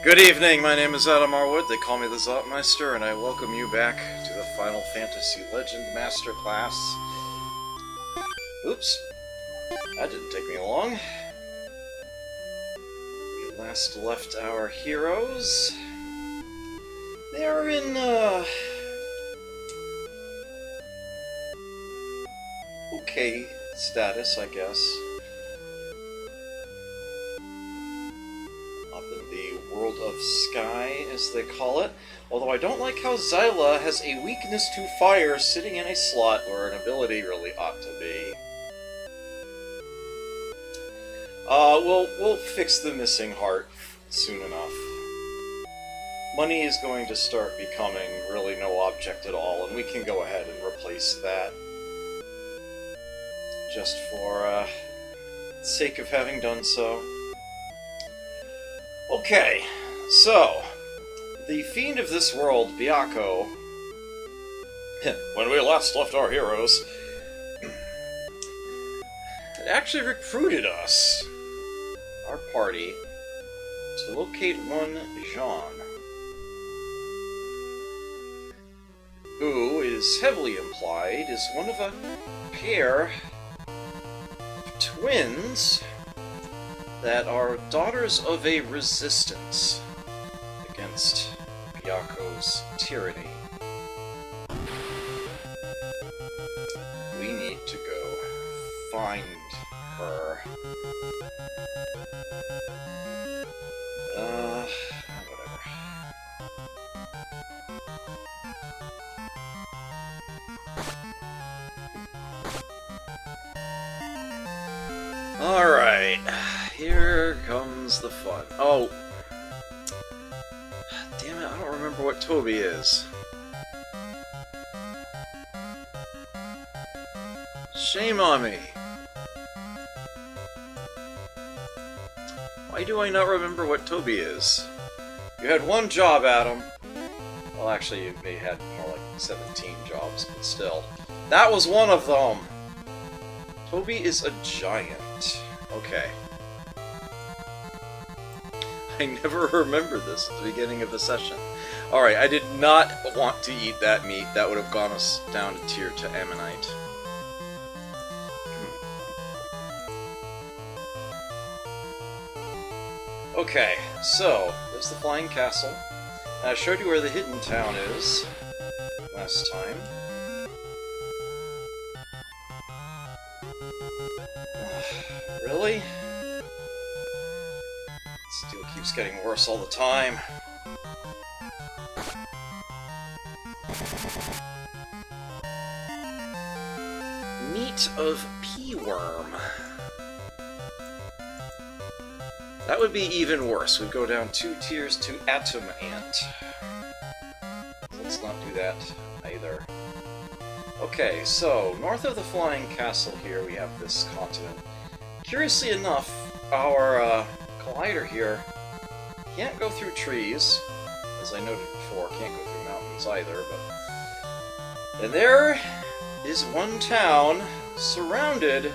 Good evening, my name is Adam Arwood, they call me the Zotmeister, and I welcome you back to the Final Fantasy Legend Masterclass. Oops, that didn't take me long. We last left our heroes. They're in, okay status, I guess. World of Sky, as they call it. Although I don't like how Zyla has a weakness to fire sitting in a slot where an ability really ought to be. We'll fix the missing heart soon enough. Money is going to start becoming really no object at all, and we can go ahead and replace that. Just for, sake of having done so. Okay, so, the fiend of this world, Byakko, when we last left our heroes, had actually recruited us, our party, to locate one Jean, who is heavily implied is one of a pair of twins that are daughters of a resistance against Byakko's tyranny. We need to go find her. Whatever. Alright. Here comes the fun. Oh. Damn it, I don't remember what Toby is. Shame on me. Why do I not remember what Toby is? You had one job, Adam. Well, actually, you may have had more like 17 jobs, but still. That was one of them! Toby is a giant. Okay. I never remember this at the beginning of the session. Alright, I did not want to eat that meat. That would have gone us down a tier to Ammonite. Okay, so, there's the flying castle. I showed you where the hidden town is last time. Really? Still keeps getting worse all the time. Meat of P-worm. That would be even worse. We'd go down 2 tiers to Atom Ant. Let's not do that either. Okay, so north of the Flying Castle here we have this continent. Curiously enough, our collider here can't go through trees, as I noted before, can't go through mountains either, but... And there is one town surrounded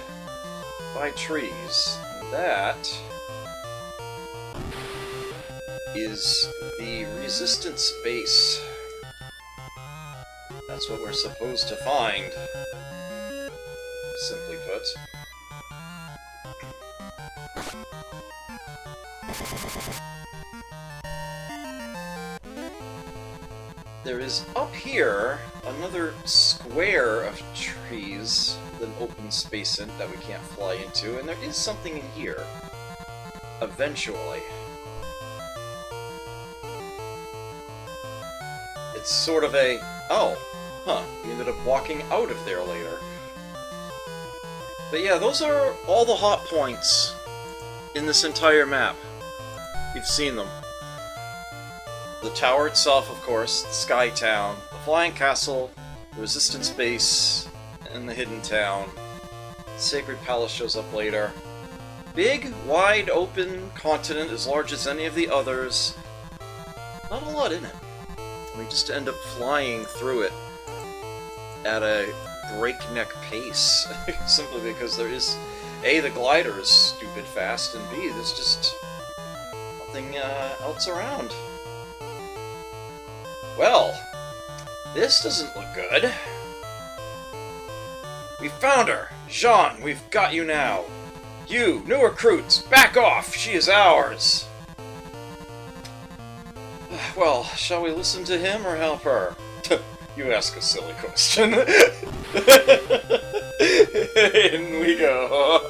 by trees. That is the Resistance base. That's what we're supposed to find, simply put. There is up here another square of trees with an open space in it that we can't fly into, and there is something in here. Eventually. It's sort of a, oh, huh, we ended up walking out of there later. But yeah, those are all the hot points in this entire map. You've seen them. The tower itself, of course, the Sky Town, the Flying Castle, the Resistance Base, and the Hidden Town. The Sacred Palace shows up later. Big, wide open continent as large as any of the others. Not a lot in it. We just end up flying through it at a breakneck pace, simply because there is, A, the glider is stupid fast, and B, there's just nothing else around. Well, this doesn't look good. We found her! Jean, we've got you now! You, new recruits, back off! She is ours! Well, shall we listen to him or help her? You ask a silly question. In we go.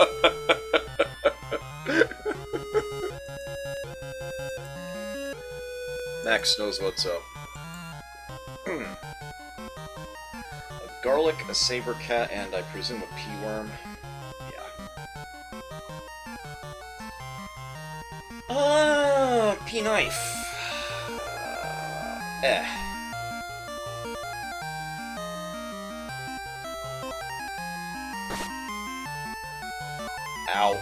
Max knows what's up. A garlic, a saber cat, and I presume a pea-worm. Yeah. Pea knife. Ow.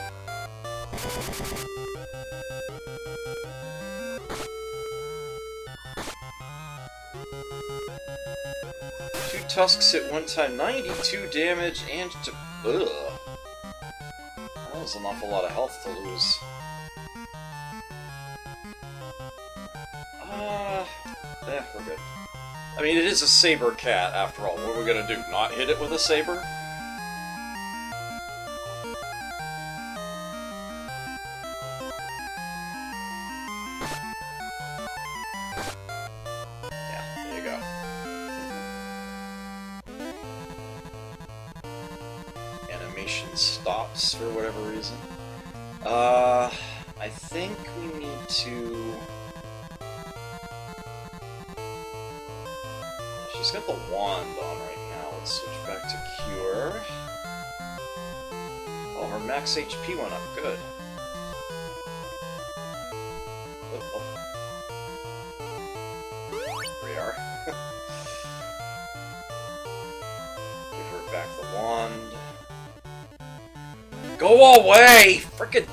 Two tusks hit one time, 92 damage, and to... Ugh. That was an awful lot of health to lose. Yeah, we're good. I mean, it is a saber cat, after all. What are we gonna do? Not hit it with a saber? Yeah, there you go. Animation stops for whatever reason. I think we need to... She's got the wand on right now. Let's switch back to Cure. Oh, her max HP went up. Good. Oh. Here we are. Give her back the wand. Go away! Frickin'...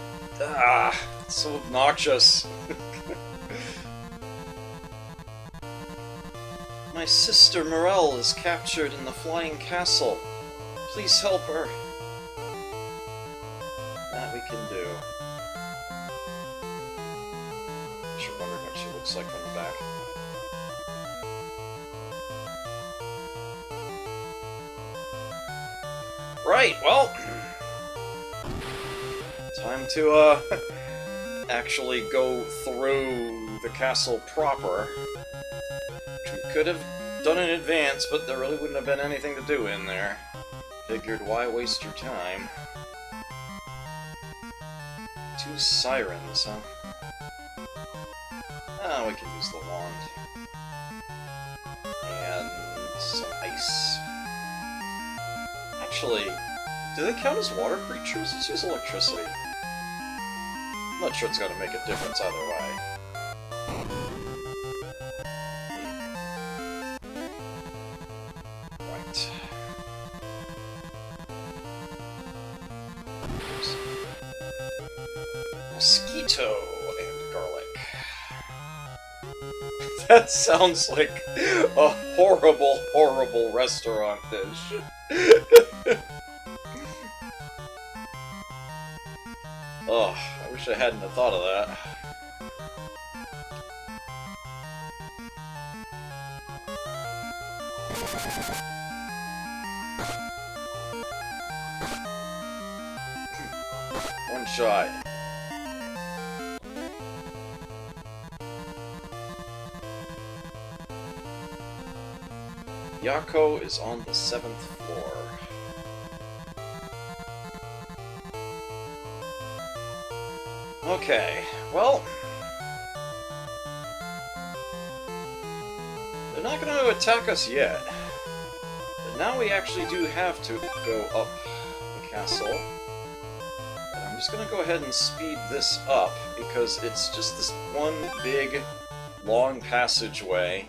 it's so obnoxious. My sister Morel is captured in the flying castle. Please help her. That we can do. Just remembering what she looks like from the back. Right, well... time to, actually go through the castle proper. We could have done in advance, but there really wouldn't have been anything to do in there. Figured, why waste your time? Two sirens, huh? Ah, we can use the wand. And some ice. Actually, do they count as water creatures? Let's use electricity. I'm not sure it's going to make a difference either way. Mosquito and garlic. That sounds like a horrible, horrible restaurant dish. Oh, I wish I hadn't have thought of that. One shot. Yako is on the 7th floor. Okay, well... they're not going to attack us yet. But now we actually do have to go up the castle. And I'm just going to go ahead and speed this up, because it's just this one big, long passageway.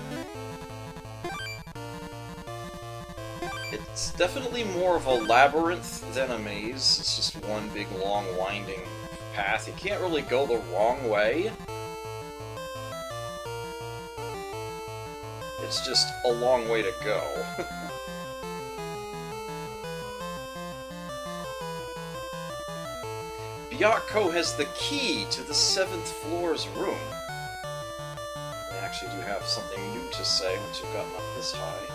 It's definitely more of a labyrinth than a maze. It's just one big, long, winding path. You can't really go the wrong way. It's just a long way to go. Byakko has the key to the 7th floor's room. They actually do have something new to say once you've gotten up this high.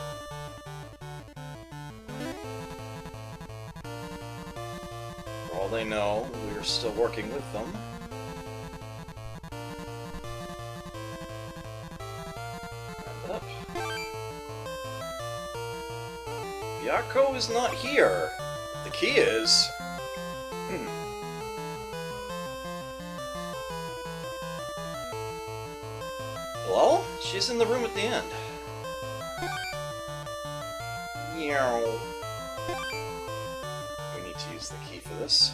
For all they know, we're still working with them. And up. Byakko is not here. The key is... Well, she's in the room at the end. Meow. We need to use the key for this.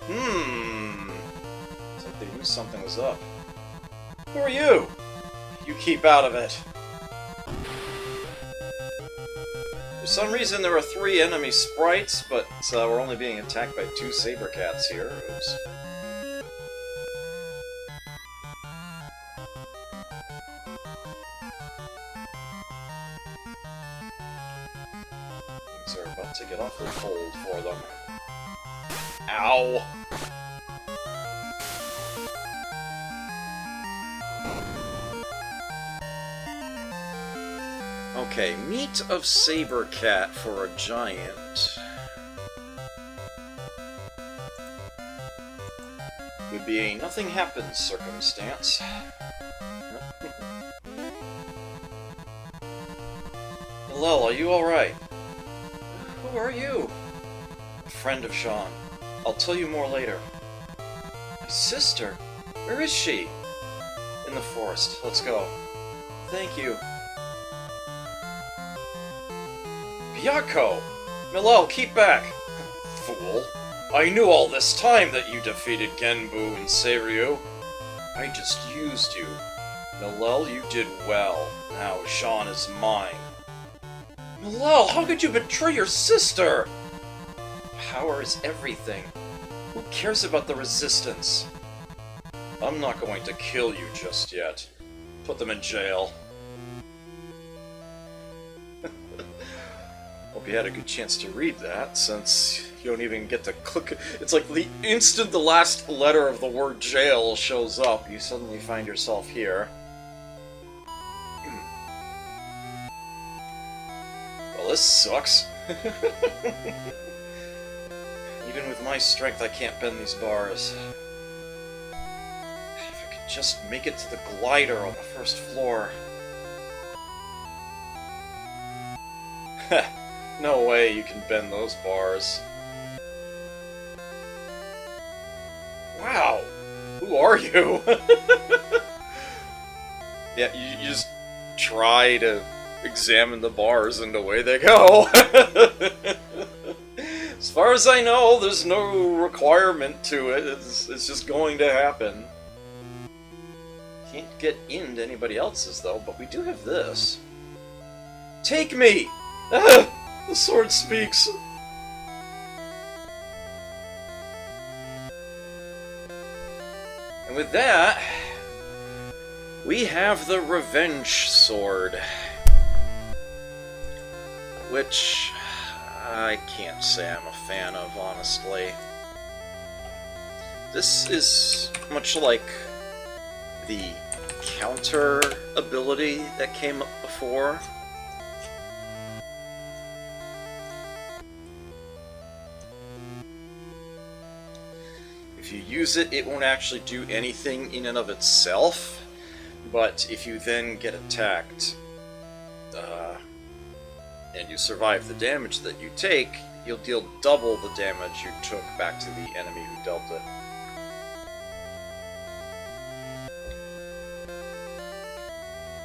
It's like they knew something was up. Who are you? You keep out of it. For some reason there are 3 enemy sprites, but we're only being attacked by 2 saber cats here. Oops. Things are about to get awfully cold for them. Ow! Okay, meat of saber cat for a giant would be a nothing happens circumstance. Hello, are you alright? Who are you? A friend of Sawn. I'll tell you more later. My sister? Where is she? In the forest. Let's go. Thank you. Byakko! Millel, keep back! Fool. I knew all this time that you defeated Genbu and Seiryu. I just used you. Millel, you did well. Now Sawn is mine. Millel, how could you betray your sister? Power is everything. Who cares about the resistance? I'm not going to kill you just yet. Put them in jail. Hope you had a good chance to read that, since you don't even get to click. It's like the instant the last letter of the word jail shows up, you suddenly find yourself here. Well, this sucks. Even with my strength, I can't bend these bars. If I could just make it to the glider on the 1st floor. Heh. No way you can bend those bars. Wow! Who are you? Yeah, you just try to examine the bars and away they go. As far as I know, there's no requirement to it. It's just going to happen. Can't get into anybody else's though, but we do have this. Take me! The sword speaks. And with that, we have the Revenge Sword. Which I can't say I'm a fan of, honestly. This is much like the counter ability that came up before. If you use it, it won't actually do anything in and of itself, but if you then get attacked, and you survive the damage that you take, you'll deal double the damage you took back to the enemy who dealt it.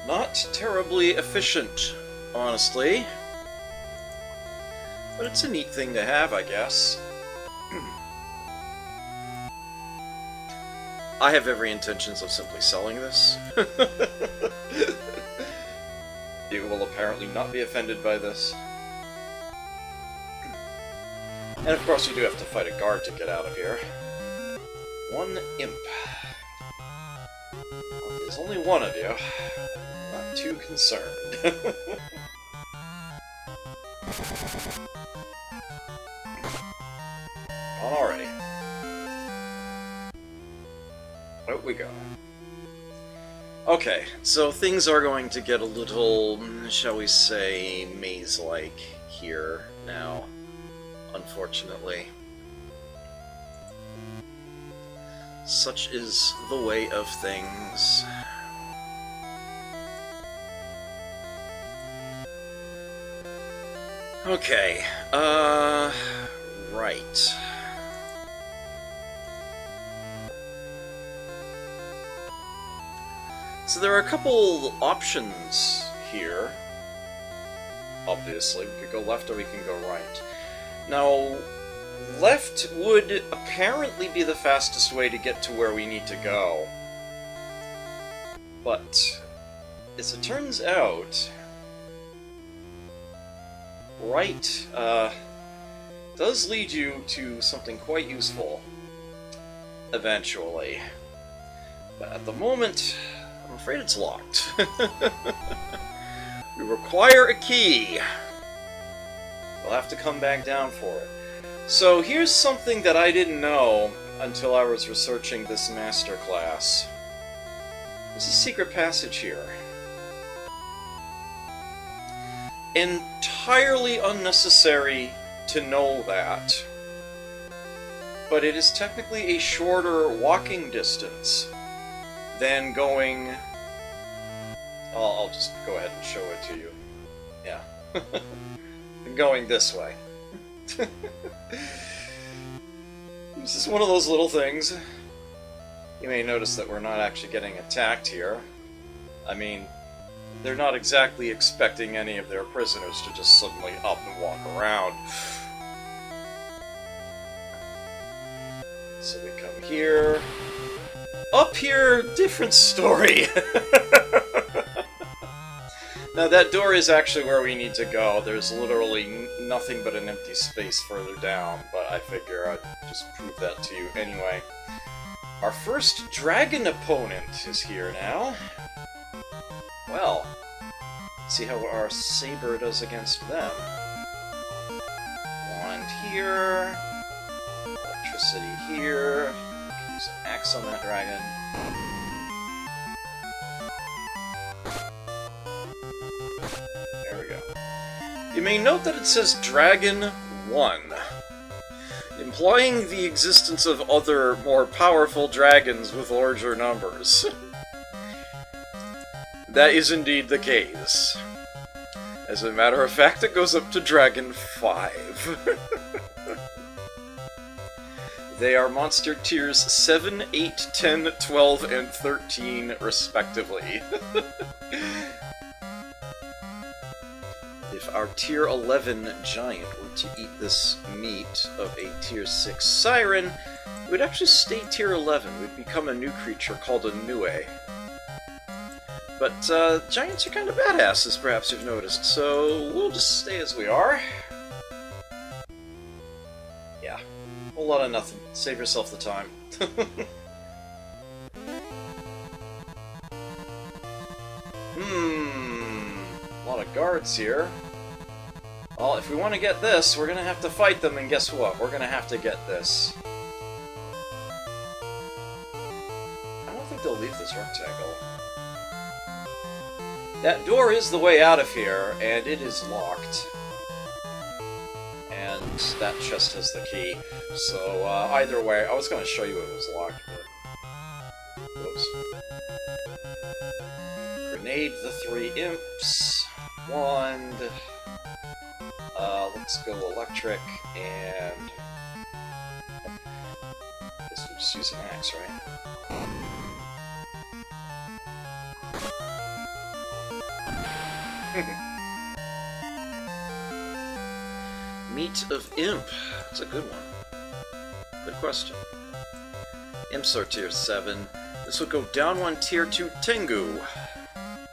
Not terribly efficient, honestly, but it's a neat thing to have, I guess. I have every intentions of simply selling this. You will apparently not be offended by this. And of course you do have to fight a guard to get out of here. One imp. Well, there's only one of you. I'm not too concerned. Out we go. Okay, so things are going to get a little, shall we say, maze-like here now, unfortunately. Such is the way of things. Okay, right. So there are a couple options here. Obviously, we could go left or we can go right. Now, left would apparently be the fastest way to get to where we need to go. But, as it turns out, right does lead you to something quite useful eventually. But at the moment, I'm afraid it's locked. We require a key. We'll have to come back down for it. So here's something that I didn't know until I was researching this master class. There's a secret passage here. Entirely unnecessary to know that, but it is technically a shorter walking distance than going... I'll just go ahead and show it to you. Yeah. Going this way. This is one of those little things. You may notice that we're not actually getting attacked here. I mean, they're not exactly expecting any of their prisoners to just suddenly up and walk around. So we come here. Up here, different story. Now that door is actually where we need to go. There's literally nothing but an empty space further down, but I figure I'd just prove that to you anyway. Our first dragon opponent is here now. Well, see how our saber does against them. Wand here. Electricity here. Use an axe on that dragon. There we go. You may note that it says Dragon 1, implying the existence of other, more powerful dragons with larger numbers. That is indeed the case. As a matter of fact, it goes up to Dragon 5. They are monster tiers 7, 8, 10, 12, and 13, respectively. If our tier 11 giant were to eat this meat of a tier 6 siren, it would actually stay tier 11. We'd become a new creature called a Nue. But giants are kind of badasses, perhaps you've noticed, so we'll just stay as we are. Yeah, a whole lot of nothing. Save yourself the time. A lot of guards here. Well, if we want to get this, we're gonna have to fight them, and guess what? We're gonna have to get this. I don't think they'll leave this rectangle. That door is the way out of here, and it is locked. And that chest has the key. So, either way, I was gonna show you it was locked, but... Whoops. Grenade the 3 imps. Wand. Let's go electric, and... I guess we'll just use an axe, right? Meat of Imp. That's a good one. Good question. Imps are tier 7. This would go down 1 tier to Tengu.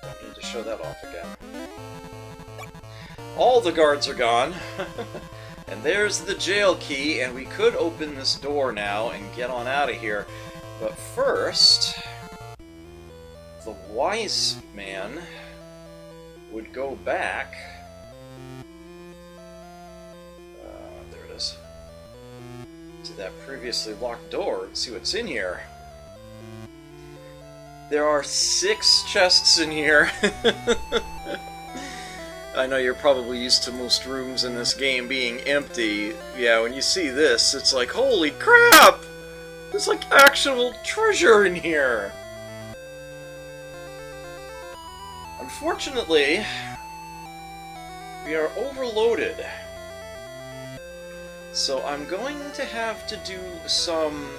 Don't need to show that off again. All the guards are gone. And there's the jail key, and we could open this door now and get on out of here. But first, the wise man would go back. There it is. To that previously locked door and see what's in here. There are 6 chests in here. I know you're probably used to most rooms in this game being empty. Yeah, when you see this, it's like, holy crap! There's like actual treasure in here! Unfortunately, we are overloaded. So I'm going to have to do some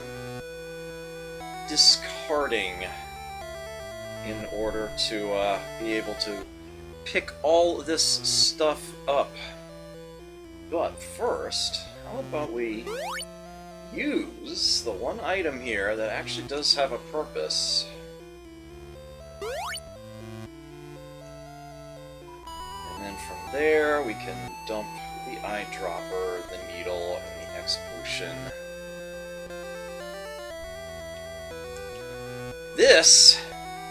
discarding in order to be able to pick all this stuff up. But first, how about we use the one item here that actually does have a purpose. And then from there, we can dump the eyedropper, the needle, and the X potion. This,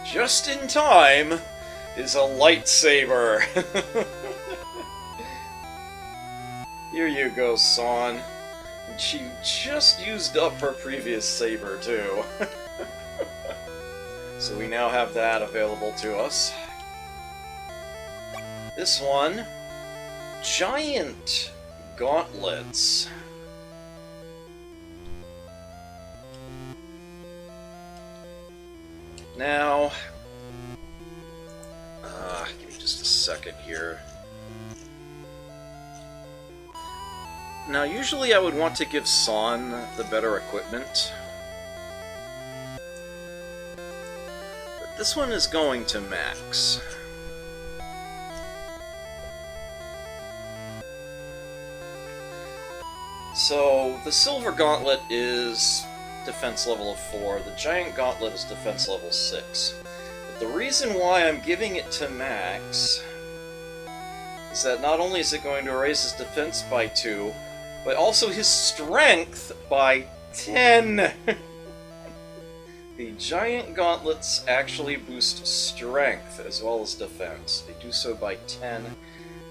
just in time, is a lightsaber. Here you go, Sawn. And she just used up her previous saber, too. So we now have that available to us. This one, giant gauntlets. Now, give me just a second here. Now, usually I would want to give Sawn the better equipment. But this one is going to Max. So, the silver gauntlet is defense level of 4, the giant gauntlet is defense level 6. But the reason why I'm giving it to Max is that not only is it going to raise his defense by 2, but also his strength by 10! The giant gauntlets actually boost strength as well as defense. They do so by 10,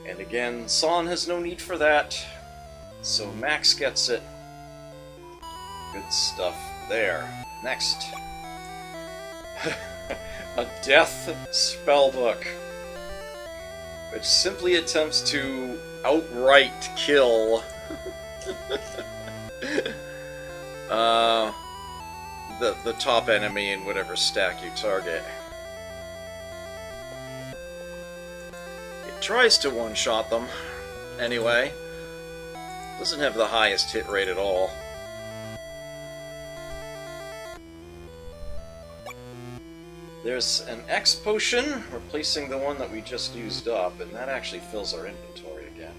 and again, Sawn has no need for that, so Max gets it. Good stuff there. Next. A death spellbook, which simply attempts to outright kill the top enemy in whatever stack you target. It tries to one-shot them, anyway. Doesn't have the highest hit rate at all. There's an X potion, replacing the one that we just used up, and that actually fills our inventory again.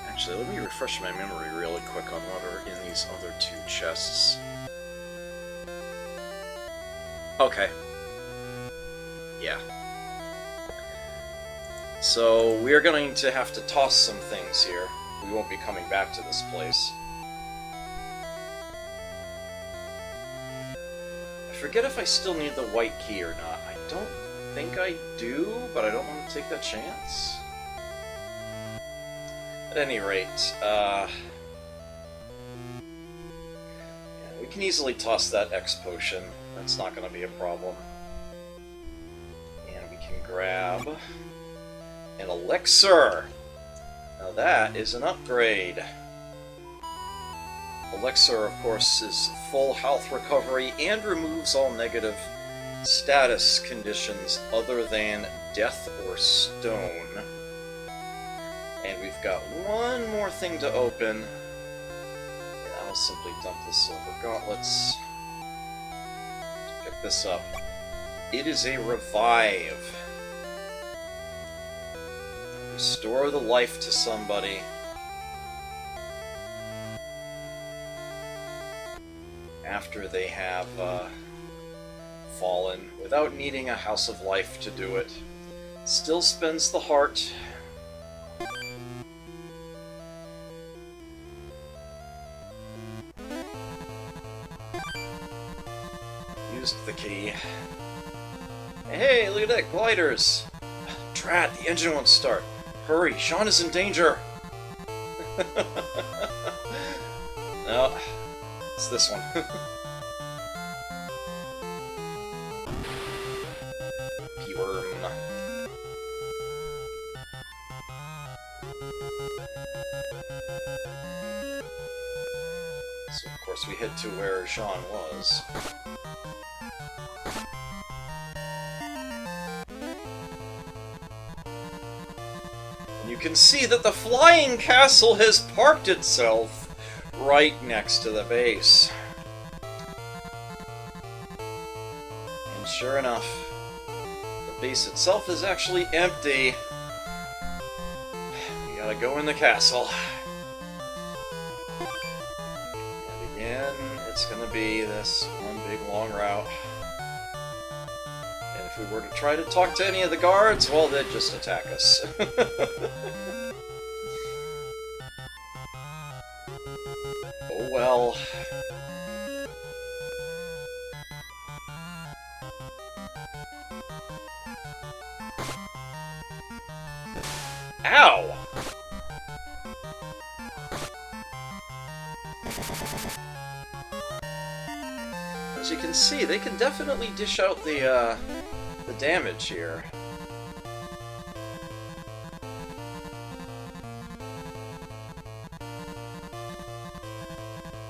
Actually, let me refresh my memory really quick on what are in these other 2 chests. Okay. Yeah. So, we are going to have to toss some things here. We won't be coming back to this place. I forget if I still need the white key or not. I don't think I do, but I don't want to take that chance. At any rate, yeah, we can easily toss that X potion. That's not going to be a problem. And we can grab an elixir. Now that is an upgrade. Elixir, of course, is full health recovery and removes all negative status conditions other than death or stone. And we've got one more thing to open. And I'll simply dump the silver gauntlets. Pick this up. It is a revive. Restore the life to somebody. After they have fallen, without needing a House of Life to do it. Still spends the heart. Used the key. Hey, look at that, gliders! Drat, the engine won't start. Hurry, Sean is in danger! No, it's this one. P-worm. So of course we head to where Sawn was. And you can see that the flying castle has parked itself right next to the base. And sure enough, the base itself is actually empty. We gotta go in the castle. And again, it's gonna be this one big long route. And if we were to try to talk to any of the guards, well, they'd just attack us. Oh well. Ow! As you can see, they can definitely dish out the damage here.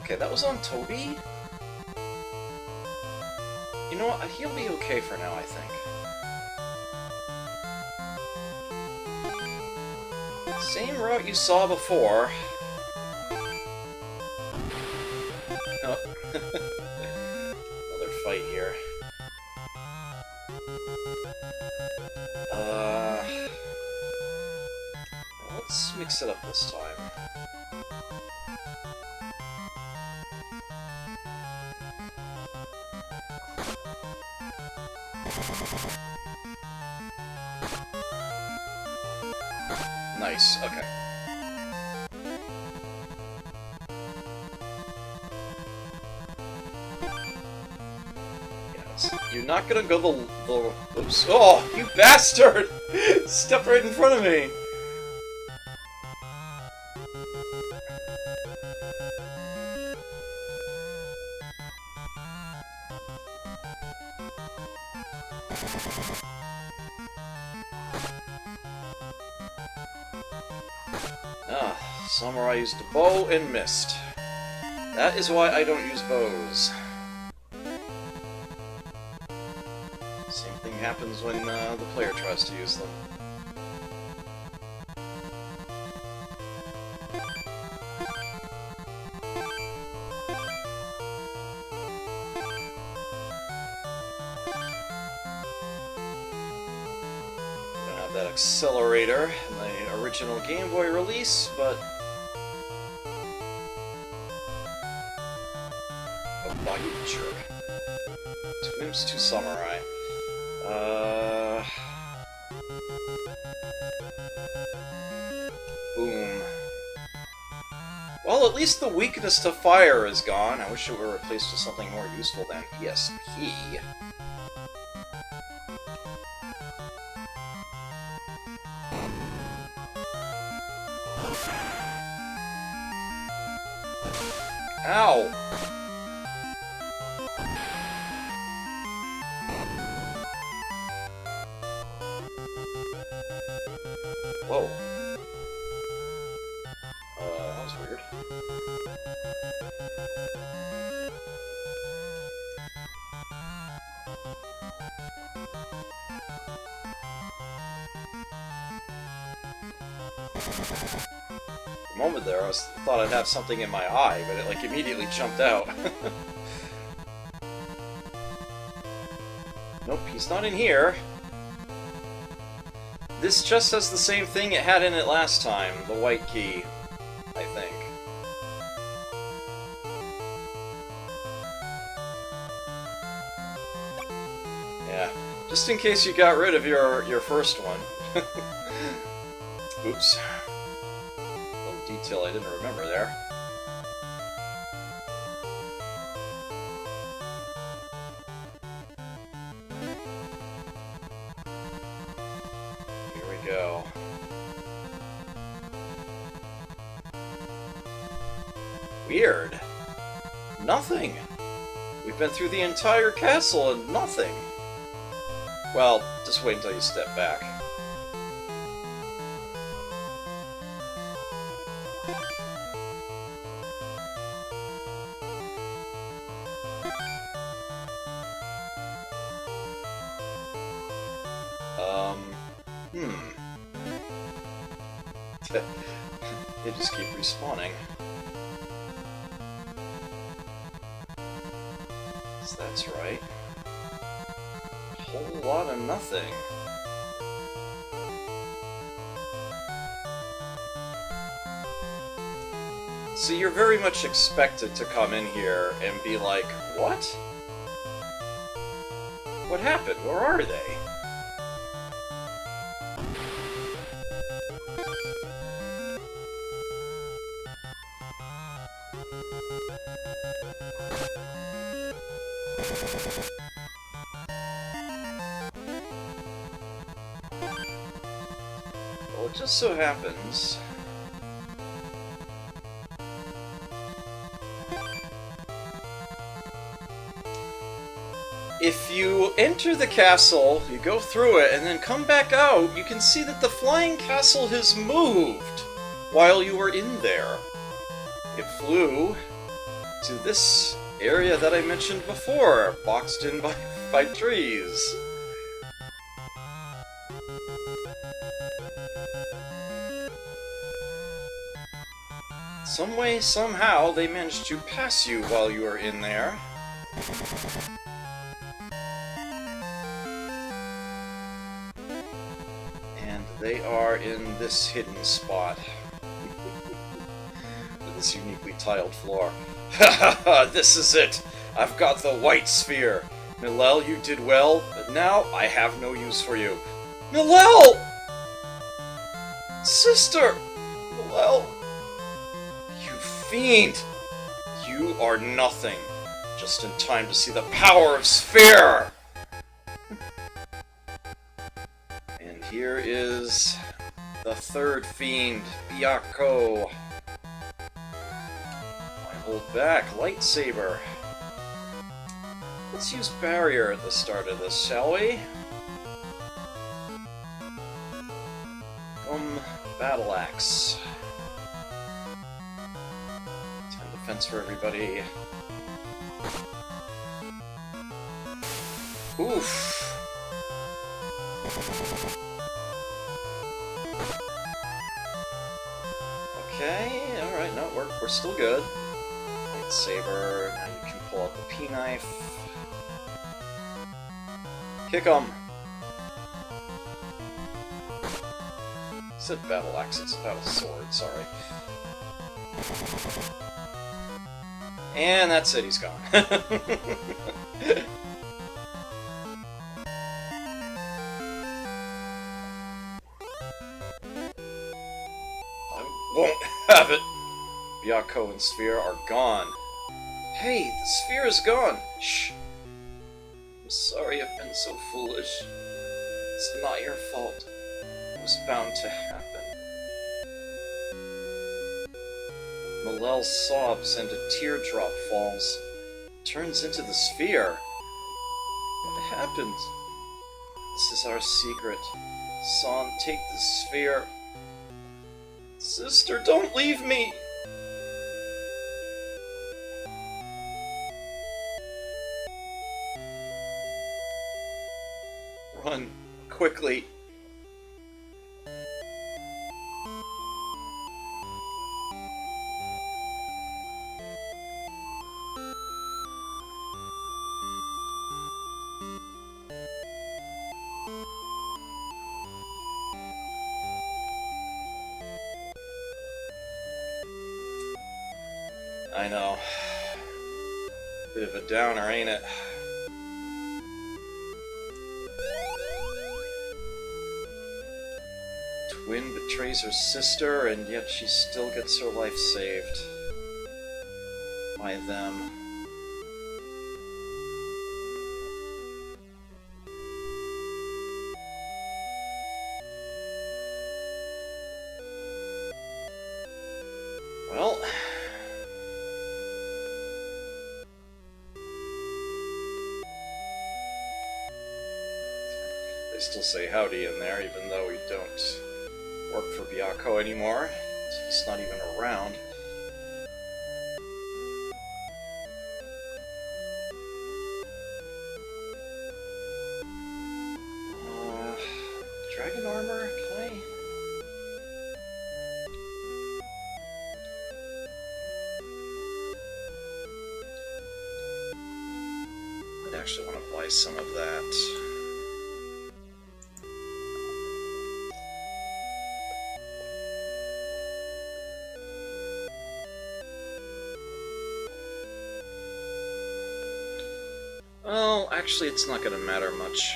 Okay, that was on Toby. You know what? He'll be okay for now, I think. Same route you saw before. Oh. Another fight here. Let's mix it up this time. Nice, okay. Yes. You're not gonna go the oops. Oh, you bastard! Step right in front of me! Ah, Samurai used a bow and missed. That is why I don't use bows. Same thing happens when the player tries to use them. That accelerator in the original Game Boy release, but oh, you jerk. 2 imps, 2 samurai. Boom. Well, at least the weakness to fire is gone. I wish it were replaced with something more useful than ESP. Ow! Whoa. That was weird. For a moment there, I thought I'd have something in my eye, but it like immediately jumped out. Nope, he's not in here. This just has the same thing it had in it last time, the white key, I think. Yeah, just in case you got rid of your first one. Oops. A little detail I didn't remember there. Here we go. Weird. Nothing. We've been through the entire castle and nothing. Well, just wait until you step back. They just keep respawning. So that's right. A whole lot of nothing. So you're very much expected to come in here and be like, what? What happened? Where are they? Well, it just so happens... if you enter the castle, you go through it, and then come back out, you can see that the flying castle has moved while you were in there. It flew to this area that I mentioned before, boxed in by trees. Some way, somehow, they managed to pass you while you were in there. And they are in this hidden spot. With this uniquely tiled floor. Ha ha ha! This is it! I've got the white sphere! Millel, you did well, but now I have no use for you. Millel! Sister! Millel! You fiend! You are nothing. Just in time to see the power of sphere! And here is the third fiend, Byakko. I hold back, lightsaber. Let's use barrier at the start of this, shall we? Battle axe. 10 defense for everybody. Oof. Okay, alright, no, we're still good. Lightsaber, now you can pull out the P-knife. Kick 'em! I said battle axe, it's a battle sword, sorry. And that's it, he's gone. I won't have it! Byakko and Sphere are gone. Hey, the sphere is gone! Shh! I'm sorry I've been so foolish. It's not your fault. It was bound to happen. Millel sobs and a teardrop falls. Turns into the sphere. What happened? This is our secret. Sawn, take the sphere. Sister, don't leave me! Run, quickly. I know. Bit of a downer, ain't it? Twin betrays her sister, and yet she still gets her life saved. By them. Well... still say howdy in there, even though we don't work for Byakko anymore. He's not even around. Dragon armor? Can I? I'd actually want to buy some of that. Well, actually, it's not going to matter much,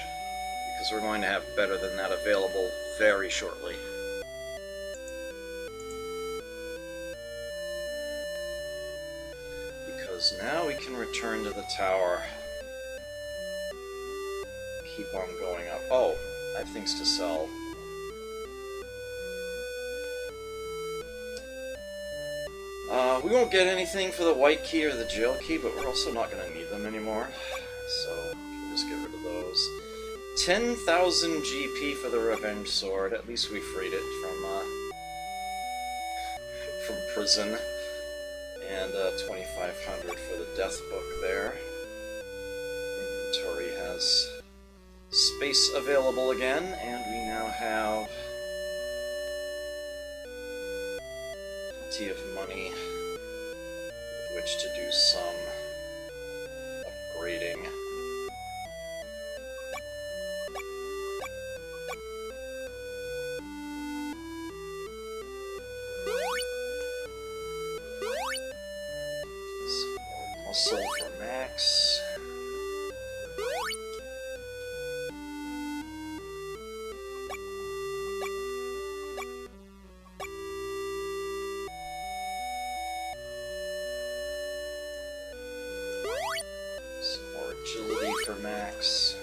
because we're going to have better than that available very shortly. Because now we can return to the tower. Keep on going up. Oh, I have things to sell. We won't get anything for the white key or the jail key, but we're also not going to need them anymore. So, we can just get rid of those. 10,000 GP for the Revenge Sword. At least we freed it from prison. And 2,500 for the Death Book there. Inventory has space available again, and we now have plenty of money with which to do some upgrading. Some more muscle for Max. Some more agility for Max.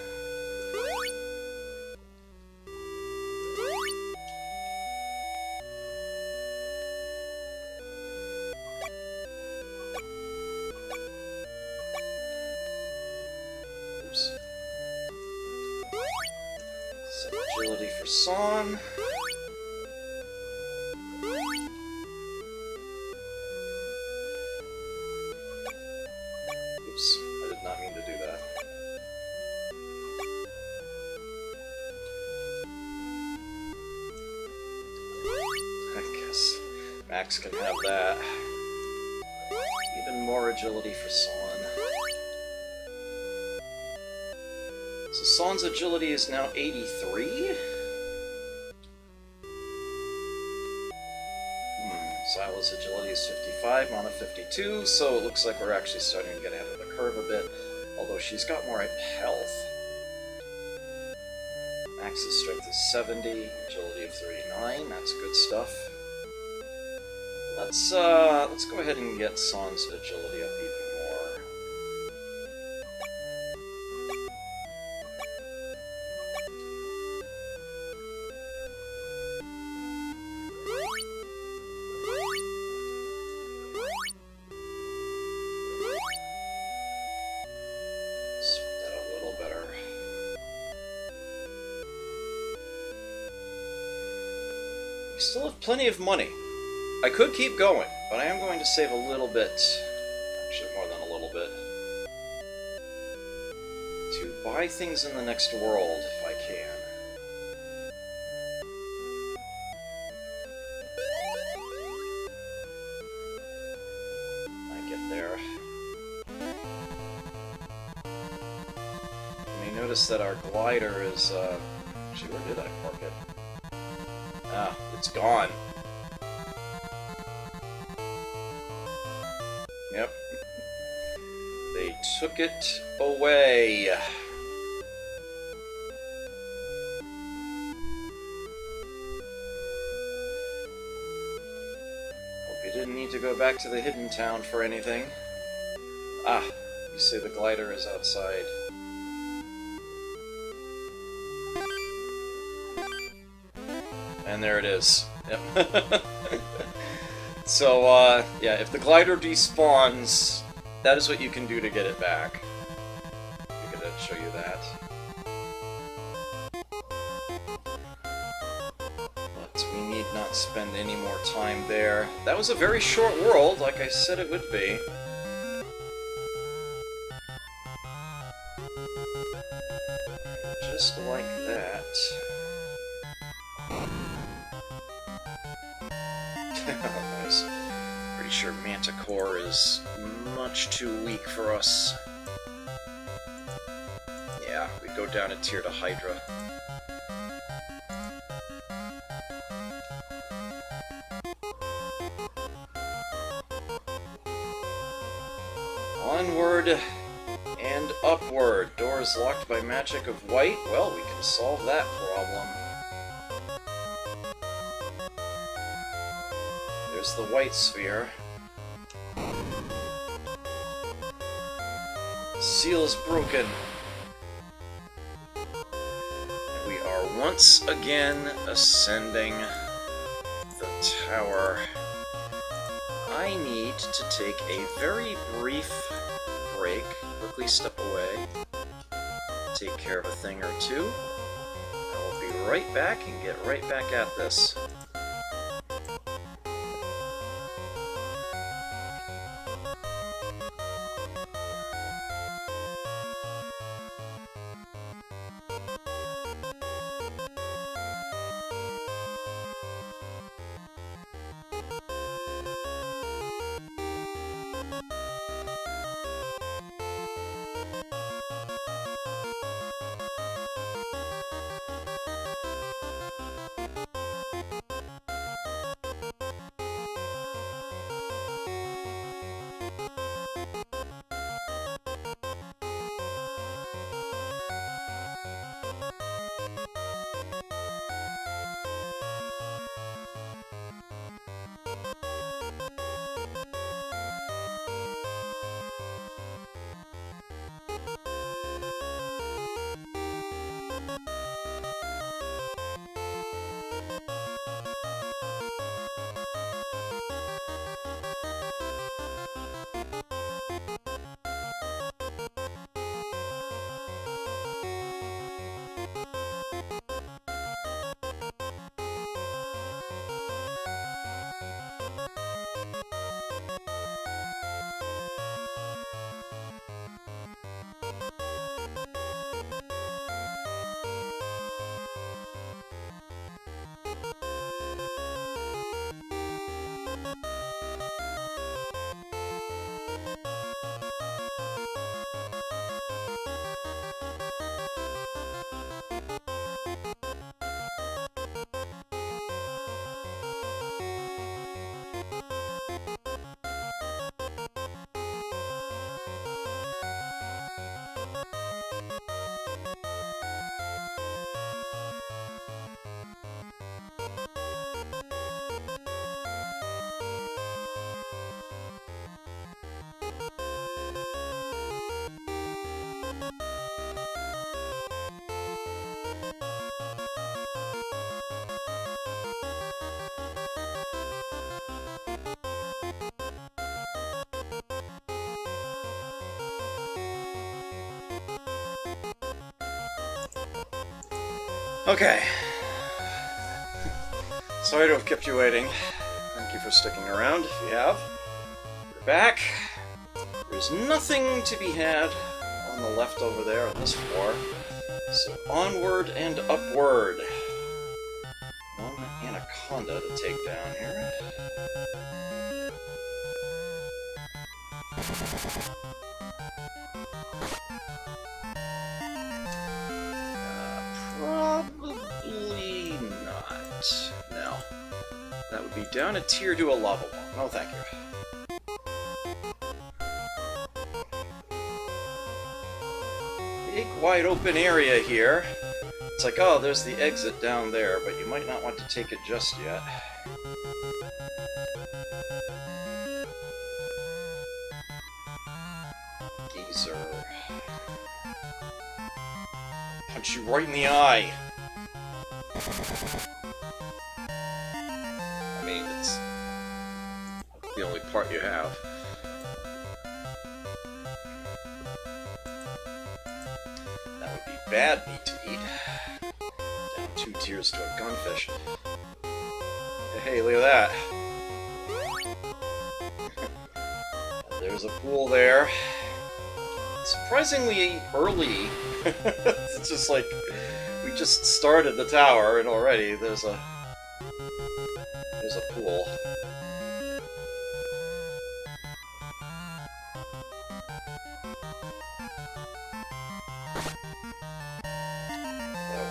Oops. Some agility for Sawn. Oops, I did not mean to do that. I guess Max can have that. Even more agility for Sawn. So Sawn's agility is now 83? Sila's agility is 55, Mana 52, so it looks like we're actually starting to get ahead of the curve a bit, although she's got more health. Max's strength is 70, agility of 39, that's good stuff. Let's go ahead and get Sawn's agility up even more. Sort that a little better. We still have plenty of money. I could keep going, but I am going to save a little bit, actually more than a little bit, to buy things in the next world if I can. I get there. You may notice that our glider is, actually, where did I park it? Ah, it's gone. Yep. They took it away. Hope you didn't need to go back to the hidden town for anything. Ah, you say the glider is outside. And there it is. Yep. So, yeah, if the glider despawns, that is what you can do to get it back. I'm gonna show you that. spend any more time there. That was a very short world, like I said it would be. Just like that. Nice. Pretty sure Manticore is much too weak for us. Yeah, we'd go down a tier to Hydra. Onward and upward. Doors locked by magic of white. Well, we can solve that problem. There's the white sphere. The seal is broken. And we are once again ascending the tower. I need to take a very brief break, quickly step away, take care of a thing or two. I will be right back and get right back at this. Okay. Sorry to have kept you waiting. Thank you for sticking around, if you have. We're back. There's nothing to be had on the left over there on this floor. So onward and upward. One anaconda to take down here. Probably not. No. That would be down a tier to a lava wall. No, thank you. Big wide open area here. It's like, oh, there's the exit down there, but you might not want to take it just yet. Geezer. Punch you right in the eye. I mean, it's the only part you have. That would be bad meat to eat. Down 2 tiers to a gunfish. hey, look at that. There's a pool there. Surprisingly early. It's just like, we just started the tower and already there's a pool.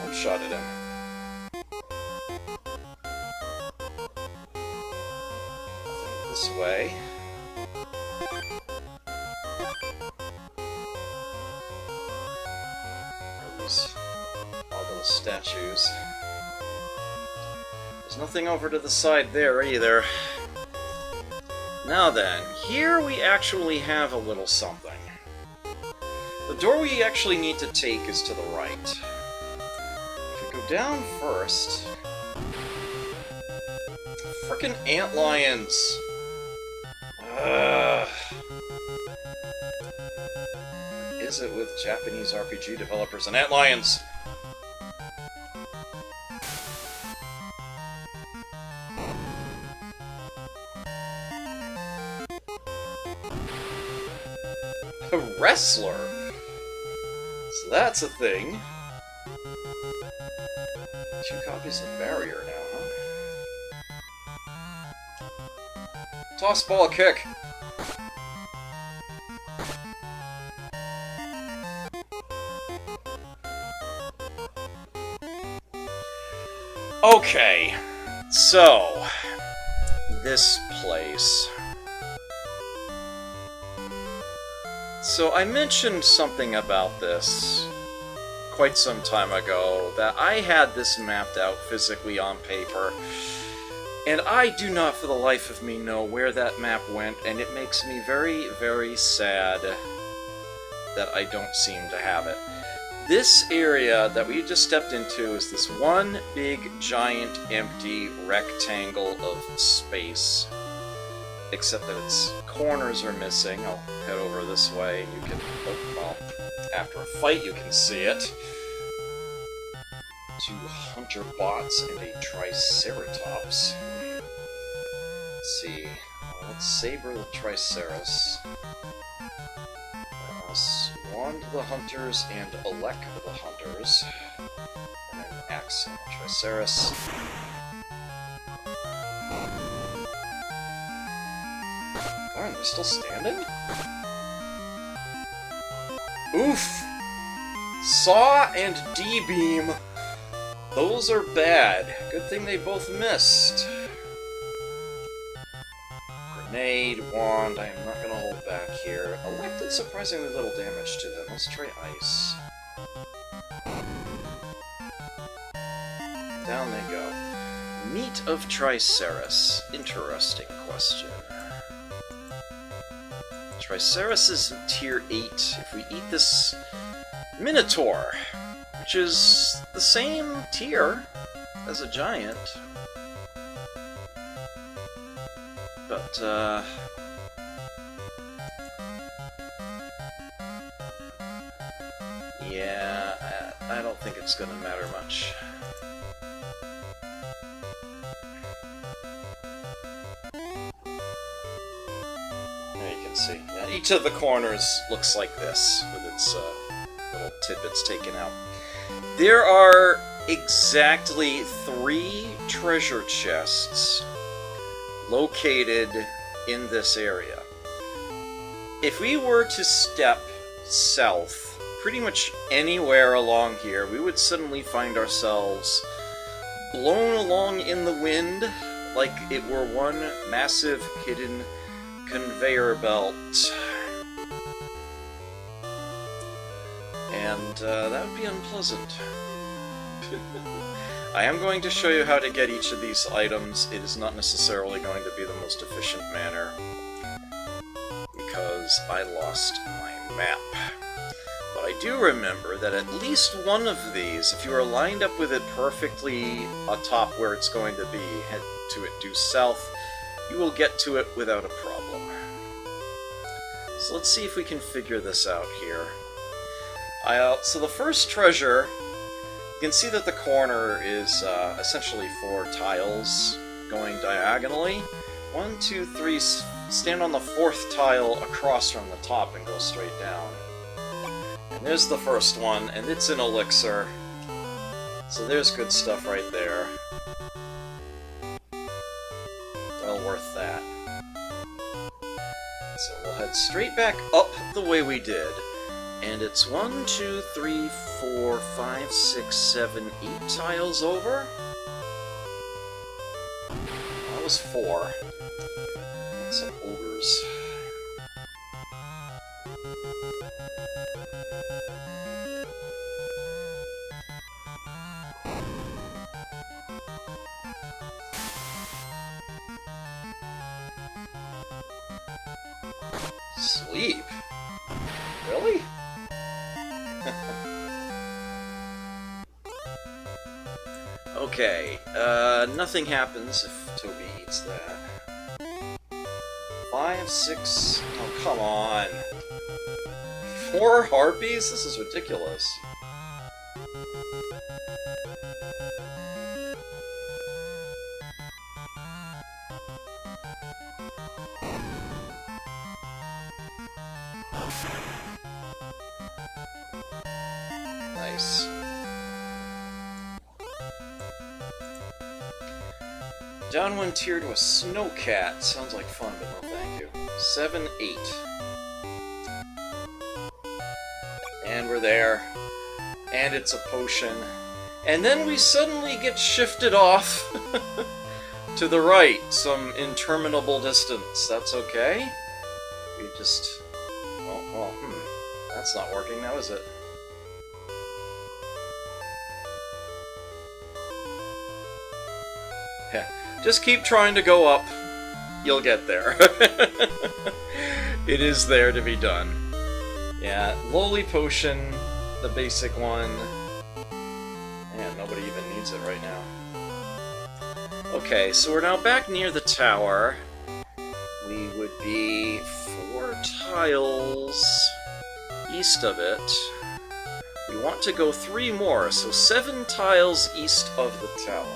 One-shot at him. This way. These all those statues. There's nothing over to the side there either. Now then, here we actually have a little something. The door we actually need to take is to the right. If we go down first... Frickin' antlions! Ugh. What is it with Japanese RPG developers and antlions? A wrestler! So that's a thing. 2 copies of barrier now, huh? Toss ball kick! Okay, so this place. So I mentioned something about this quite some time ago, that I had this mapped out physically on paper, and I do not for the life of me know where that map went, and it makes me very, very sad that I don't seem to have it. This area that we just stepped into is this one big, giant, empty rectangle of space. Except that its corners are missing. I'll head over this way and you can... Oh, well, after a fight you can see it. 2 hunter bots and a triceratops. Let's see. Let's saber the triceras. Wand the hunters and elect the hunters. And then axe the triceras. Darn, they're still standing? Oof! Saw and D-beam. Those are bad. Good thing they both missed. Grenade, wand, I am not going to hold back here. Elect did surprisingly little damage to them. Let's try ice. Down they go. Meat of Triceras. Interesting question. Triceras is tier 8. If we eat this Minotaur, which is the same tier as a giant, but yeah, I don't think it's gonna matter much. See. Yeah, each of the corners looks like this, with its little tidbits taken out. There are exactly 3 treasure chests located in this area. If we were to step south, pretty much anywhere along here, we would suddenly find ourselves blown along in the wind like it were one massive hidden conveyor belt. And that would be unpleasant. I am going to show you how to get each of these items. It is not necessarily going to be the most efficient manner, because I lost my map. But I do remember that at least one of these, if you are lined up with it perfectly atop where it's going to be, head to it due south, you will get to it without a problem. So let's see if we can figure this out here. So the first treasure, you can see that the corner is essentially 4 tiles. going diagonally. 1, 2, 3, stand on the 4th tile across from the top and go straight down. And there's the first one, and it's an elixir. So there's good stuff right there. Well worth that. So we'll head straight back up the way we did. And it's 1, 2, 3, 4, 5, 6, 7, 8 tiles over. That was 4. Some ogres. Sleep? Really? Okay, nothing happens if Toby eats that. 5, 6... oh, come on. 4 harpies? This is ridiculous. Nice. Down 1 tier to a snowcat. Sounds like fun, but no thank you. 7, 8. And we're there. And it's a potion. And then we suddenly get shifted off to the right, some interminable distance. That's okay. We just... well, that's not working now, is it? Yeah. Just keep trying to go up. You'll get there. It is there to be done. Yeah, lowly potion, the basic one. Man, nobody even needs it right now. Okay, so we're now back near the tower. We would be 4 tiles east of it. We want to go 3 more, so 7 tiles east of the tower.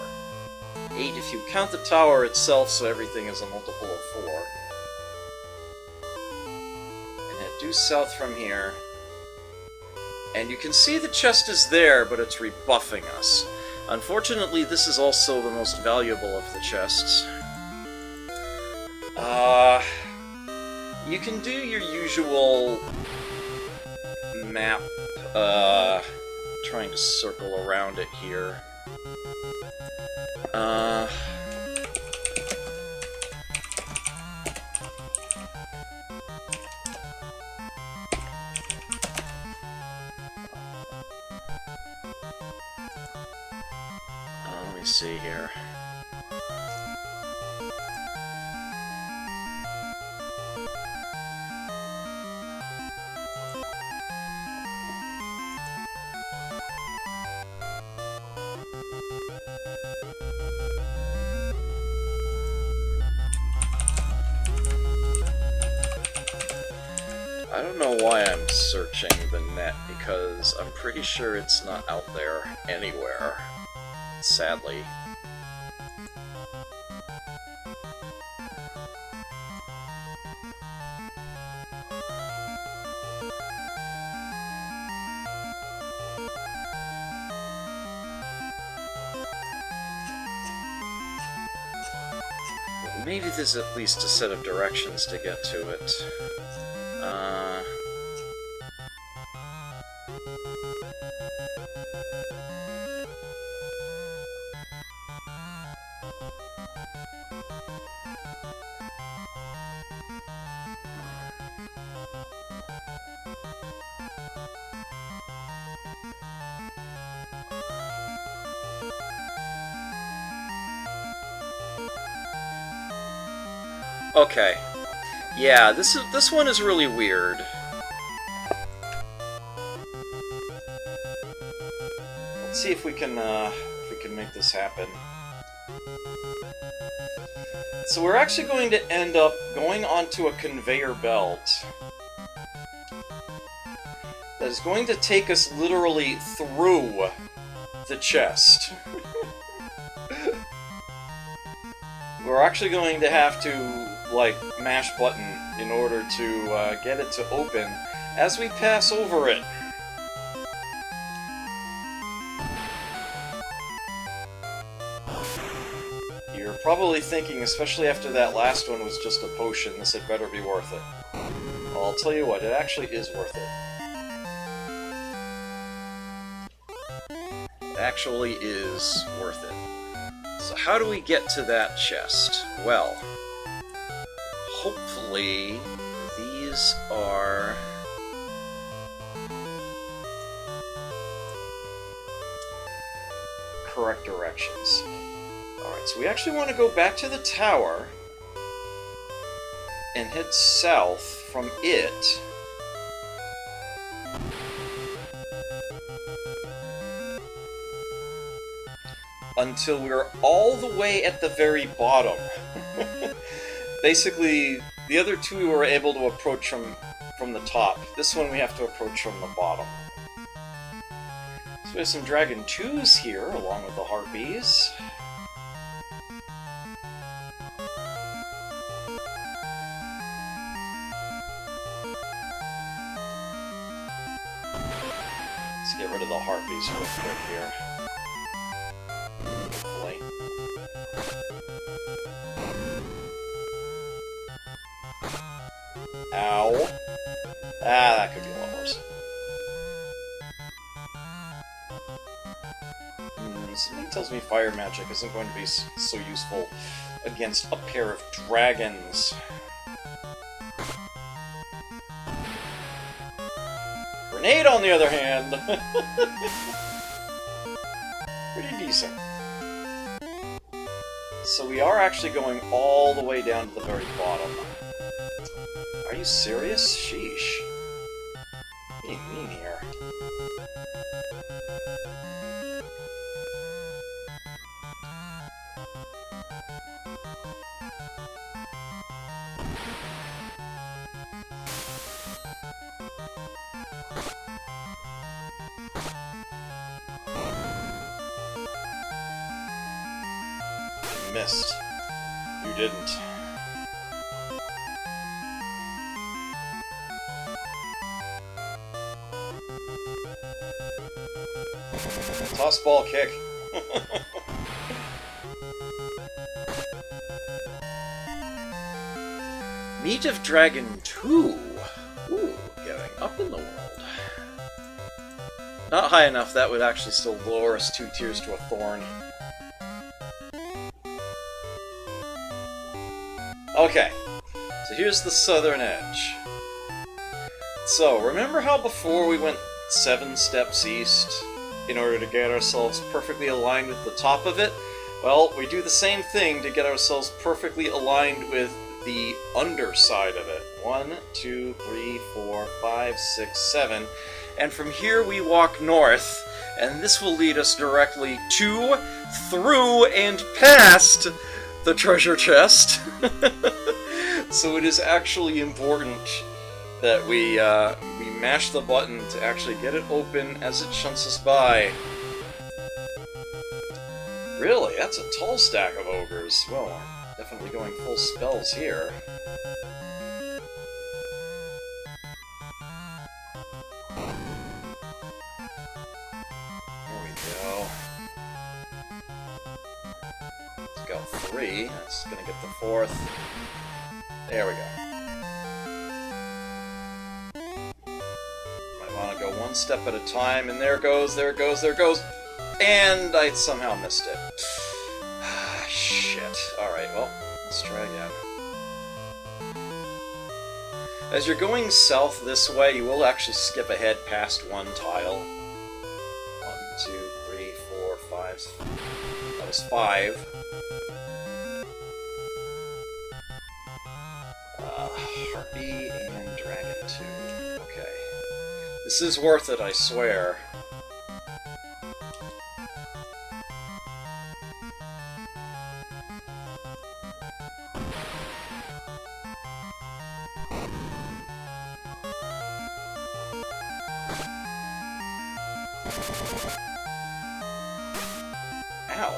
8 if you count the tower itself, so everything is a multiple of 4. And head due south from here. And you can see the chest is there, but it's rebuffing us. Unfortunately, this is also the most valuable of the chests. You can do your usual map, trying to circle around it here. Let me see here. I don't know why I'm searching the net, because I'm pretty sure it's not out there anywhere, sadly. Maybe there's at least a set of directions to get to it. Okay. Yeah, this one is really weird. Let's see if we can make this happen. So we're actually going to end up going onto a conveyor belt that is going to take us literally through the chest. we're actually going to have to, like, mash button in order to get it to open as we pass over it. You're probably thinking, especially after that last one was just a potion, this had better be worth it. Well, I'll tell you what, it actually is worth it. It actually is worth it. So how do we get to that chest? Well, hopefully these are... correct directions. Alright, so we actually want to go back to the tower and head south from it. Until we're all the way at the very bottom. Basically, the other two we were able to approach from the top. This one we have to approach from the bottom. So we have some Dragon 2s here, along with the Harpies. Let's get rid of the Harpies real quick here. Hopefully. Ow. Ah, that could be a lot worse. Something tells me fire magic isn't going to be so useful against a pair of dragons. Grenade, on the other hand, pretty decent. So we are actually going all the way down to the very bottom. Are you serious? Sheesh. What do you mean here? You missed. You didn't. Toss ball kick. Meat of Dragon 2. Ooh, getting up in the world. Not high enough, that would actually still lower us 2 tiers to a thorn. Okay, so here's the southern edge. So, remember how before we went 7 steps east in order to get ourselves perfectly aligned with the top of it? Well, we do the same thing to get ourselves perfectly aligned with the underside of it. 1, 2, 3, 4, 5, 6, 7. And from here we walk north, and this will lead us directly to, through, and past the treasure chest. So it is actually important that we mash the button to actually get it open as it shunts us by. Really? That's a tall stack of ogres. Well, definitely going full spells here. There we go. Let's go 3. That's gonna get the 4th. There we go. Might want to go 1 step at a time, and there it goes, there it goes, there it goes. And I somehow missed it. Shit. Alright, well, let's try again. As you're going south this way, you will actually skip ahead past 1 tile. 1, 2, 3, 4, 5. That was 5. Harpy and Dragon 2. Okay. This is worth it, I swear. Ow.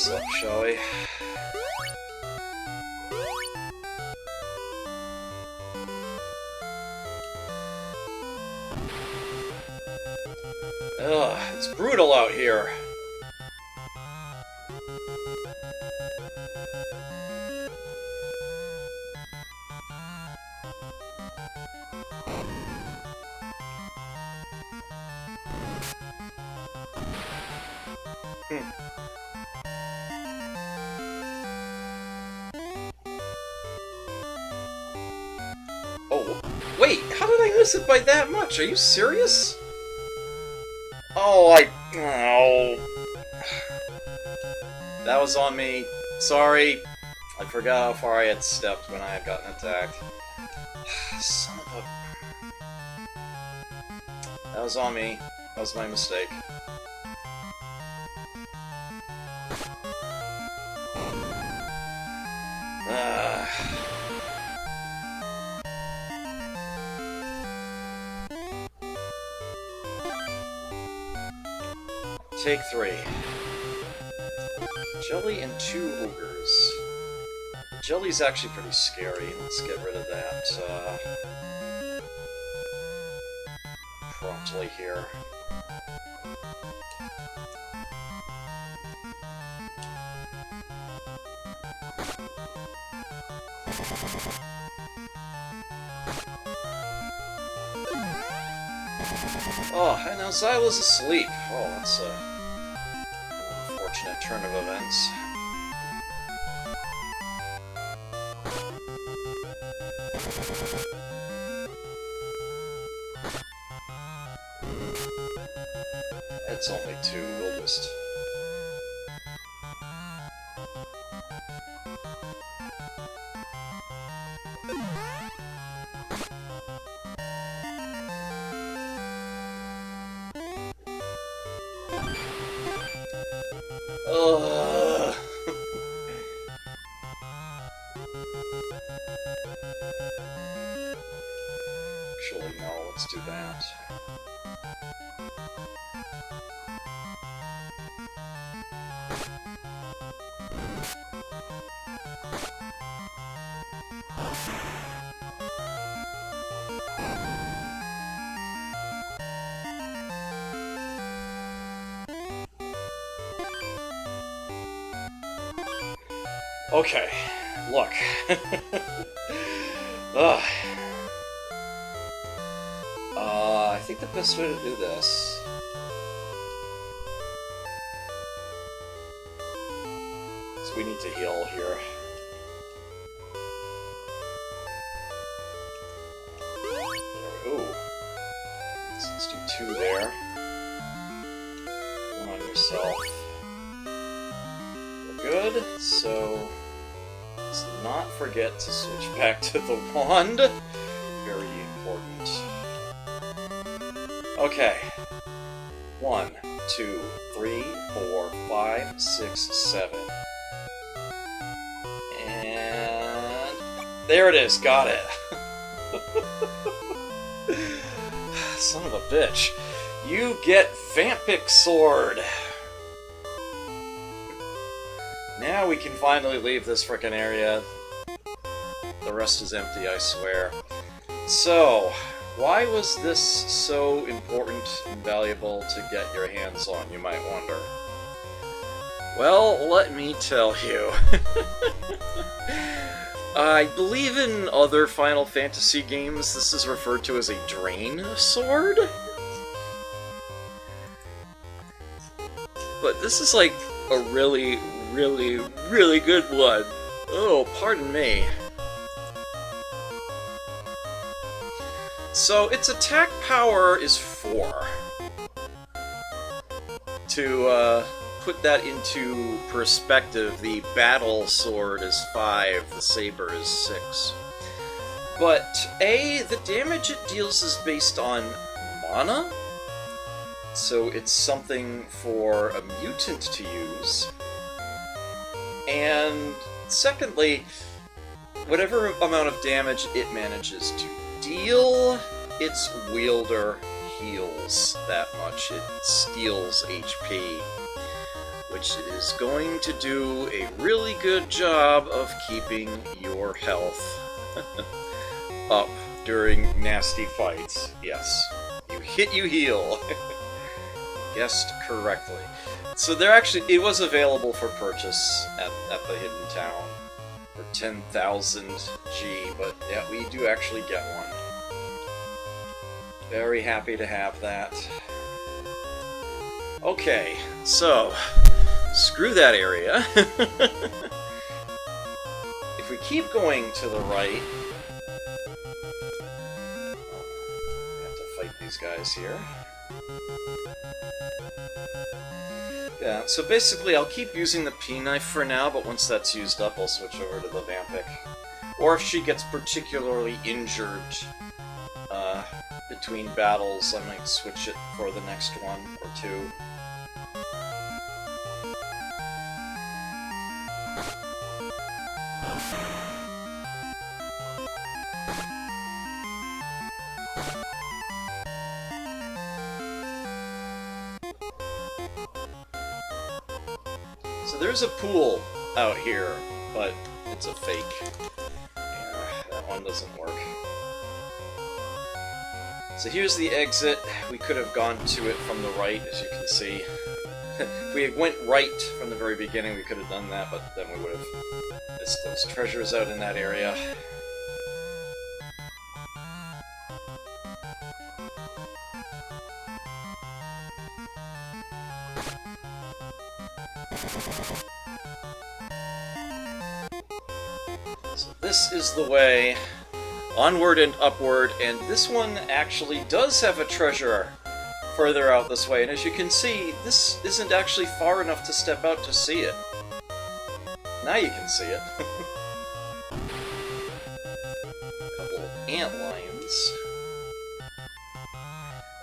this up, shall we? Ugh, it's brutal out here. Oh, wait, how did I miss it by that much? Are you serious? Oh, oh. That was on me. Sorry. I forgot how far I had stepped when I had gotten attacked. Son of a... That was on me. That was my mistake. Take 3. Jelly and 2 ogres. Jelly's actually pretty scary. Let's get rid of that promptly here. Oh, and now Xyla's asleep. Oh, that's an unfortunate turn of events. It's only 2, we'll just... Ugh. Actually, no, let's do that. Okay, look. I think the best way to do this is we need to heal here. Ooh. Let's do 2 there. 1 on yourself. We're good, so let's not forget to switch back to the wand. Very important. Okay. 1, 2, 3, 4, 5, 6, 7. And there it is, got it. Son of a bitch. You get Vampix Sword. Now we can finally leave this frickin' area. The rest is empty, I swear. So, why was this so important and valuable to get your hands on, you might wonder? Well, let me tell you. I believe in other Final Fantasy games this is referred to as a Drain Sword? But this is like a really, really good one. Oh, pardon me. So, its attack power is 4. To put that into perspective, the battle sword is 5, the saber is 6. But, the damage it deals is based on mana? So it's something for a mutant to use. And secondly, whatever amount of damage it manages to deal, its wielder heals that much. It steals HP, which which is going to do a really good job of keeping your health up during nasty fights. Yes, you hit, you heal. Guessed correctly. So there actually, it was available for purchase at the Hidden Town for 10,000 G, but yeah, we do actually get one. Very happy to have that. Okay, so, screw that area. If we keep going to the right, we have to fight these guys here. Yeah, so basically I'll keep using the P-Knife for now, but once that's used up, I'll switch over to the Vampic. Or if she gets particularly injured between battles, I might switch it for the next one or two. So there's a pool out here, but it's a fake. Yeah, that one doesn't work. So here's the exit. We could have gone to it from the right, as you can see. If we had went right from the very beginning, we could have done that, but then we would have missed those treasures out in that area. So this is the way, onward and upward, and this one actually does have a treasure further out this way, and as you can see, this isn't actually far enough to step out to see it. Now you can see it. A couple of antlions.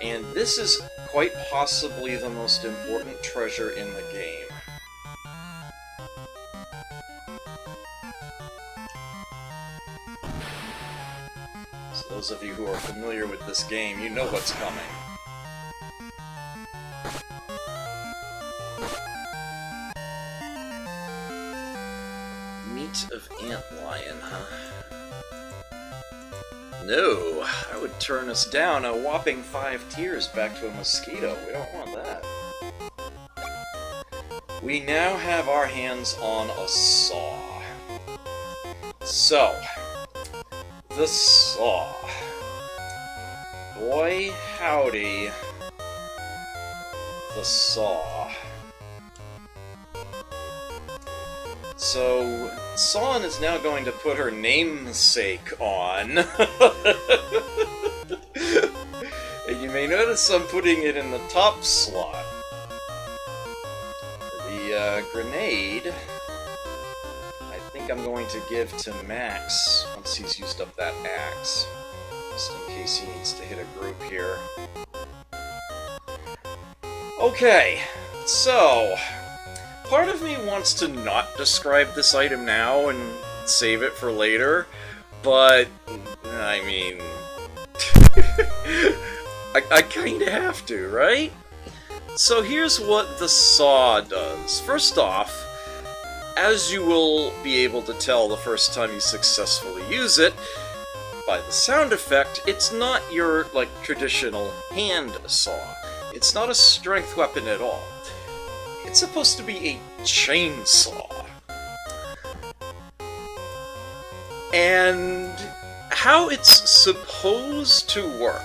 And this is quite possibly the most important treasure in the game. So those of you who are familiar with this game, you know what's coming. Meat of antlion, huh? No, I would turn us down a whopping 5 tiers back to a mosquito. We don't want that. We now have our hands on a saw. So, the saw. Boy, howdy, the saw. So, Sawn is now going to put her namesake on. And you may notice I'm putting it in the top slot. The grenade, I think I'm going to give to Max once he's used up that axe. Just in case he needs to hit a group here. Okay, so part of me wants to not describe this item now and save it for later, but I mean, I kinda have to, right? So here's what the saw does. First off, as you will be able to tell the first time you successfully use it, by the sound effect, it's not your, like, traditional hand saw. It's not a strength weapon at all. It's supposed to be a chainsaw. And how it's supposed to work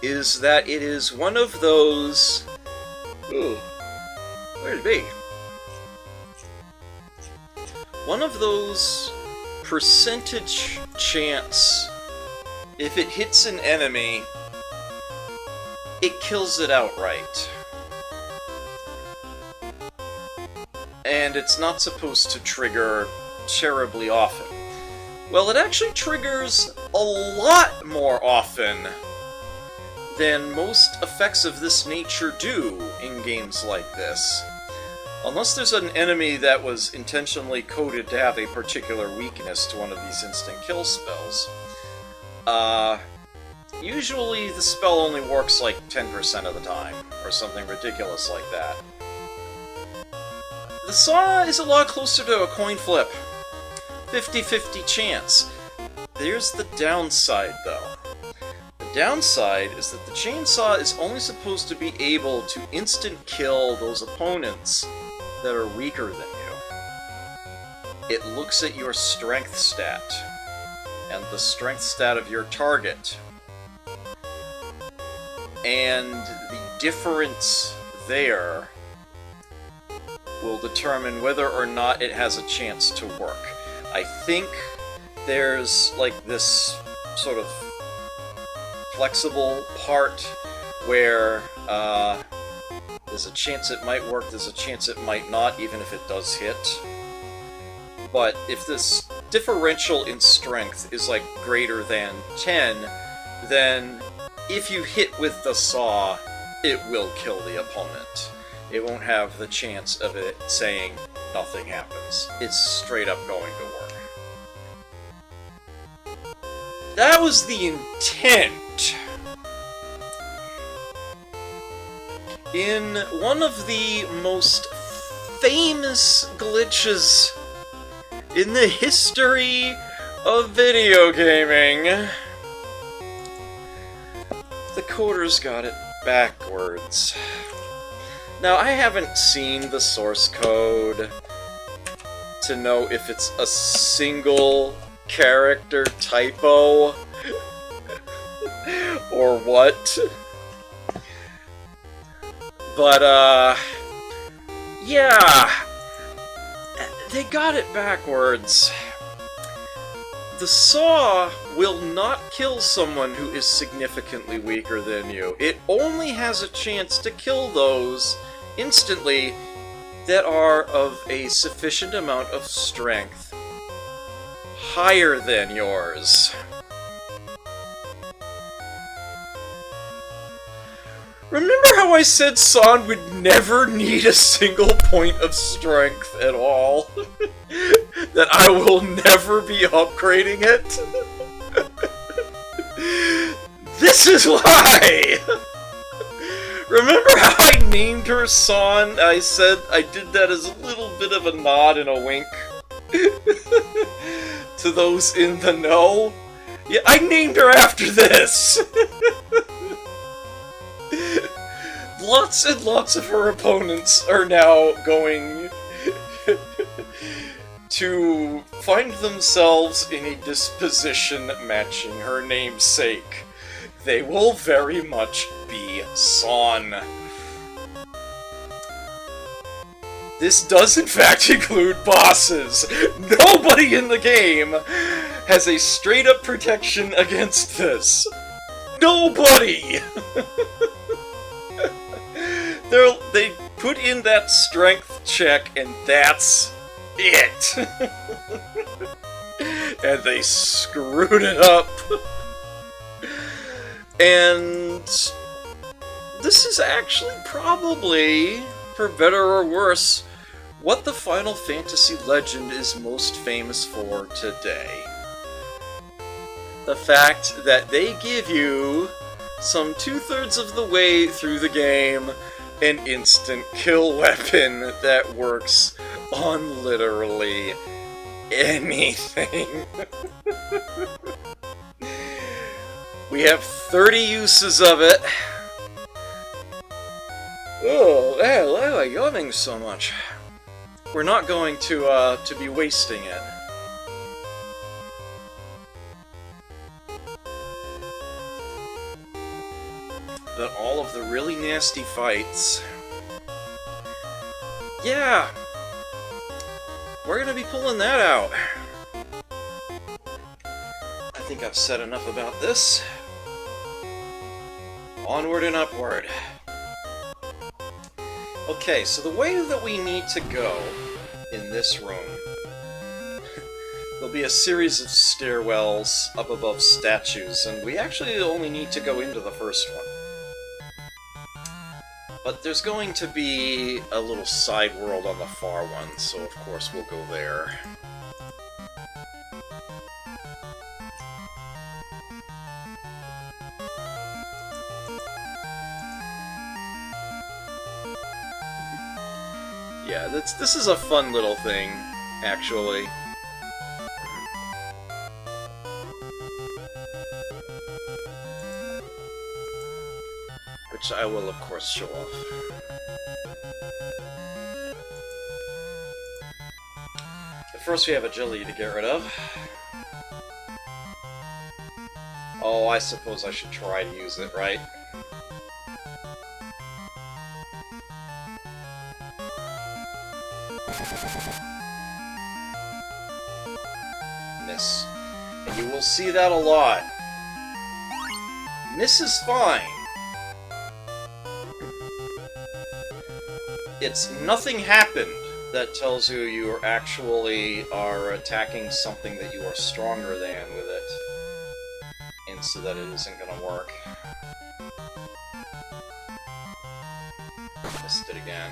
is that it is one of those... Ooh, where'd it be? One of those percentage chance, if it hits an enemy, it kills it outright. And it's not supposed to trigger terribly often. Well, it actually triggers a lot more often than most effects of this nature do in games like this. Unless there's an enemy that was intentionally coded to have a particular weakness to one of these instant kill spells. Usually the spell only works like 10% of the time, or something ridiculous like that. the saw is a lot closer to a coin flip. 50-50 chance. There's the downside, though. The downside is that the chainsaw is only supposed to be able to instant kill those opponents that are weaker than you. It looks at your strength stat, and the strength stat of your target. And the difference there will determine whether or not it has a chance to work. I think there's like this sort of flexible part where there's a chance it might work, there's a chance it might not, even if it does hit. But if this differential in strength is like greater than 10, then if you hit with the saw, it will kill the opponent. It won't have the chance of it saying nothing happens. It's straight up going to work. That was the intent. In one of the most famous glitches in the history of video gaming, the coders got it backwards. Now, I haven't seen the source code to know if it's a single character typo or what. But, yeah, they got it backwards. The saw will not kill someone who is significantly weaker than you. It only has a chance to kill those instantly that are of a sufficient amount of strength higher than yours. Remember how I said Sawn would never need a single point of strength at all? That I will never be upgrading it? This is why! Remember how I named her Sawn? I said I did that as a little bit of a nod and a wink to those in the know? Yeah, I named her after this! Lots and lots of her opponents are now going to find themselves in a disposition matching her namesake. They will very much be Sawn. This does in fact include bosses. Nobody in the game has a straight-up protection against this. Nobody! They put in that strength check, and that's it. And they screwed it up. And this is actually probably, for better or worse, what the Final Fantasy legend is most famous for today. The fact that they give you, some 2/3 of the way through the game, an instant kill weapon that works on literally anything. We have 30 uses of it. Oh, why am I yawning so much? We're not going to be wasting it. But all of the really nasty fights. Yeah! We're gonna be pulling that out. I think I've said enough about this. Onward and upward. Okay, so the way that we need to go in this room, there'll be a series of stairwells up above statues, and we actually only need to go into the first one. But there's going to be a little side world on the far one, so of course we'll go there. Yeah, this is a fun little thing, actually. Which I will, of course, show off. But first we have agility to get rid of. Oh, I suppose I should try to use it, right? Miss. And you will see that a lot. Miss is fine. It's nothing happened that tells you you actually are attacking something that you are stronger than with it. And so that it isn't gonna work. Missed it again.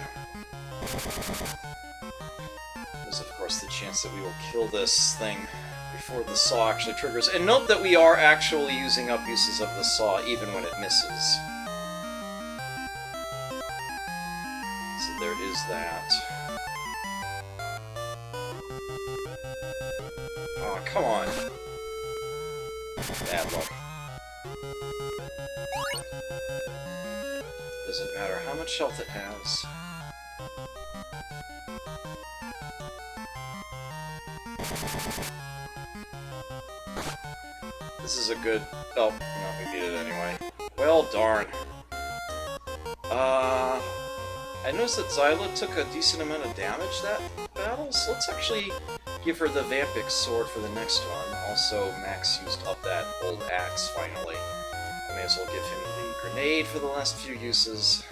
There's of course the chance that we will kill this thing before the saw actually triggers. And note that we are actually using up uses of the saw even when it misses. So there is that. Oh, come on. Bad luck. Doesn't matter how much health it has. This is a good... Oh, no, we beat it anyway. Well, darn. I noticed that Zyla took a decent amount of damage that battle, so let's actually give her the Vampix sword for the next one. Also, Max used up that old axe, finally. I may as well give him the grenade for the last few uses.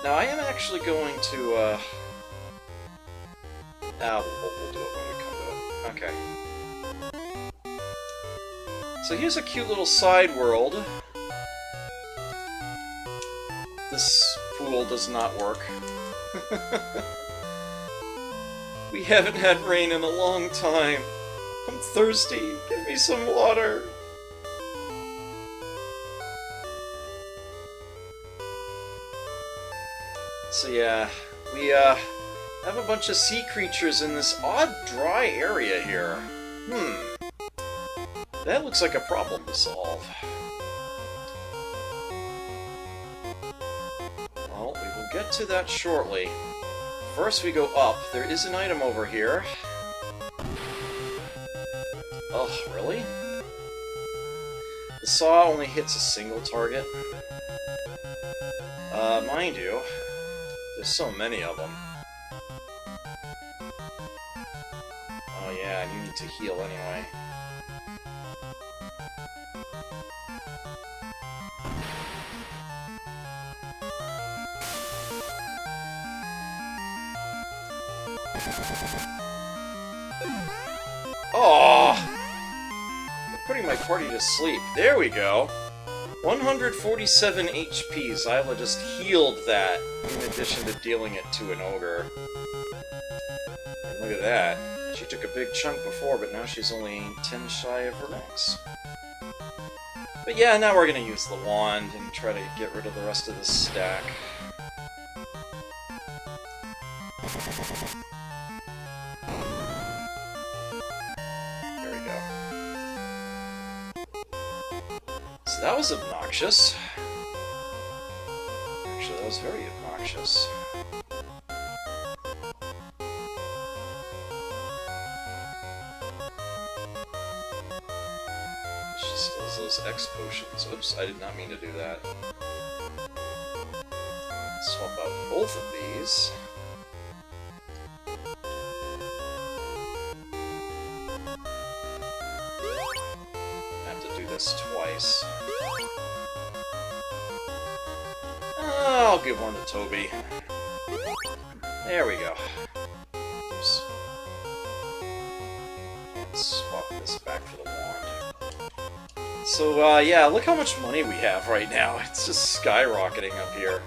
Now, I am actually going to, we'll do it when we come to it. Okay. So here's a cute little side world. This pool does not work. We haven't had rain in a long time. I'm thirsty. Give me some water. So yeah, we have a bunch of sea creatures in this odd dry area here. That looks like a problem to solve. Well, we will get to that shortly. First we go up. There is an item over here. Oh, really? The saw only hits a single target. Mind you, there's so many of them. Oh yeah, and you need to heal anyway. Oh! I'm putting my party to sleep. There we go. 147 HP. Zyla just healed that in addition to dealing it to an ogre. And look at that. She took a big chunk before, but now she's only 10 shy of her max. But yeah, now we're gonna use the wand and try to get rid of the rest of this stack. There we go. So that was obnoxious. Actually, that was very obnoxious. She still has those X potions. Oops, I did not mean to do that. Swap out both of these. Twice. I'll give one to Toby. There we go. Oops. And swap this back for the wand. So, yeah, look how much money we have right now. It's just skyrocketing up here.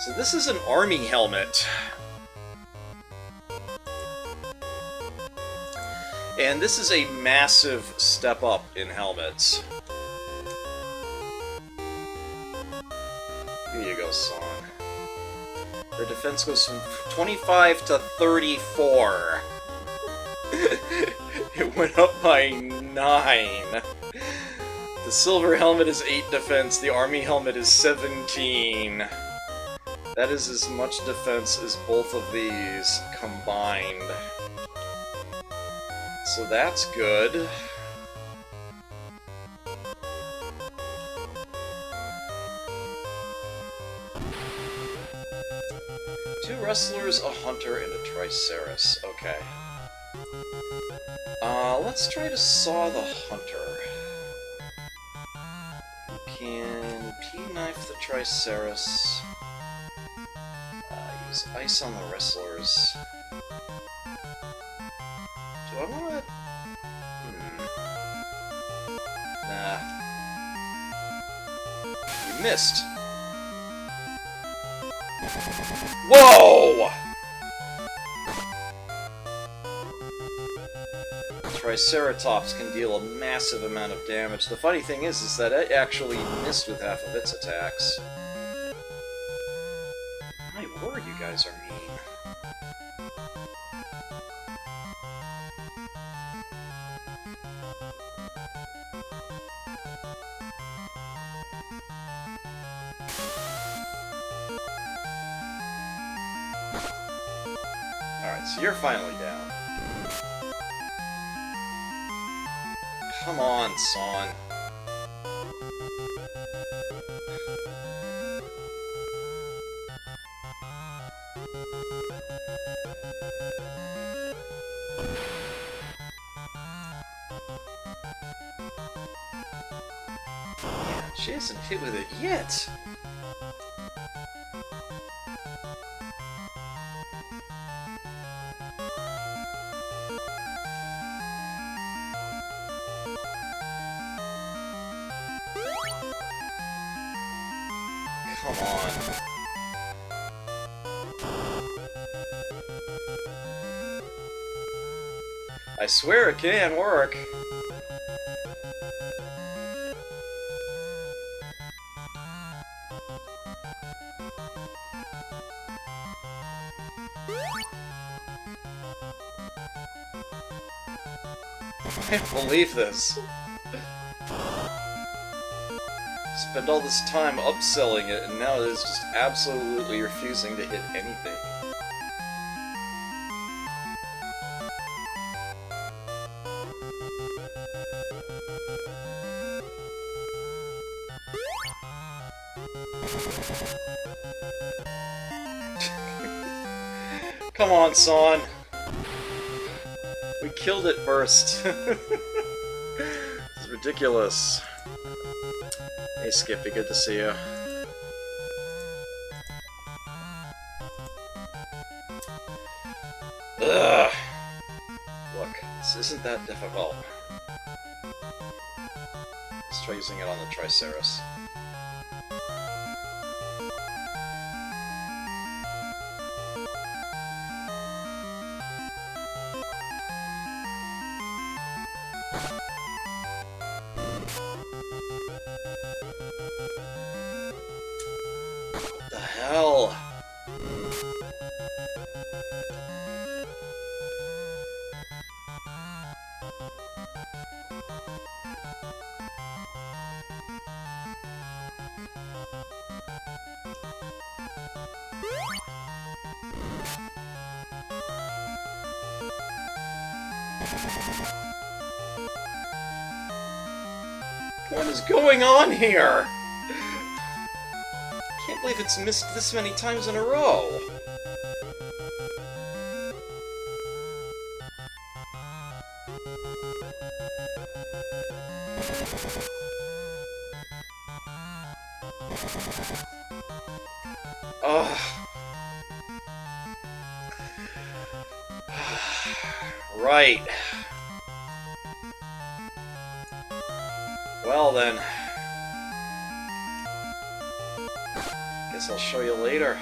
So this is an army helmet. And this is a massive step up in helmets. Here you go, Sawn. Their defense goes from 25 to 34. It went up by 9. The silver helmet is 8 defense, the army helmet is 17. That is as much defense as both of these combined. So that's good. Two wrestlers, a hunter, and a triceras. Okay. Let's try to saw the hunter. You can P-knife the triceras. Use ice on the wrestlers. Do I want to... Nah. You missed. Whoa! Triceratops can deal a massive amount of damage. The funny thing is that it actually missed with half of its attacks. My word, you guys are mean. Alright, so you're finally down. Come on, Sawn. Man, she hasn't hit with it yet. Come on. I swear it can work. I can't believe this. Spend all this time upselling it, and now it is just absolutely refusing to hit anything. Come on, Sawn. We killed it first. This is ridiculous. Hey Skippy, good to see you. Ugh. Look, this isn't that difficult. Let's try using it on the triceras. What the hell? What is going on here? I can't believe it's missed this many times in a row. Ugh. Right. Well then. Guess I'll show you later.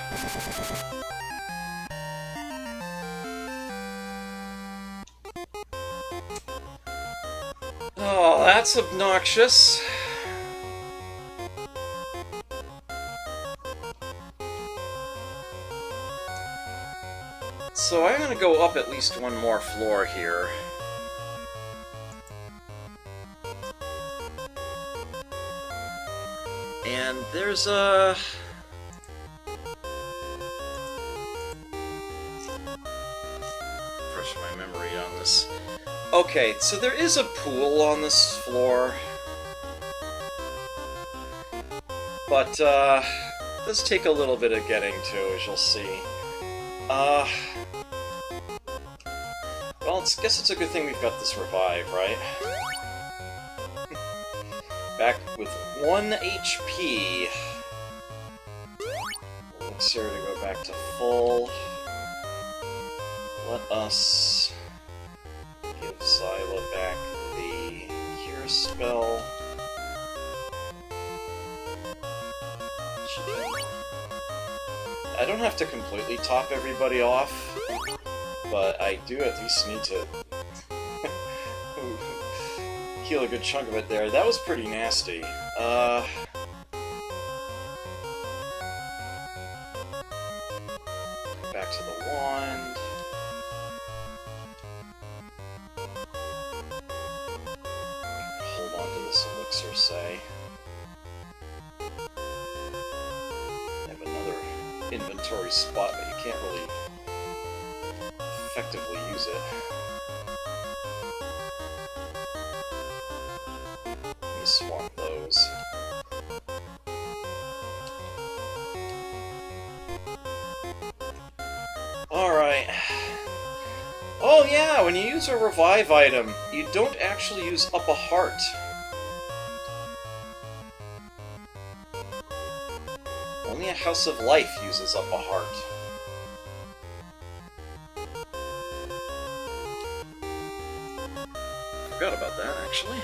Oh, that's obnoxious. So I'm gonna go up at least one more floor here. And there's a... refresh my memory on this. Okay, so there is a pool on this floor. But, does take a little bit of getting to, as you'll see. Well, I guess it's a good thing we've got this revive, right? Back with 1 HP. Elixir to go back to full. Let us give Xyla back the cure spell. I don't have to completely top everybody off, but I do at least need to heal a good chunk of it there. That was pretty nasty. Back to the wand. Hold on to this elixir, say. Inventory spot, but you can't really effectively use it. Let me swap those. Alright. Oh yeah, when you use a revive item, you don't actually use up a heart. Only a House of Life uses up a heart. Forgot about that, actually.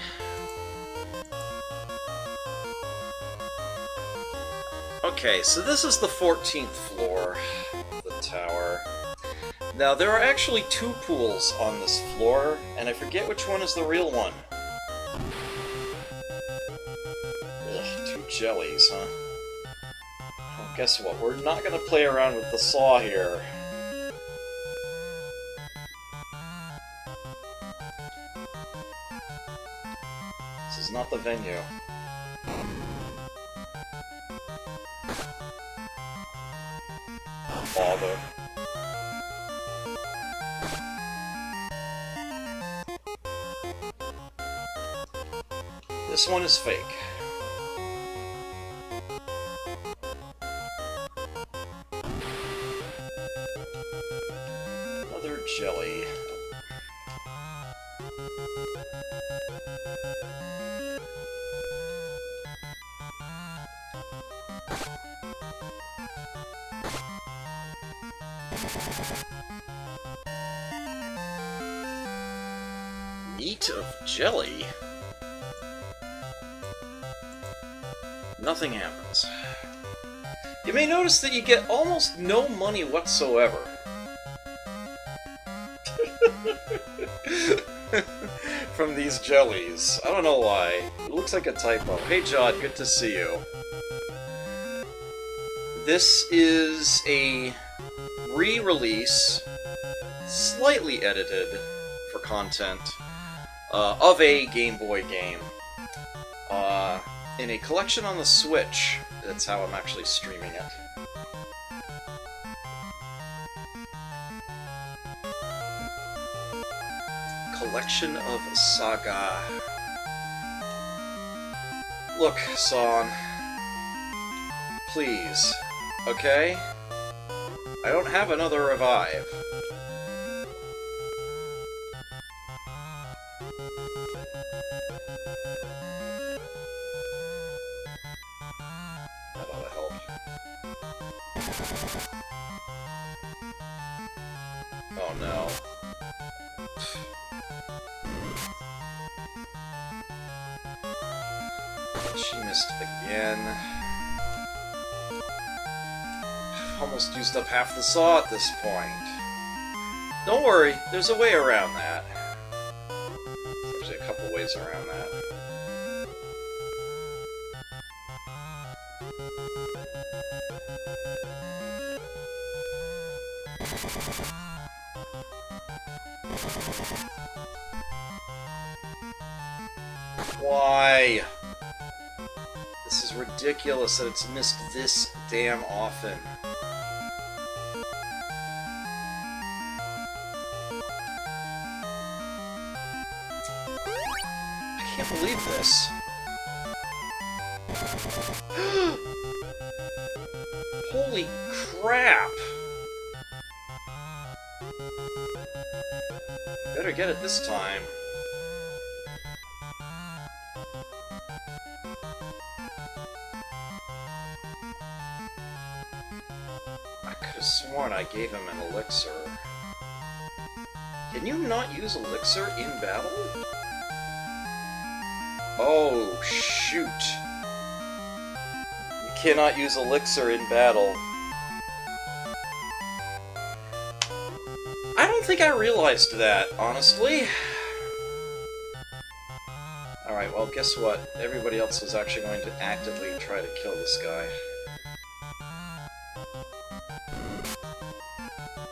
Okay, so this is the 14th floor of the tower. Now, there are actually 2 pools on this floor, and I forget which one is the real one. Ugh, 2 jellies, huh? Well, guess what? We're not gonna play around with the saw here. This is not the venue. Bother. This one is fake. Another jelly. Meat of jelly? Nothing happens. You may notice that you get almost no money whatsoever. From these jellies. I don't know why. It looks like a typo. Hey Jod, good to see you. This is a re-release, slightly edited for content, of a Game Boy game. In a collection on the Switch. That's how I'm actually streaming it. Collection of Saga. Look, Sawn. Please. Okay? I don't have another revive. That ought to help. Oh no. She missed again. Almost used up half the saw at this point. Don't worry, there's a way around that. There's actually a couple ways around that. Why? This is ridiculous that it's missed this damn often. I can't believe this. Holy crap! Better get it this time. I could have sworn I gave him an elixir. Can you not use elixir in battle? Oh, shoot. You cannot use elixir in battle. I don't think I realized that, honestly. Alright, well, guess what? Everybody else was actually going to actively try to kill this guy.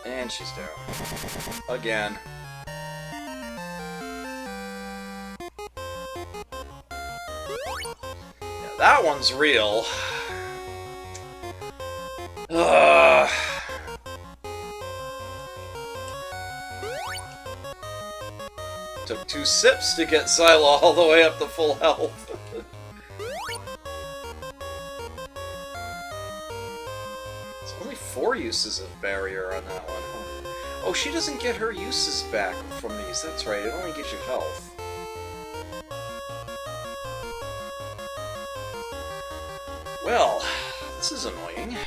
And she's down. Again. Yeah, that one's real. Took 2 sips to get Sila all the way up to full health. It's only 4 uses of barrier on that one, huh? Oh, she doesn't get her uses back from these. That's right, it only gives you health. Well, this is annoying.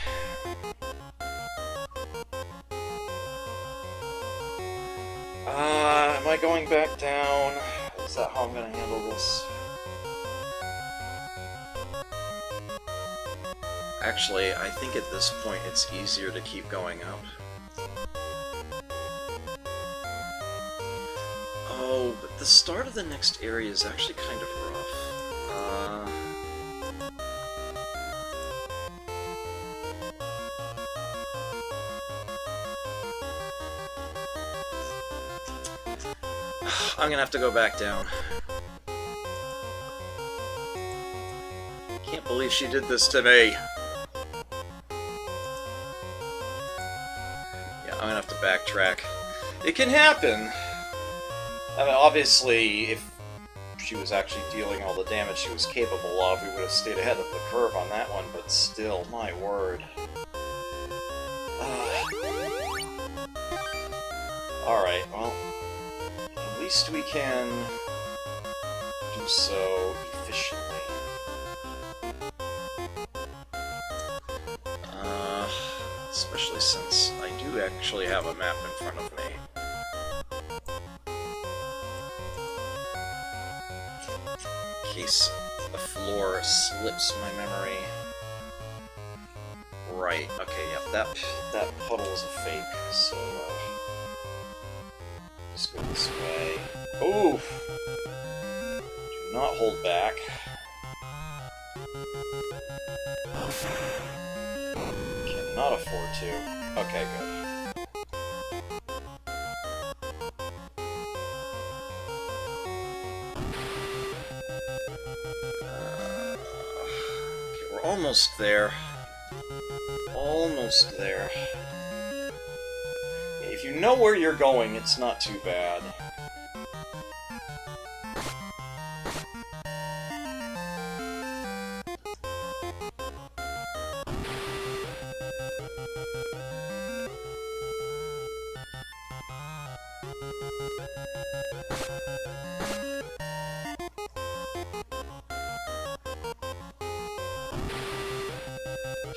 Am I going back down? Is that how I'm gonna handle this? Actually, I think at this point it's easier to keep going up. Oh, but the start of the next area is actually kind of rough. I'm gonna have to go back down. Can't believe she did this to me. Yeah, I'm gonna have to backtrack. It can happen. I mean, obviously, if she was actually dealing all the damage she was capable of, we would have stayed ahead of the curve on that one, but still, my word. Alright, well, at least we can do so efficiently. Especially since I do actually have a map in front of me. In case the floor slips my memory. Right, okay, yep, that puddle is a fake, so, just go this way. Oof! Do not hold back. Cannot afford to. Okay, good. Okay, we're almost there. Almost there. If you know where you're going, it's not too bad.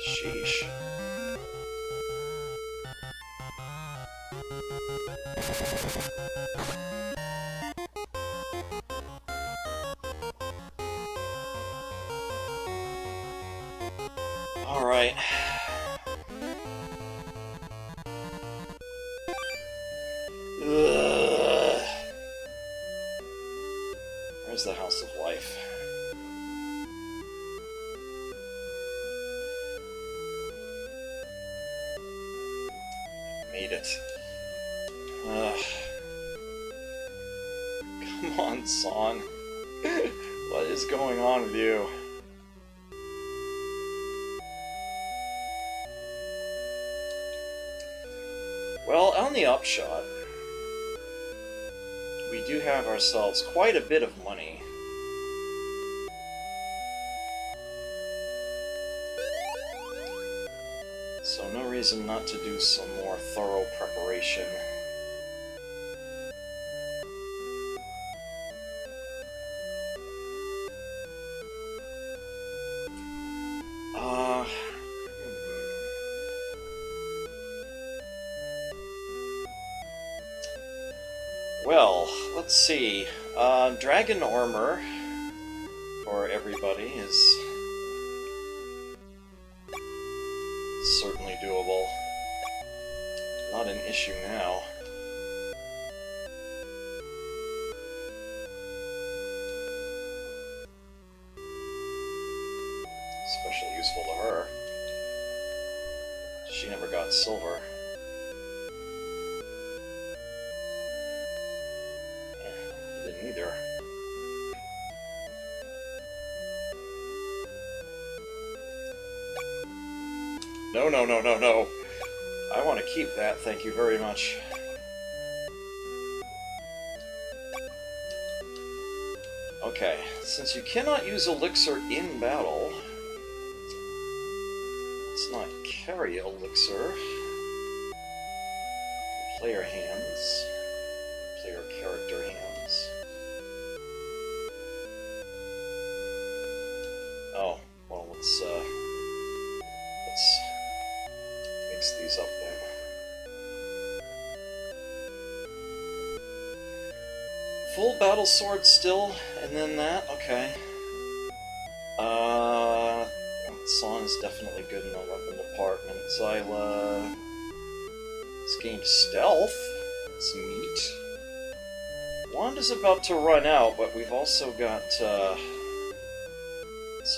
Sheesh. Alright. Where's the House of Life? Made it. on, Sawn. What is going on with you? Well, on the upshot, we do have ourselves quite a bit of money. So no reason not to do some more thorough preparation. Well, let's see. Dragon armor for everybody is certainly doable. Not an issue now. Especially useful to her. She never got silver. Yeah, didn't either. No, no, no, no, no. I want to keep that, thank you very much. Okay, since you cannot use elixir in battle, let's not carry elixir. Player hands. Player character hands. Oh, well, let's mix these up then. Full battle sword still, and then that? Okay. Sawn is definitely good in the weapon department. Zyla has gained stealth. That's neat. Wand is about to run out, but we've also got this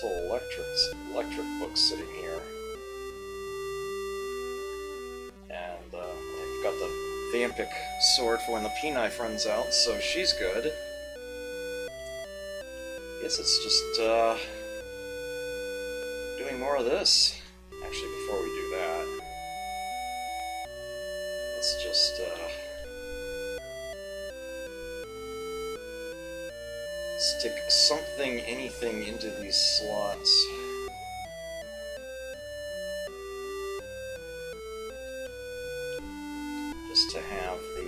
whole electric book sitting here. And I've got the Vampic sword for when the P-knife runs out, so she's good. Guess it's just doing more of this. Actually, before we do that, let's just stick something, anything into these slots. Just to have the,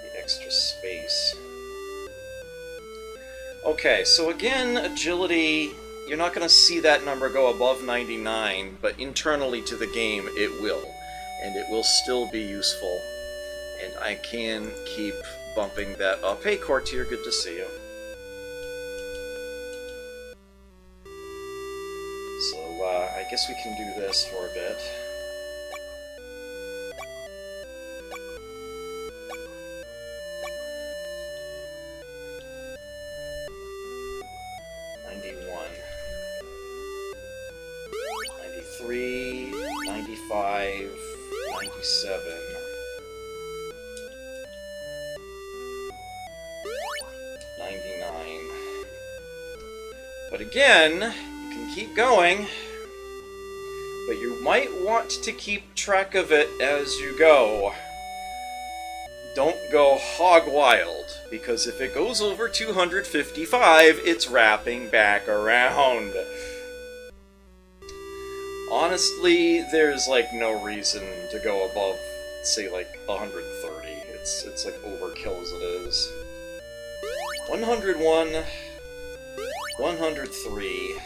the extra space. Okay, so again, agility, you're not going to see that number go above 99, but internally to the game it will, and it will still be useful. And I can keep bumping that up. Hey, Courtier, good to see you. So, I guess we can do this for a bit. '93, 95, 97. 99. But again, you can keep going, but you might want to keep track of it as you go. Don't go hog wild, because if it goes over 255, it's wrapping back around. Honestly, there's like no reason to go above, say, like 130. It's like overkill as it is. 101, 103.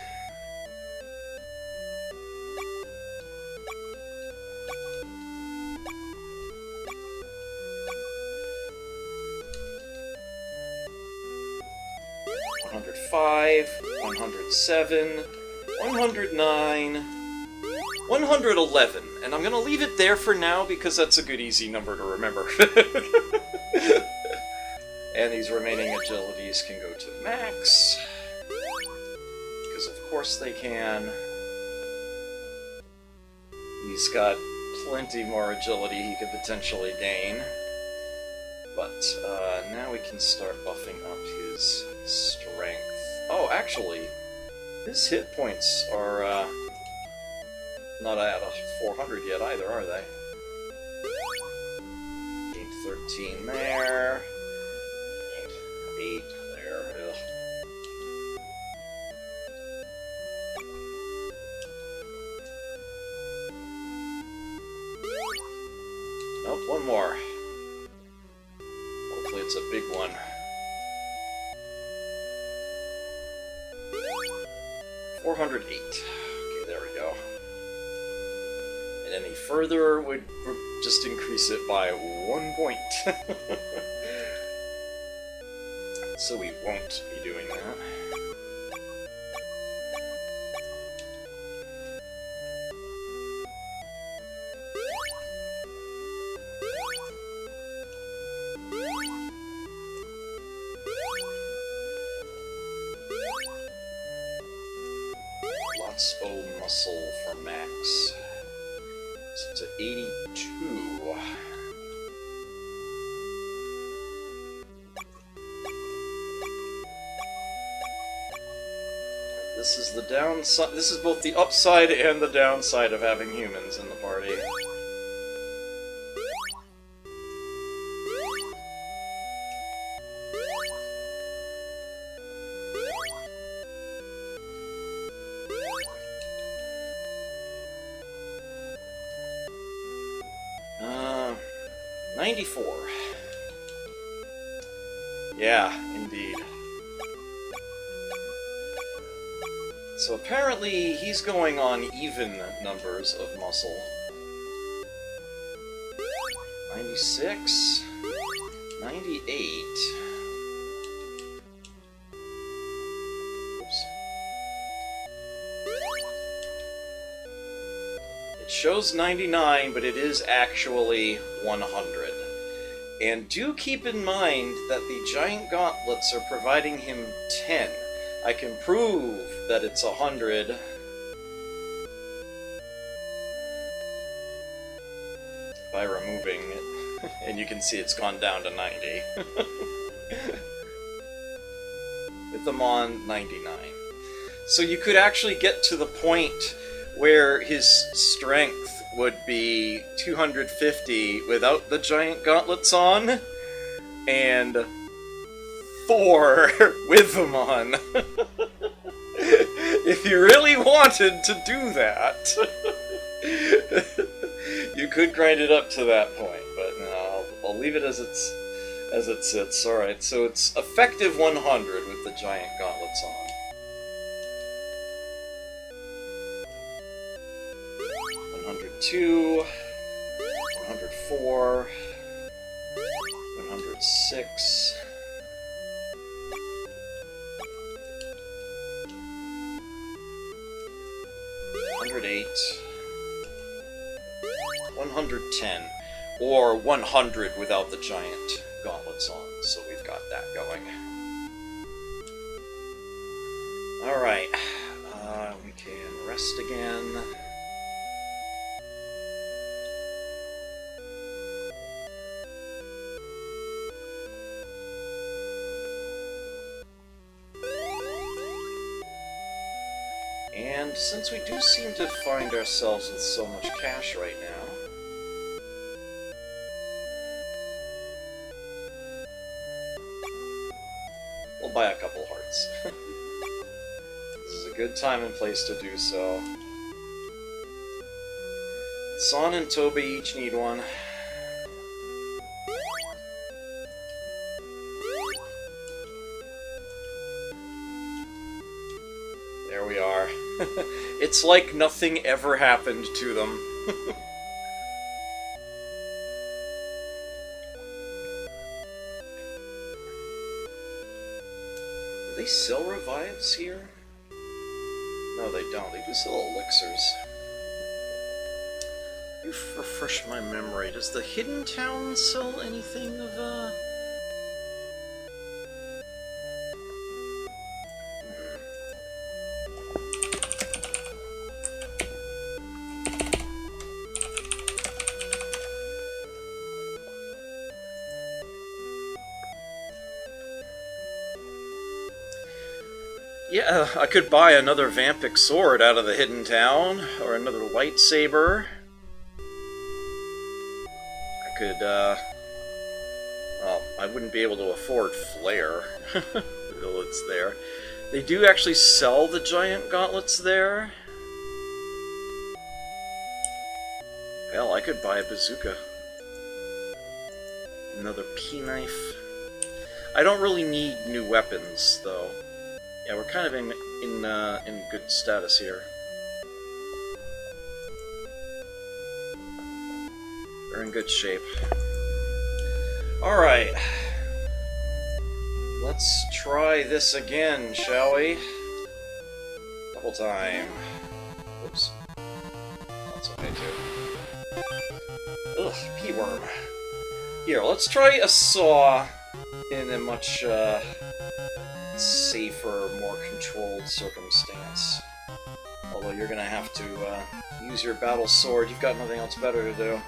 '105, 107, 109, 111, and I'm gonna leave it there for now because that's a good easy number to remember. And these remaining agilities can go to max, because of course they can. He's got plenty more agility he could potentially gain. But now we can start buffing up his strength. Oh, actually, his hit points are not at 400 yet either, are they? Gained 13 there. Gained 8 there. Ugh. Nope, one more. Hopefully it's a big one. 408. Okay, there we go. And any further would just increase it by 1 point. So we won't be doing that. Lots of muscle for max. So it's at 82. This is the downside. This is both the upside and the downside of having humans in the party. Uh, 94. Yeah, indeed. So apparently he's going on even numbers of muscle. 96, 98. Oops. It shows 99, but it is actually 100. And do keep in mind that the giant gauntlets are providing him 10. I can prove that it's 100 by removing it, and you can see it's gone down to 90. With them on 99. So you could actually get to the point where his strength would be 250 without the giant gauntlets on, and 4 with them on. If you really wanted to do that, you could grind it up to that point, but no, I'll leave it as it sits. Alright, so it's effective 100 with the giant gauntlets on. 102, 104, 106. 108, 110, or 100 without the giant gauntlets on, so we've got that going. Alright, we can rest again. And since we do seem to find ourselves with so much cash right now, we'll buy a couple hearts. This is a good time and place to do so. Sawn and Toby each need one. There we are. It's like nothing ever happened to them. Do they sell revives here? No, they don't. They do sell elixirs. You refresh my memory. Does the Hidden Town sell anything of, Yeah, I could buy another Vampic sword out of the hidden town, or another lightsaber. I could, well, I wouldn't be able to afford Flare, though it's there. They do actually sell the giant gauntlets there. Hell, I could buy a bazooka. Another P-knife. I don't really need new weapons, though. Yeah, we're kind of in good status here. We're in good shape. Alright. Let's try this again, shall we? Double time. Oops. That's okay, too. Ugh, P-worm. Here, let's try a saw in a much, safer, more controlled circumstance. Although you're gonna have to, use your battle sword. You've got nothing else better to do.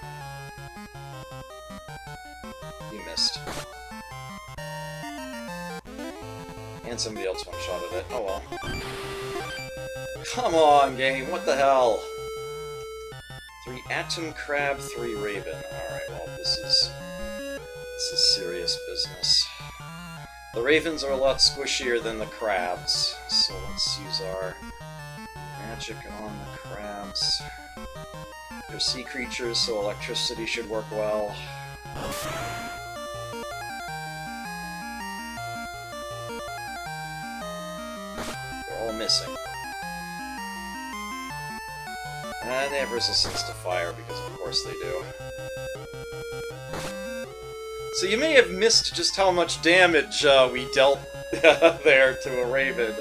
You missed. And somebody else one-shotted it. Oh well. Come on, game, what the hell? 3 atom crab, 3 raven. Alright, well, this is serious business. The ravens are a lot squishier than the crabs, so let's use our magic on the crabs. They're sea creatures, so electricity should work well. They're all missing. And they have resistance to fire, because of course they do. So you may have missed just how much damage we dealt there to a raven.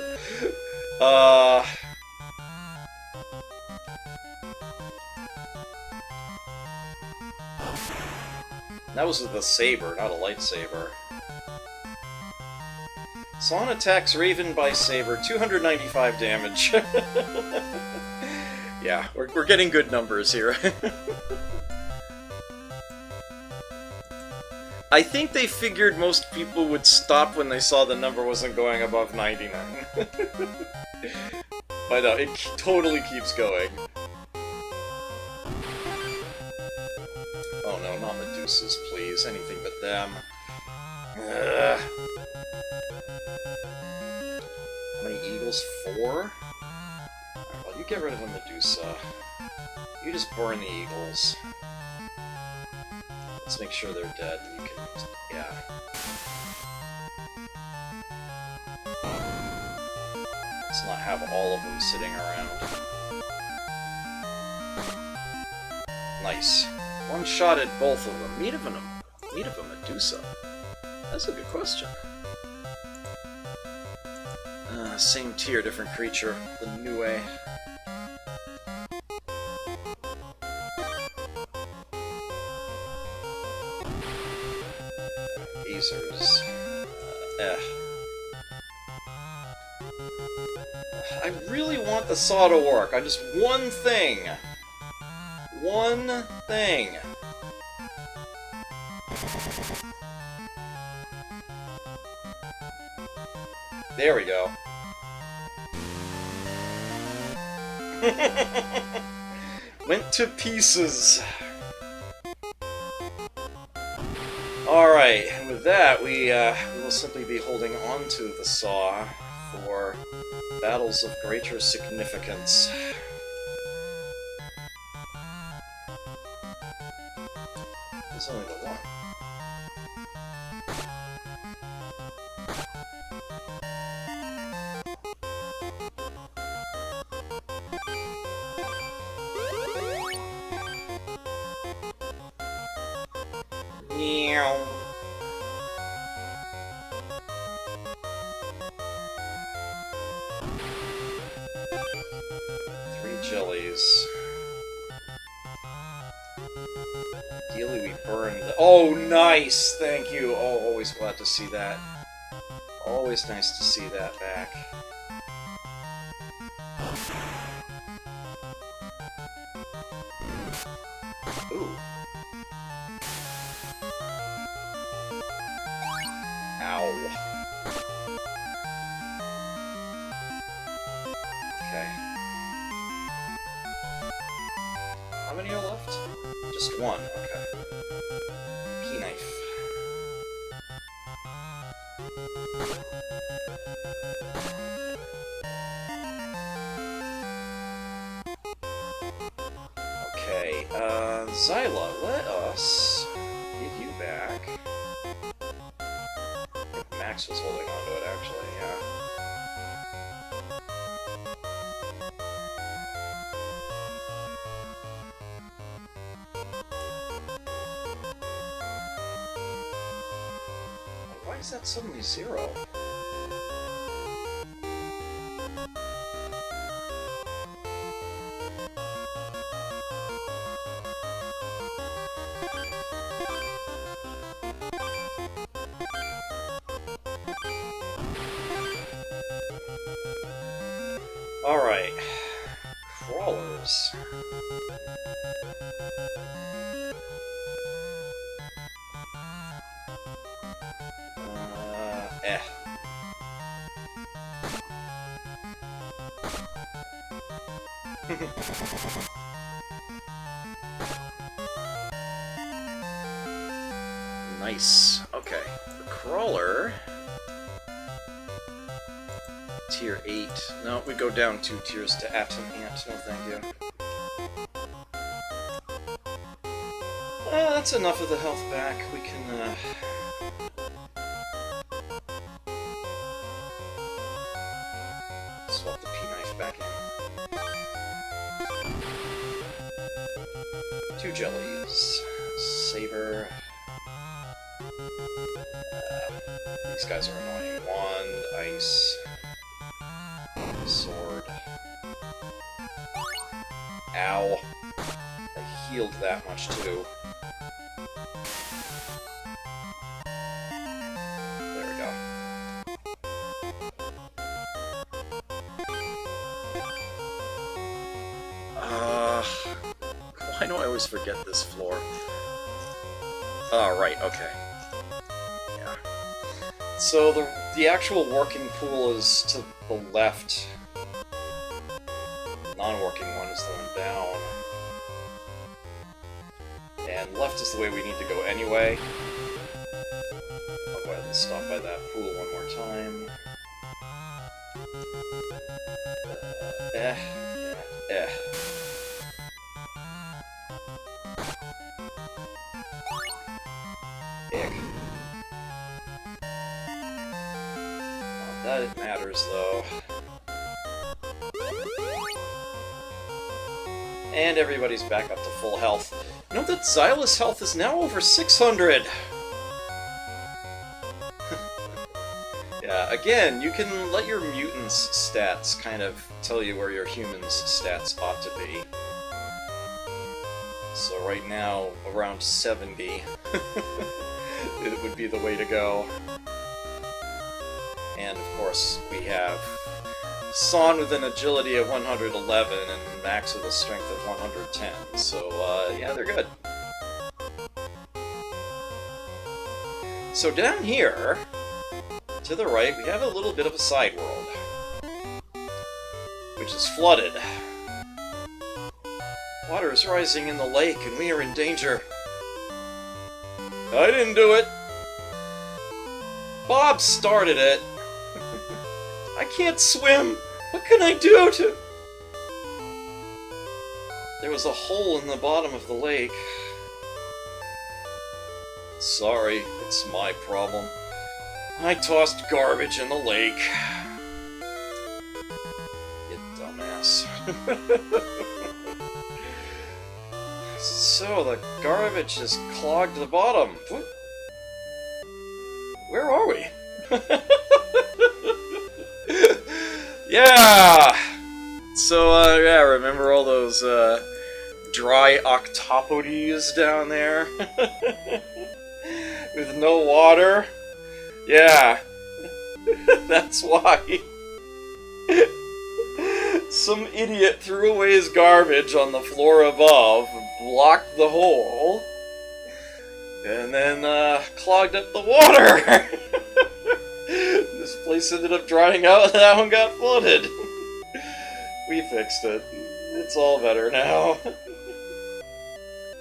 That was with a saber, not a lightsaber. Sawn attacks Raven by saber, 295 damage. Yeah, we're getting good numbers here. I think they figured most people would stop when they saw the number wasn't going above 99. I know, it totally keeps going. Oh no, not Medusas, please. Anything but them. Ugh. How many eagles? 4? Alright, well, you get rid of a Medusa. You just burn the eagles. Let's make sure they're dead. You can... yeah. Let's not have all of them sitting around. Nice. One-shotted both of them. Meat of a Medusa? That's a good question. Same tier, different creature. The Nue. Phasers. I really want the saw to work. I just... one thing. One thing. There we go. Went to pieces. Alright, and with that, we will simply be holding on to the saw for battles of greater significance. It's only the one. Meow. Jellies. Ideally we burn the... oh, nice! Thank you! Oh, always glad to see that. Always nice to see that back. Ooh. Ow. Just one, okay. Key knife. Okay, Zyla, let us give you back. I think Max was holding on to it, actually, yeah. Why is that suddenly 0? Alright. Crawlers. Eh. Nice. Okay. The crawler. Tier 8. No, we go down 2 tiers to Atom Ant. No, thank you. That's enough of the health back. We can, swap the P-Knife back in. 2 jellies. Saber. These guys are annoying. Wand, ice. Sword. Ow. I healed that much too. There we go. Why do I always forget this floor? Oh, right, okay. Yeah. So the actual working pool is to the left. The non-working one is the one down. And left is the way we need to go anyway. I'll go ahead and stop by that pool one more time. Ick. Not that it matters, though. And everybody's back up to full health. Note that Zyla's health is now over 600! Yeah, again, you can let your mutant's stats kind of tell you where your human's stats ought to be. So right now, around 70 it would be the way to go. And of course, we have Sawn with an agility of 111 and Max with a strength of 110. So, yeah, they're good. So down here, to the right, we have a little bit of a side world, which is flooded. Water is rising in the lake, and we are in danger. I didn't do it. Bob started it. I can't swim. What can I do to... There was a hole in the bottom of the lake. Sorry, it's my problem. I tossed garbage in the lake. You dumbass. So, the garbage has clogged the bottom. What? Where are we? Yeah! So, yeah, remember all those, dry octopodes down there? With no water? Yeah. That's why. Some idiot threw away his garbage on the floor above, blocked the hole, and then, clogged up the water! This place ended up drying out and that one got flooded. We fixed it. It's all better now.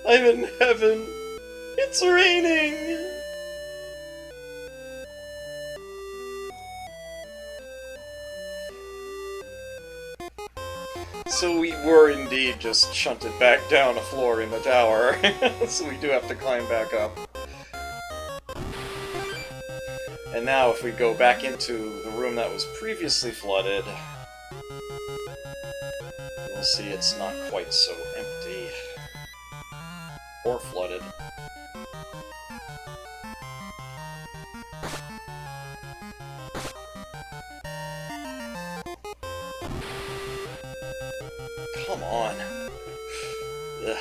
I'm in heaven! It's raining! So we were indeed just shunted back down a floor in the tower, so we do have to climb back up. And now if we go back into the room that was previously flooded, you'll see it's not quite so empty. Or flooded. Come on. Ugh.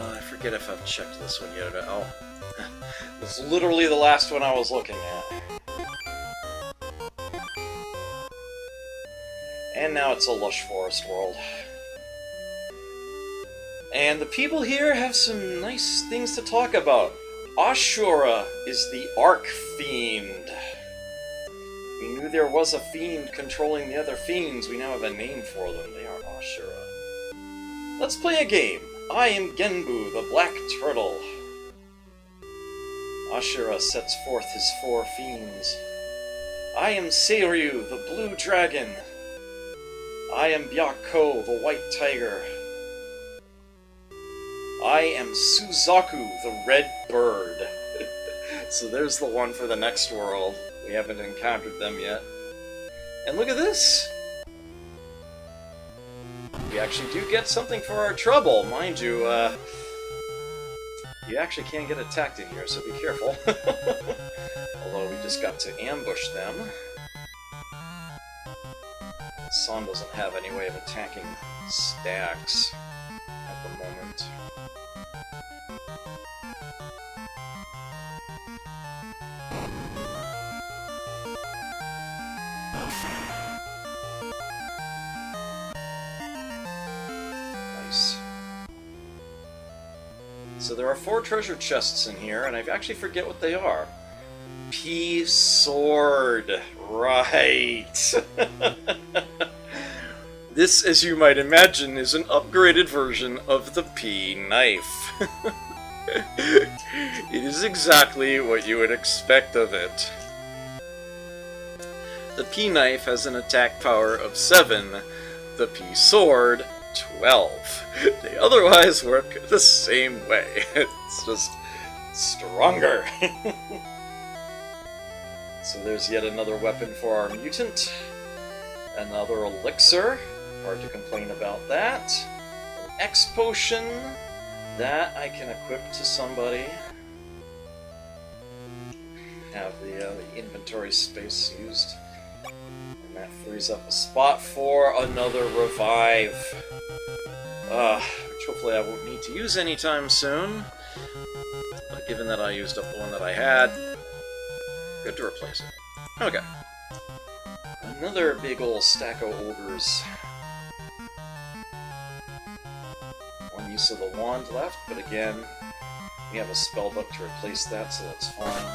I forget if I've checked this one yet. Oh. It's literally the last one I was looking at. And now it's a lush forest world. And the people here have some nice things to talk about. Ashura is the Arch-Fiend. We knew there was a fiend controlling the other fiends. We now have a name for them. They are Ashura. Let's play a game. I am Genbu, the Black Turtle. Ashura sets forth his 4 fiends. I am Seiryu, the Blue Dragon. I am Byakko, the White Tiger. I am Suzaku, the Red Bird. So there's the one for the next world. We haven't encountered them yet. And look at this! We actually do get something for our trouble. Mind you, you actually can get attacked in here, so be careful. Although we just got to ambush them. Sawn doesn't have any way of attacking stacks at the moment. Nice. So there are 4 treasure chests in here, and I actually forget what they are. P sword. Right. This, as you might imagine, is an upgraded version of the P knife. It is exactly what you would expect of it. The P knife has an attack power of 7, the P sword 12. They otherwise work the same way. It's just stronger. So there's yet another weapon for our mutant. Another elixir. Hard to complain about that. An X potion. That I can equip to somebody. Have the inventory space used. And that frees up a spot for another revive. Which hopefully I won't need to use anytime soon. But given that I used up the one that I had, good to replace it. Okay. Another big ol' stack of ogres. One use of the wand left, but again, we have a spellbook to replace that, so that's fine.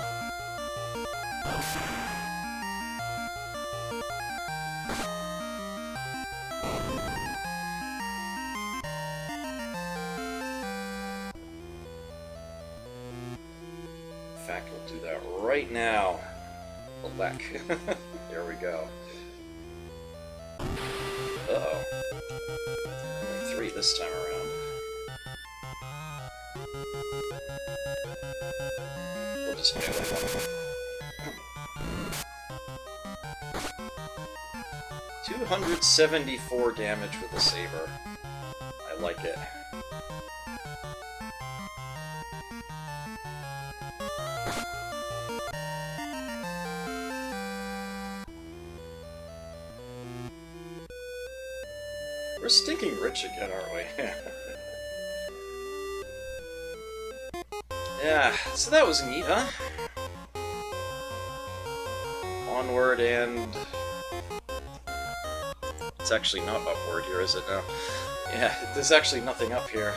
In fact, we'll do that right now. Elec. There we go. Uh-oh. Only 3 this time around. We'll just pay that one. 274 damage with the saber. I like it. We're stinking rich again, aren't we? Yeah, so that was neat, huh? Onward and... It's actually not upward here, is it now? Yeah, there's actually nothing up here.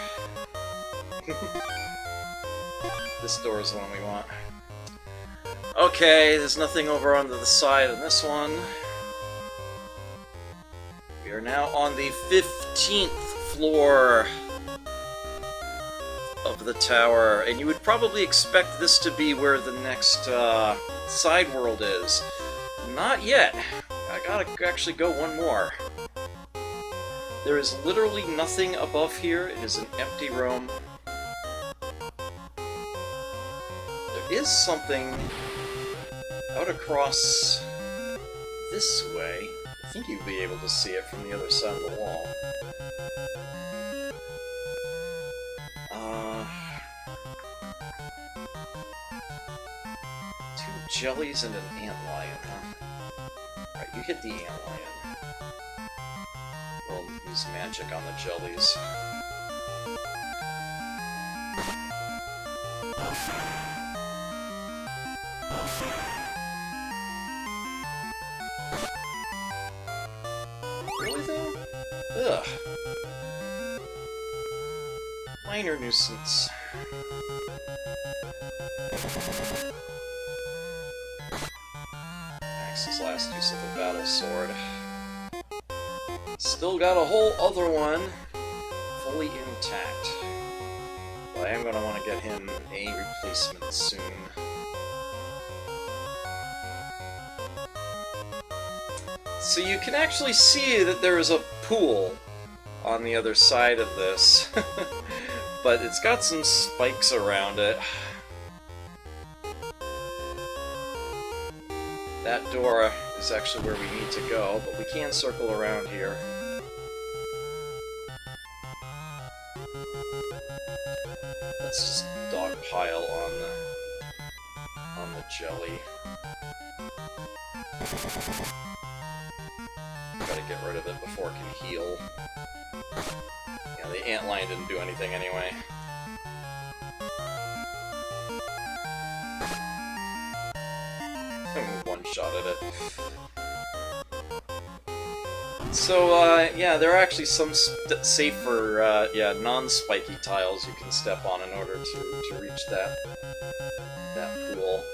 This door is the one we want. Okay, there's nothing over on the side of this one. We are now on the 15th floor of the tower, and you would probably expect this to be where the next side world is. Not yet. I gotta actually go one more. There is literally nothing above here. It is an empty room. There is something out across this way. I think you'd be able to see it from the other side of the wall. Two jellies and an antlion, huh? Alright, you hit the antlion. We'll use magic on the jellies. Really though? Ugh. Minor nuisance. Max's last use of the battle sword. Still got a whole other one fully intact. But I am going to want to get him a replacement soon. So you can actually see that there is a pool on the other side of this, but it's got some spikes around it. That door is actually where we need to go, but we can circle around here. Let's just dogpile on the jelly. Gotta get rid of it before it can heal. Yeah, the antlion didn't do anything anyway. One-shot at it. So, yeah, there are actually some safer, yeah, non-spiky tiles you can step on in order to reach that pool.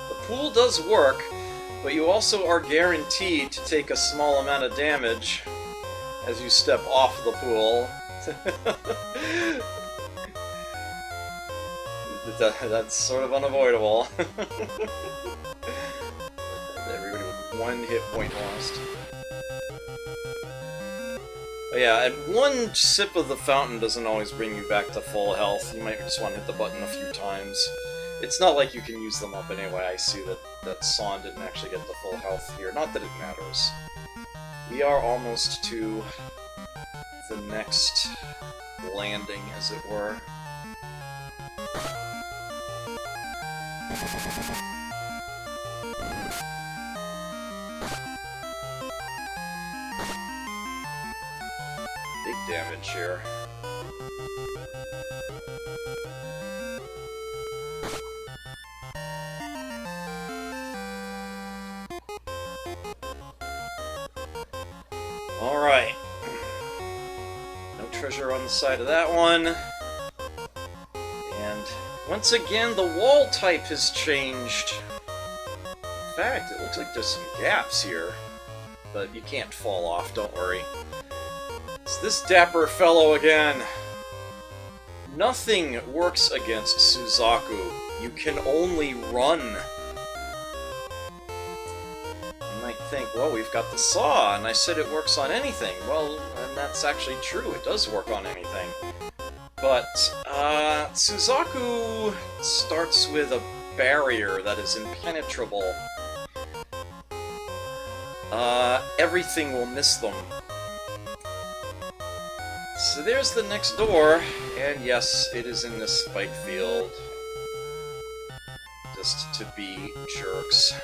The pool does work, but you also are guaranteed to take a small amount of damage as you step off the pool. That's sort of unavoidable. Everybody with one hit point lost. But yeah, and one sip of the fountain doesn't always bring you back to full health. You might just want to hit the button a few times. It's not like you can use them up anyway. I see that Sawn didn't actually get the full health here. Not that it matters. We are almost to the next landing, as it were. Big damage here. Alright. No treasure on the side of that one. And once again, the wall type has changed. In fact, it looks like there's some gaps here. But you can't fall off, don't worry. It's this dapper fellow again. Nothing works against Suzaku. You can only run. You might think, well, we've got the saw, and I said it works on anything. Well, and that's actually true. It does work on anything. But Suzaku starts with a barrier that is impenetrable. Everything will miss them. So there's the next door, and yes, it is in this spike field. Just to be jerks.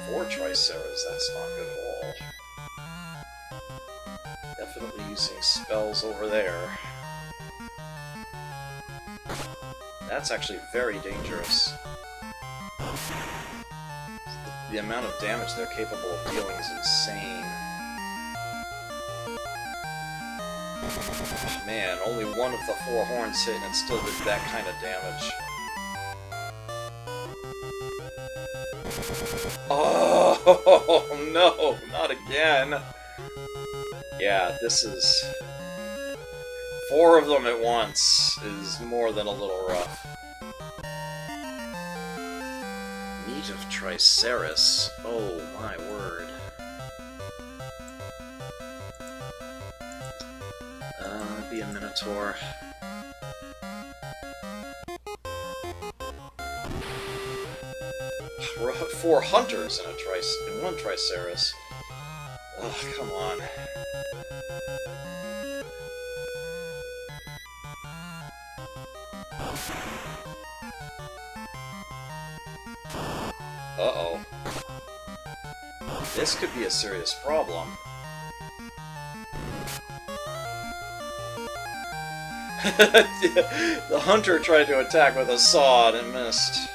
4 Triceras, that's not good at all. Definitely using spells over there. That's actually very dangerous. The amount of damage they're capable of dealing is insane. Man, only one of the 4 horns hit and it still did that kind of damage. Oh, no, not again. Yeah, this is... 4 of them at once is more than a little rough. Meat of Triceras. Oh, my word. Be a Minotaur. Four hunters in one Triceras. Oh, come on. Uh-oh. This could be a serious problem. The hunter tried to attack with a saw and missed.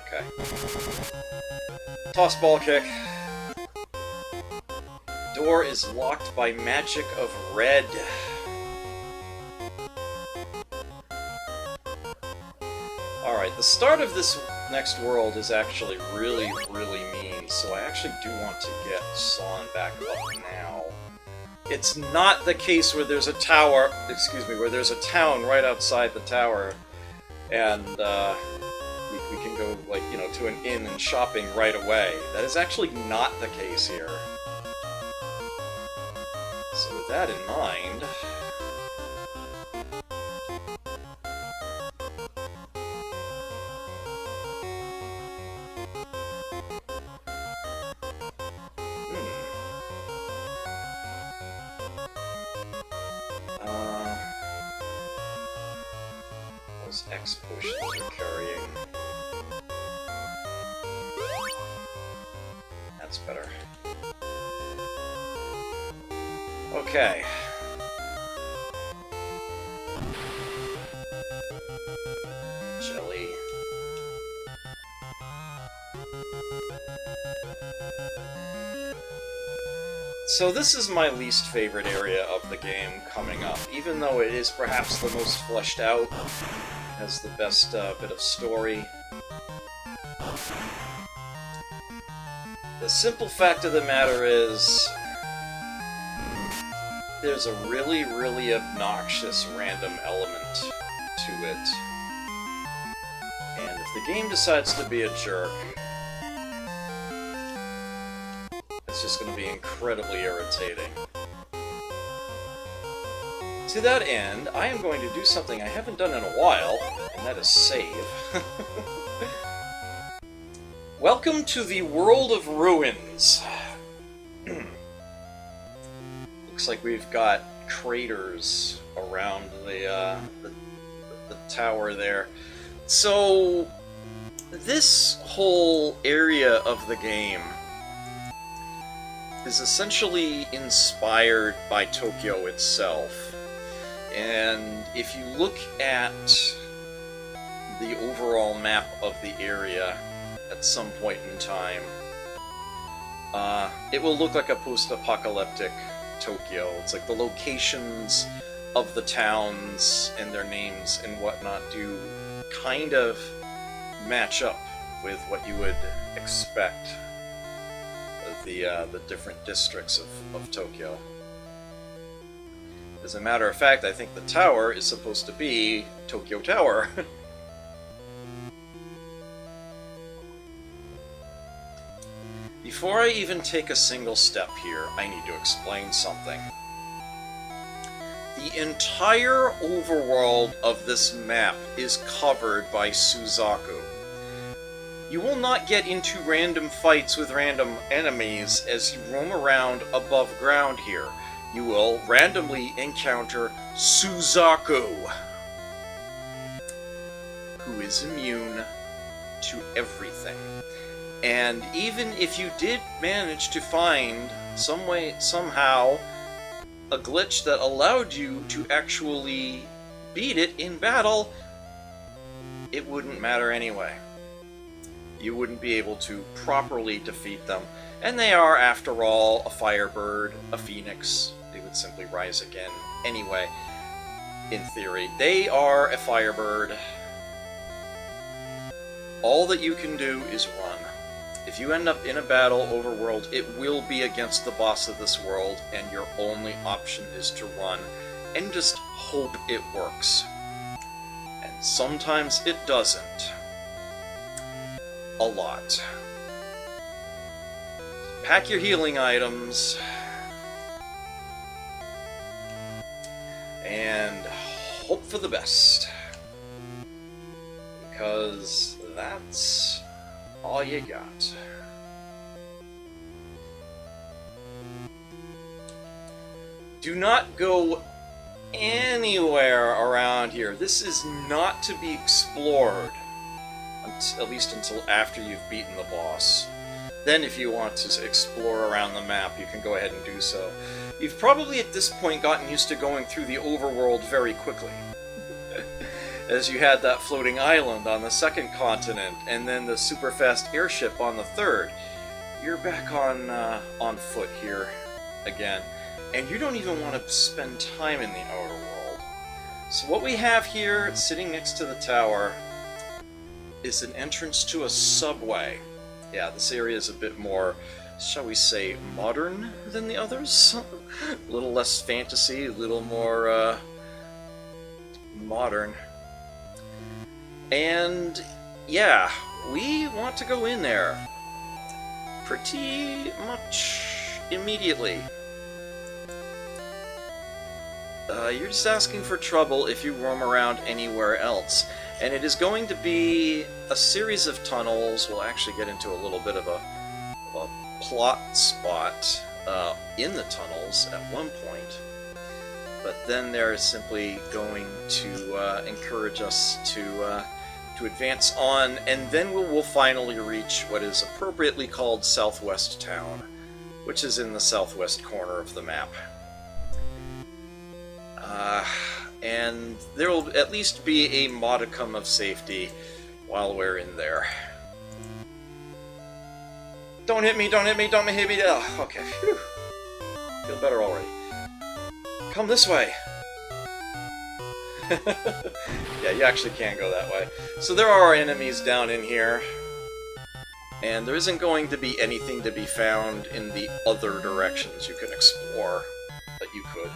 Okay. Toss ball kick. Door is locked by magic of red. Alright, the start of this next world is actually really, really mean, so I actually do want to get Sawn back up now. It's not the case where there's a tower, where there's a town right outside the tower, and we can go, like, you know, to an inn and shopping right away. That is actually not the case here. So with that in mind... those X potions are carrying. That's better. Okay. Jelly. So this is my least favorite area of the game coming up, even though it is perhaps the most fleshed out, has the best bit of story. The simple fact of the matter is, there's a really, really obnoxious random element to it. And if the game decides to be a jerk, it's just going to be incredibly irritating. To that end, I am going to do something I haven't done in a while, and that is save. Welcome to the World of Ruins. Looks like we've got craters around the tower there. So, this whole area of the game is essentially inspired by Tokyo itself. And if you look at the overall map of the area at some point in time, it will look like a post-apocalyptic Tokyo. It's like the locations of the towns and their names and whatnot do kind of match up with what you would expect of the different districts of Tokyo. As a matter of fact, I think the tower is supposed to be Tokyo Tower. Before I even take a single step here, I need to explain something. The entire overworld of this map is covered by Suzaku. You will not get into random fights with random enemies as you roam around above ground here. You will randomly encounter Suzaku, who is immune to everything. And even if you did manage to find some way, somehow, a glitch that allowed you to actually beat it in battle, it wouldn't matter anyway. You wouldn't be able to properly defeat them. And they are, after all, a firebird, a phoenix. They would simply rise again anyway, in theory. They are a firebird. All that you can do is run. If you end up in a battle overworld, it will be against the boss of this world, and your only option is to run and just hope it works. And sometimes it doesn't. A lot. Pack your healing items and hope for the best, because that's all you got. Do not go anywhere around here. This is not to be explored, at least until after you've beaten the boss. Then if you want to explore around the map, you can go ahead and do so. You've probably at this point gotten used to going through the overworld very quickly, as you had that floating island on the second continent, and then the super fast airship on the third. You're back on foot here again, and you don't even want to spend time in the outer world. So what we have here, sitting next to the tower, is an entrance to a subway. Yeah, this area is a bit more, shall we say, modern than the others. A little less fantasy, a little more modern. And yeah, we want to go in there pretty much immediately. You're just asking for trouble if you roam around anywhere else. And it is going to be a series of tunnels. We'll actually get into a little bit of a plot spot in the tunnels at one point. But then they're simply going to encourage us to advance on, and then we'll finally reach what is appropriately called Southwest Town, which is in the southwest corner of the map. And there will at least be a modicum of safety while we're in there. Don't hit me, don't hit me, don't hit me! Oh, okay, phew. Feel better already. Come this way! Yeah, you actually can go that way. So there are enemies down in here, and there isn't going to be anything to be found in the other directions you can explore that you could.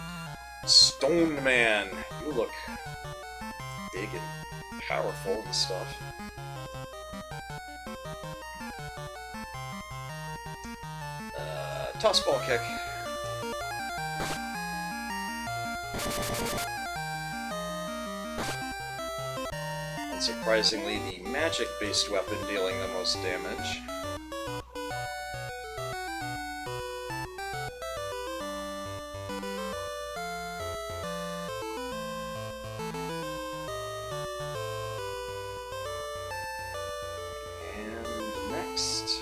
Stone Man, you look big and powerful and stuff. Tossball kick. Unsurprisingly, the magic-based weapon dealing the most damage. And next.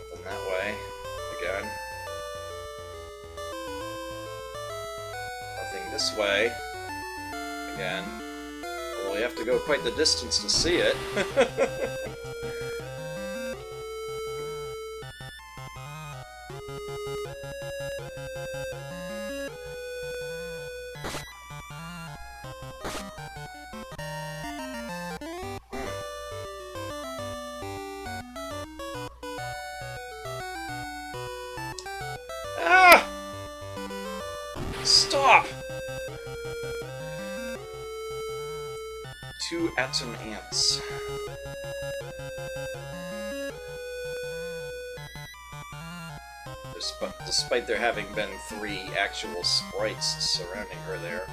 Nothing that way. Again. Nothing this way. Again. Well, you have to go quite the distance to see it. Ah! Stop! 2 atom ants. Despite there having been 3 actual sprites surrounding her there.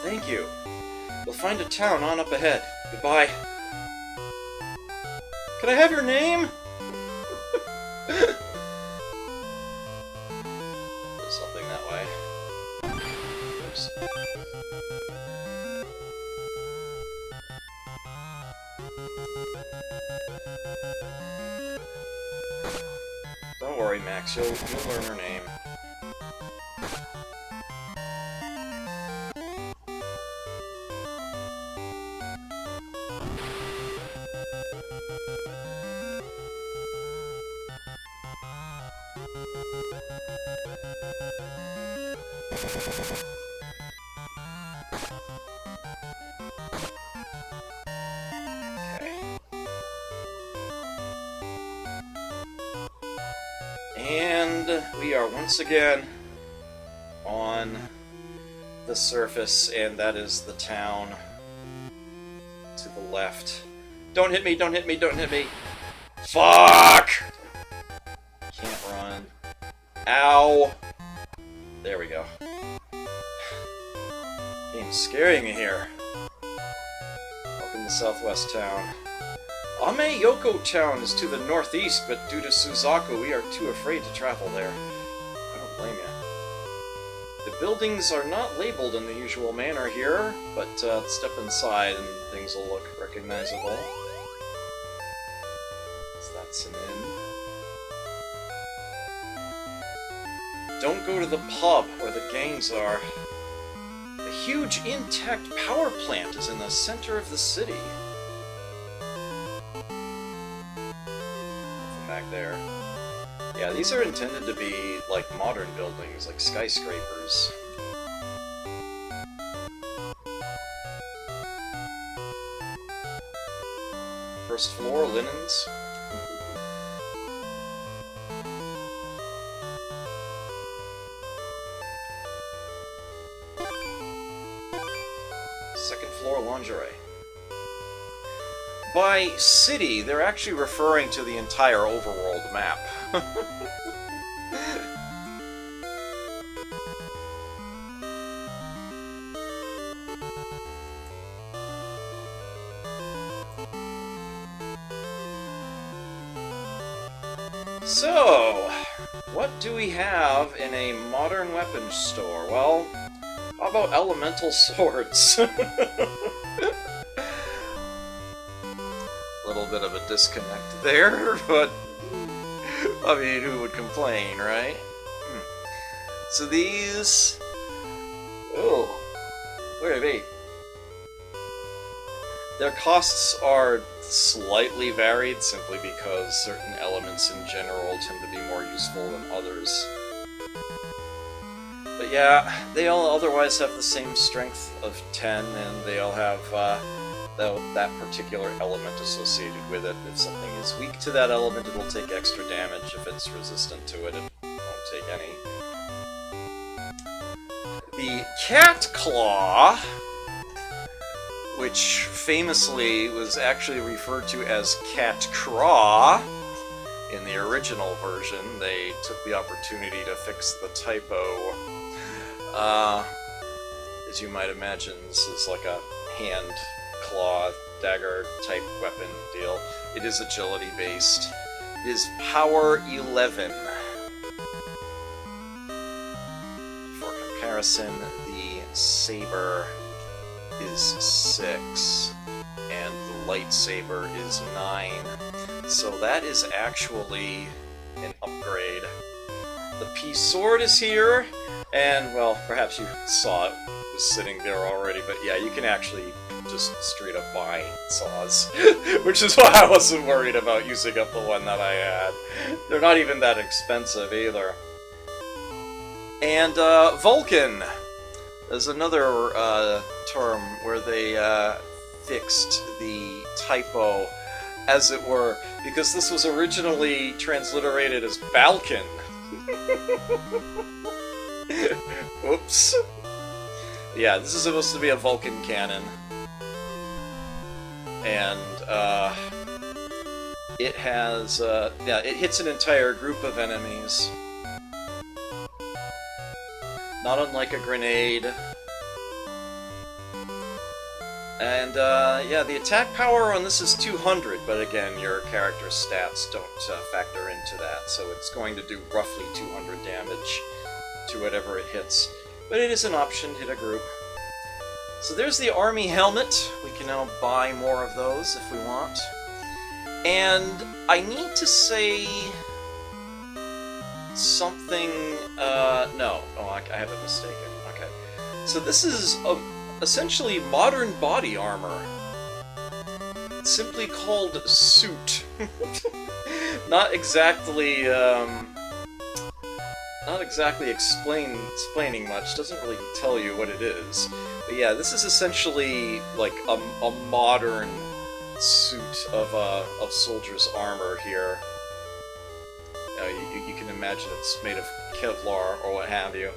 Thank you. We'll find a town on up ahead. Goodbye. Can I have your name? course. Don't worry, Max, you'll learn her name. And we are once again on the surface, and that is the town to the left. Don't hit me, don't hit me, don't hit me! Fuck! Can't run. Ow! There we go. Game's scaring me here. Welcome to Southwest Town. Ame-Yoko Town is to the northeast, but due to Suzaku, we are too afraid to travel there. I don't blame you. The buildings are not labeled in the usual manner here, but step inside and things will look recognizable. So that's an inn. Don't go to the pub where the gangs are. A huge intact power plant is in the center of the city. Back there. Yeah, these are intended to be like modern buildings, like skyscrapers. First floor, linens. Second floor, lingerie. By city, they're actually referring to the entire overworld map. So, what do we have in a modern weapons store? Well, how about elemental swords? Little bit of a disconnect there, but I mean, who would complain, right? So these... Oh, where are they? Their costs are slightly varied simply because certain elements in general tend to be more useful than others. But yeah, they all otherwise have the same strength of 10, and they all have that particular element associated with it. If something is weak to that element, it will take extra damage. If it's resistant to it, it won't take any. The Cat Claw, which famously was actually referred to as Cat Craw in the original version. They took the opportunity to fix the typo. As you might imagine, this is like a hand claw dagger type weapon deal. It is agility based. It is power 11. For comparison, the saber is 6 and the lightsaber is 9. So that is actually an upgrade. The Peace Sword is here, and well, perhaps you saw it was sitting there already, but yeah, you can actually just straight up buy saws, which is why I wasn't worried about using up the one that I had. They're not even that expensive either. And Vulcan is another term where they fixed the typo, as it were, because this was originally transliterated as Balkan. Oops. Yeah, this is supposed to be a Vulcan cannon. And, it has, yeah, it hits an entire group of enemies. Not unlike a grenade. And, yeah, the attack power on this is 200, but again, your character's stats don't factor into that, so it's going to do roughly 200 damage to whatever it hits. but it is an option, hit a group. So there's the army helmet. We can now buy more of those if we want. And I need to say something, no. Oh, I have it mistaken. Okay. So this is essentially modern body armor. It's simply called suit. Not exactly explaining much. Doesn't really tell you what it is. But yeah, this is essentially like a modern suit of soldier's armor here. You can imagine it's made of Kevlar or what have you.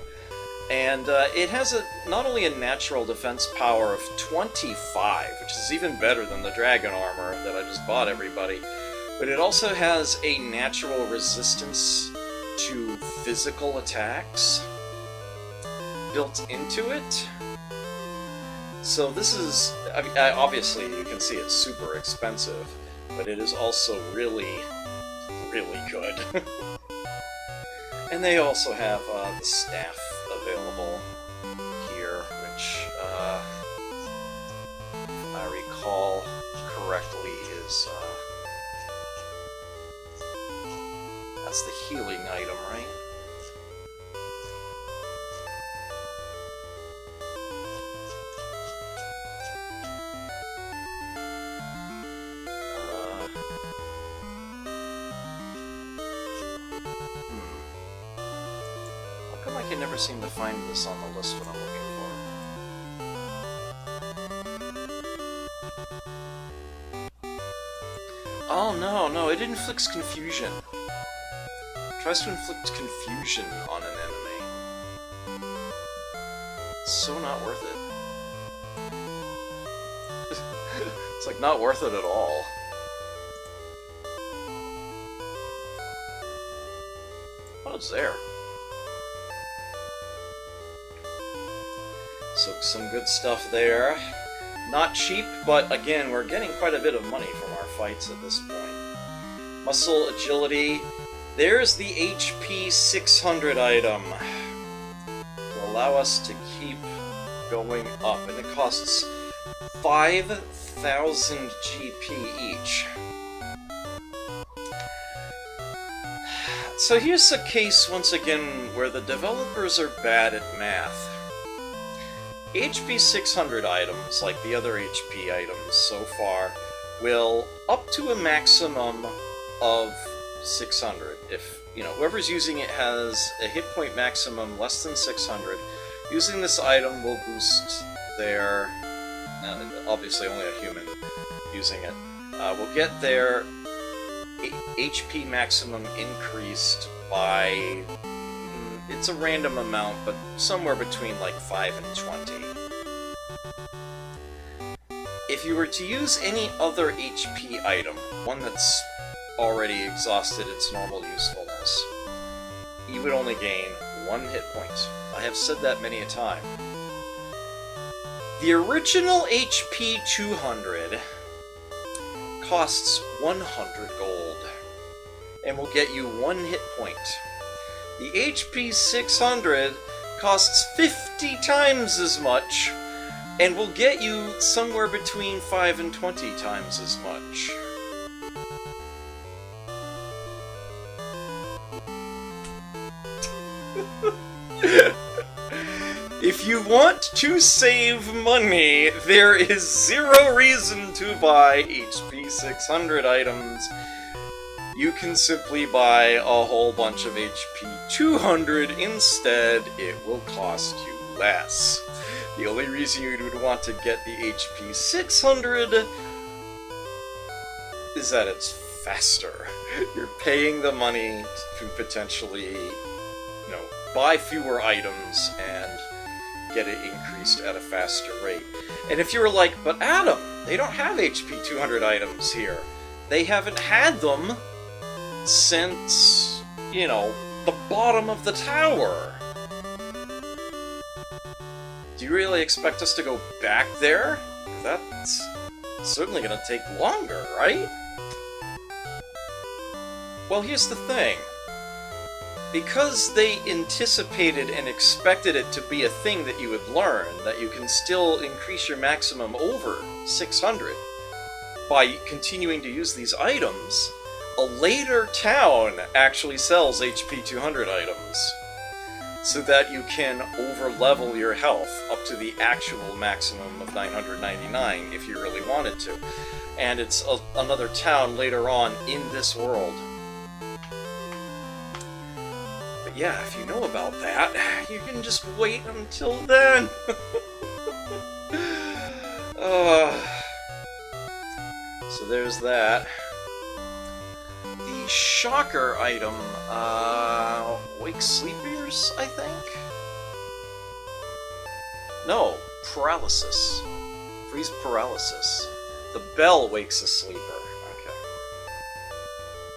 And it has not only a natural defense power of 25, which is even better than the dragon armor that I just bought everybody, but it also has a natural resistance to physical attacks built into it. So this is, I mean, obviously you can see it's super expensive, but it is also really, really good. And they also have the staff available here, which, if I recall correctly, is, that's the healing item, right? How come I can never seem to find this on the list when I'm looking for? Oh no, it inflicts confusion. It tries to inflict confusion on an enemy. It's so not worth it. It's like not worth it at all. What is there? So some good stuff there. Not cheap, but again, we're getting quite a bit of money from our fights at this point. Muscle agility. There's the HP 600 item. Will allow us to keep going up, and it costs 5,000 GP each. So here's a case, once again, where the developers are bad at math. HP 600 items, like the other HP items so far, will up to a maximum of 600. If, you know, whoever's using it has a hit point maximum less than 600, using this item will boost their, obviously only a human using it, will get their HP maximum increased by, it's a random amount, but somewhere between like 5 and 20. If you were to use any other HP item, one that's already exhausted its normal usefulness, you would only gain 1 hit point. I have said that many a time. The original HP 200 costs 100 gold, and will get you 1 hit point. The HP 600 costs 50 times as much, and will get you somewhere between 5 and 20 times as much. If you want to save money, there is zero reason to buy HP 600 items. You can simply buy a whole bunch of HP 200 instead. It will cost you less. The only reason you would want to get the HP 600 is that it's faster. You're paying the money to potentially, you know, buy fewer items and get it increased at a faster rate. And if you were like, but Adam, they don't have HP 200 items here. They haven't had them since, you know, the bottom of the tower. Do you really expect us to go back there? That's certainly gonna take longer, right? Well, here's the thing. because they anticipated and expected it to be a thing that you would learn, that you can still increase your maximum over 600 by continuing to use these items, a later town actually sells HP 200 items, so that you can over-level your health up to the actual maximum of 999 if you really wanted to. And it's another town later on in this world. But yeah, if you know about that, you can just wait until then. So there's that. The shocker item, wake sleepers, I think? No, paralysis. Freeze paralysis. The bell wakes a sleeper. Okay.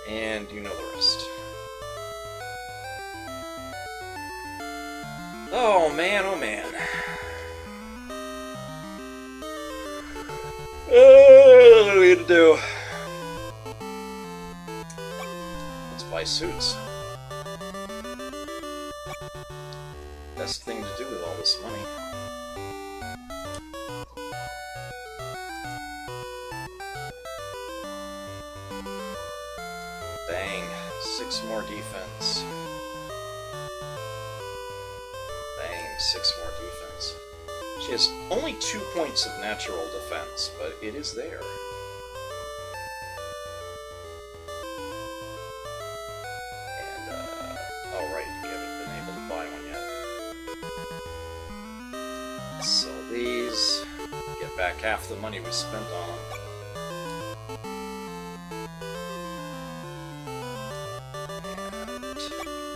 And you know the rest. Oh man, oh man. What do we need to do? Let's buy suits. Best thing to do with all this money. Bang. 6 more defense. Bang. 6 more defense. She has only 2 points of natural defense, but it is there. And, oh right, you haven't been able to buy one yet. Sell these. Get back half the money we spent on them.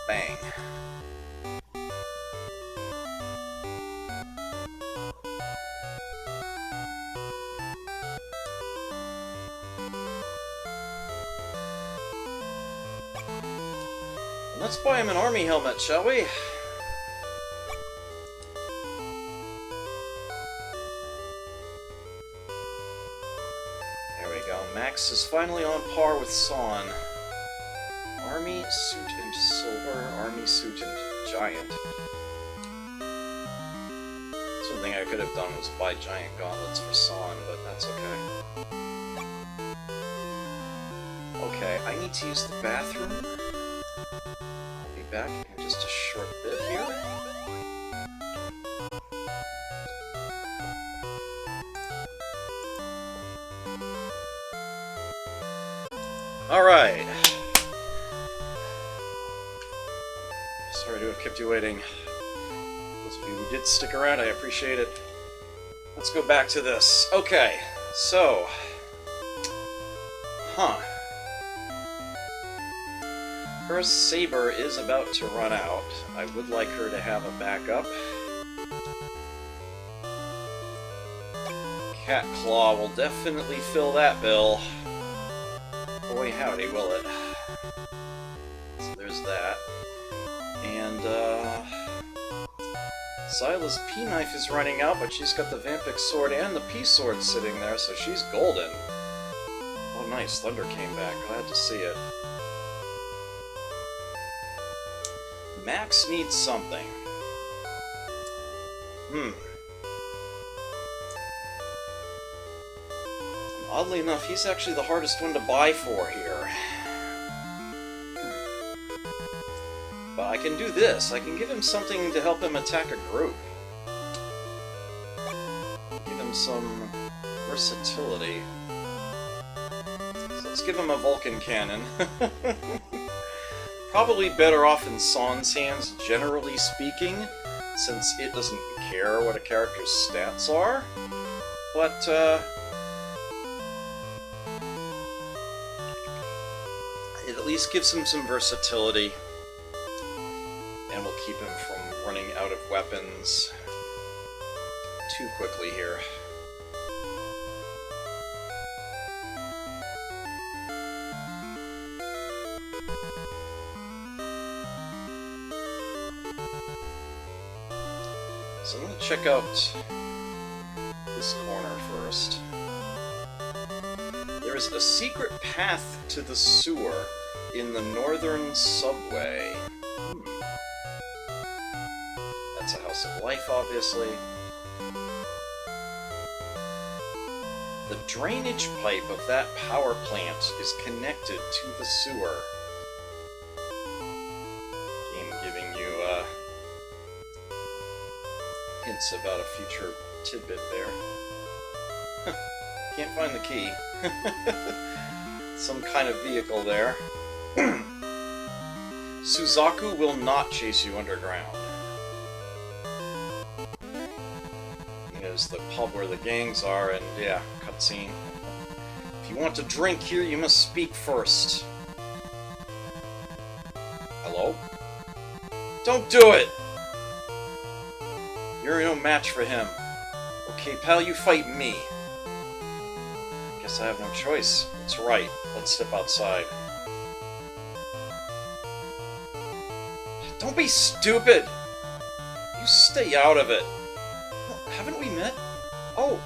Bang. Let's buy him an army helmet, shall we? There we go. Max is finally on par with Sawn. Army suit and silver, army suit and giant. Something I could have done was buy giant gauntlets for Sawn, but that's okay. Okay, I need to use the bathroom. I'll be back in just a short bit here. Alright. Sorry to have kept you waiting. Those of you who did stick around, I appreciate it. Let's go back to this. Okay, so... Her saber is about to run out. I would like her to have a backup. Cat Claw will definitely fill that bill. Boy howdy, will it. So there's that. And, Zyla's P-Knife is running out, but she's got the Vampix Sword and the P-Sword sitting there, so she's golden. Oh nice, Thunder came back. Glad to see it. Max needs something. Oddly enough, he's actually the hardest one to buy for here. But I can do this. I can give him something to help him attack a group. Give him some versatility. So let's give him a Vulcan Cannon. Probably better off in Sawn's hands, generally speaking, since it doesn't care what a character's stats are. But, it at least gives him some versatility, and will keep him from running out of weapons too quickly here. So I'm going to check out this corner first. There is a secret path to the sewer in the northern subway. loss of life, obviously. The drainage pipe of that power plant is connected to the sewer. Game giving you hints about a future tidbit there. Can't find the key. Some kind of vehicle there. Suzaku will not chase you underground. Is the pub where the gangs are, and yeah, cutscene. If you want to drink here, you must speak first. Hello? Don't do it! You're no match for him. Okay, pal, you fight me. Guess I have no choice. That's right. Let's step outside. Don't be stupid! You stay out of it. Haven't we met? Oh,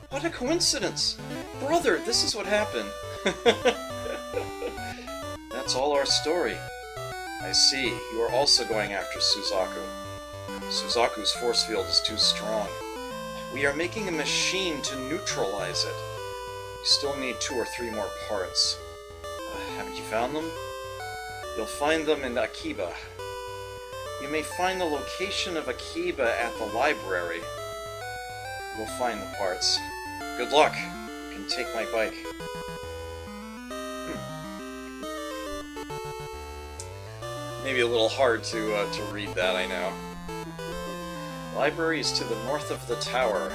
what a coincidence! Brother, this is what happened. That's all our story. I see. You are also going after Suzaku. Suzaku's force field is too strong. We are making a machine to neutralize it. You still need 2 or 3 more parts. Haven't you found them? You'll find them in Akiba. You may find the location of Akiba at the library. We'll find the parts. Good luck. You can take my bike. Maybe a little hard to read that, I know. Library is to the north of the tower.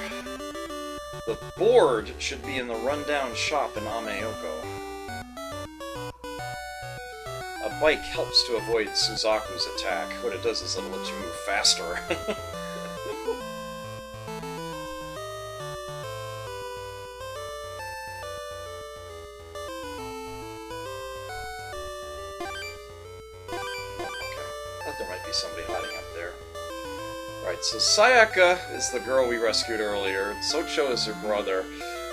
The board should be in the rundown shop in Ameoko. A bike helps to avoid Suzaku's attack. What it does is it lets you move faster. There might be somebody hiding up there. Right, so Sayaka is the girl we rescued earlier, Socho is her brother,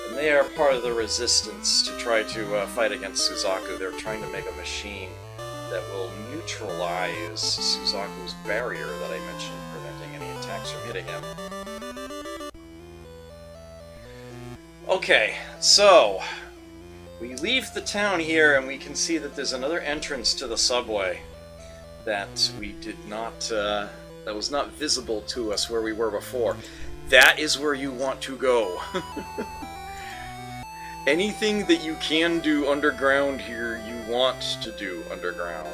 and they are part of the resistance to try to fight against Suzaku. They're trying to make a machine that will neutralize Suzaku's barrier that I mentioned, preventing any attacks from hitting him. Okay, so we leave the town here and we can see that there's another entrance to the subway that we did not, that was not visible to us where we were before. That is where you want to go. Anything that you can do underground here, you want to do underground.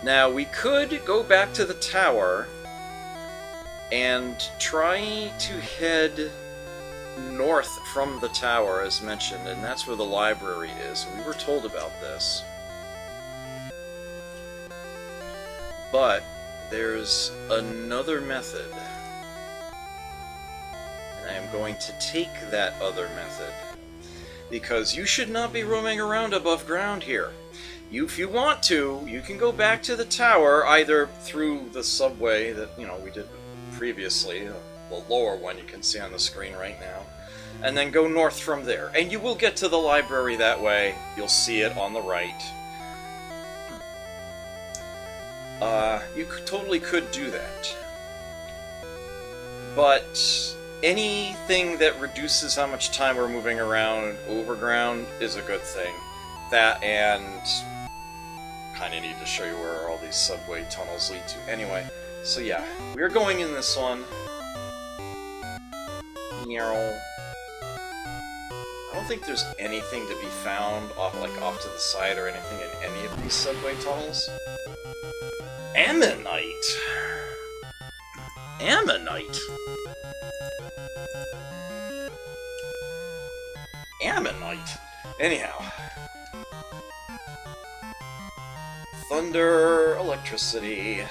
Now, we could go back to the tower and try to head north from the tower, as mentioned, and that's where the library is. We were told about this. But there's another method, and I am going to take that other method, because you should not be roaming around above ground here. If you want to, you can go back to the tower, either through the subway that, we did previously, the lower one you can see on the screen right now, and then go north from there. And you will get to the library that way. You'll see it on the right. You totally could do that. But anything that reduces how much time we're moving around overground is a good thing. That, and kind of need to show you where all these subway tunnels lead to. Anyway, so yeah, we're going in this one. I don't think there's anything to be found off to the side or anything in any of these subway tunnels. Ammonite! Ammonite! Ammonite! Anyhow. Thunder, electricity,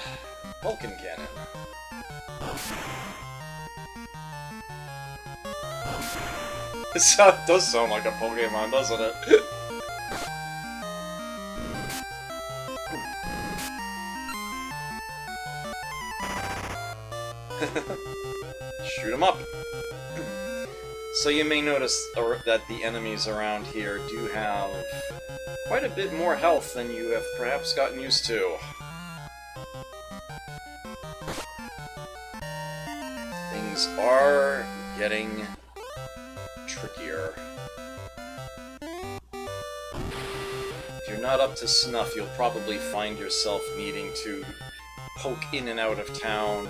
Vulcan cannon. It does sound like a Pokemon, doesn't it? Shoot 'em up! So you may notice that the enemies around here do have quite a bit more health than you have perhaps gotten used to. things are getting trickier. If you're not up to snuff, you'll probably find yourself needing to poke in and out of town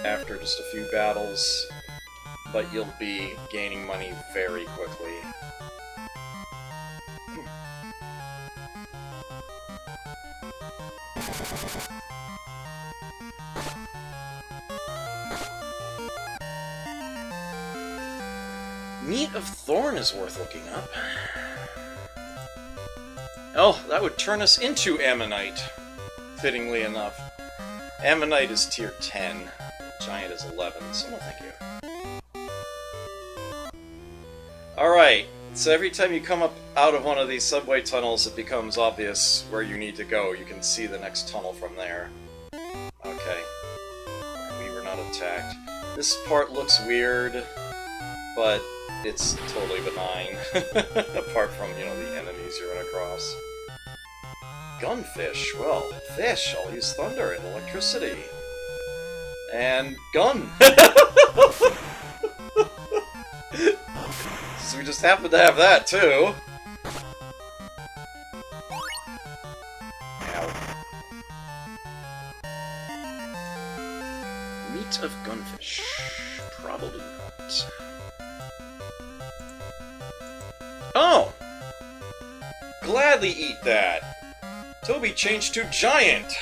after just a few battles, but you'll be gaining money very quickly. Meat of Thorn is worth looking up. Oh, that would turn us into Ammonite, fittingly enough. Ammonite is tier 10, Giant is 11, so no thank you. Alright, so every time you come up out of one of these subway tunnels, it becomes obvious where you need to go. You can see the next tunnel from there. Okay. We were not attacked. This part looks weird, but it's totally benign, apart from, you know, the enemies you run across. Gunfish. Well, fish. I'll use thunder and electricity. And gun! So we just happen to have that, too. Ow. Meat of gunfish. Probably not. Oh! Gladly eat that! Toby changed to Giant!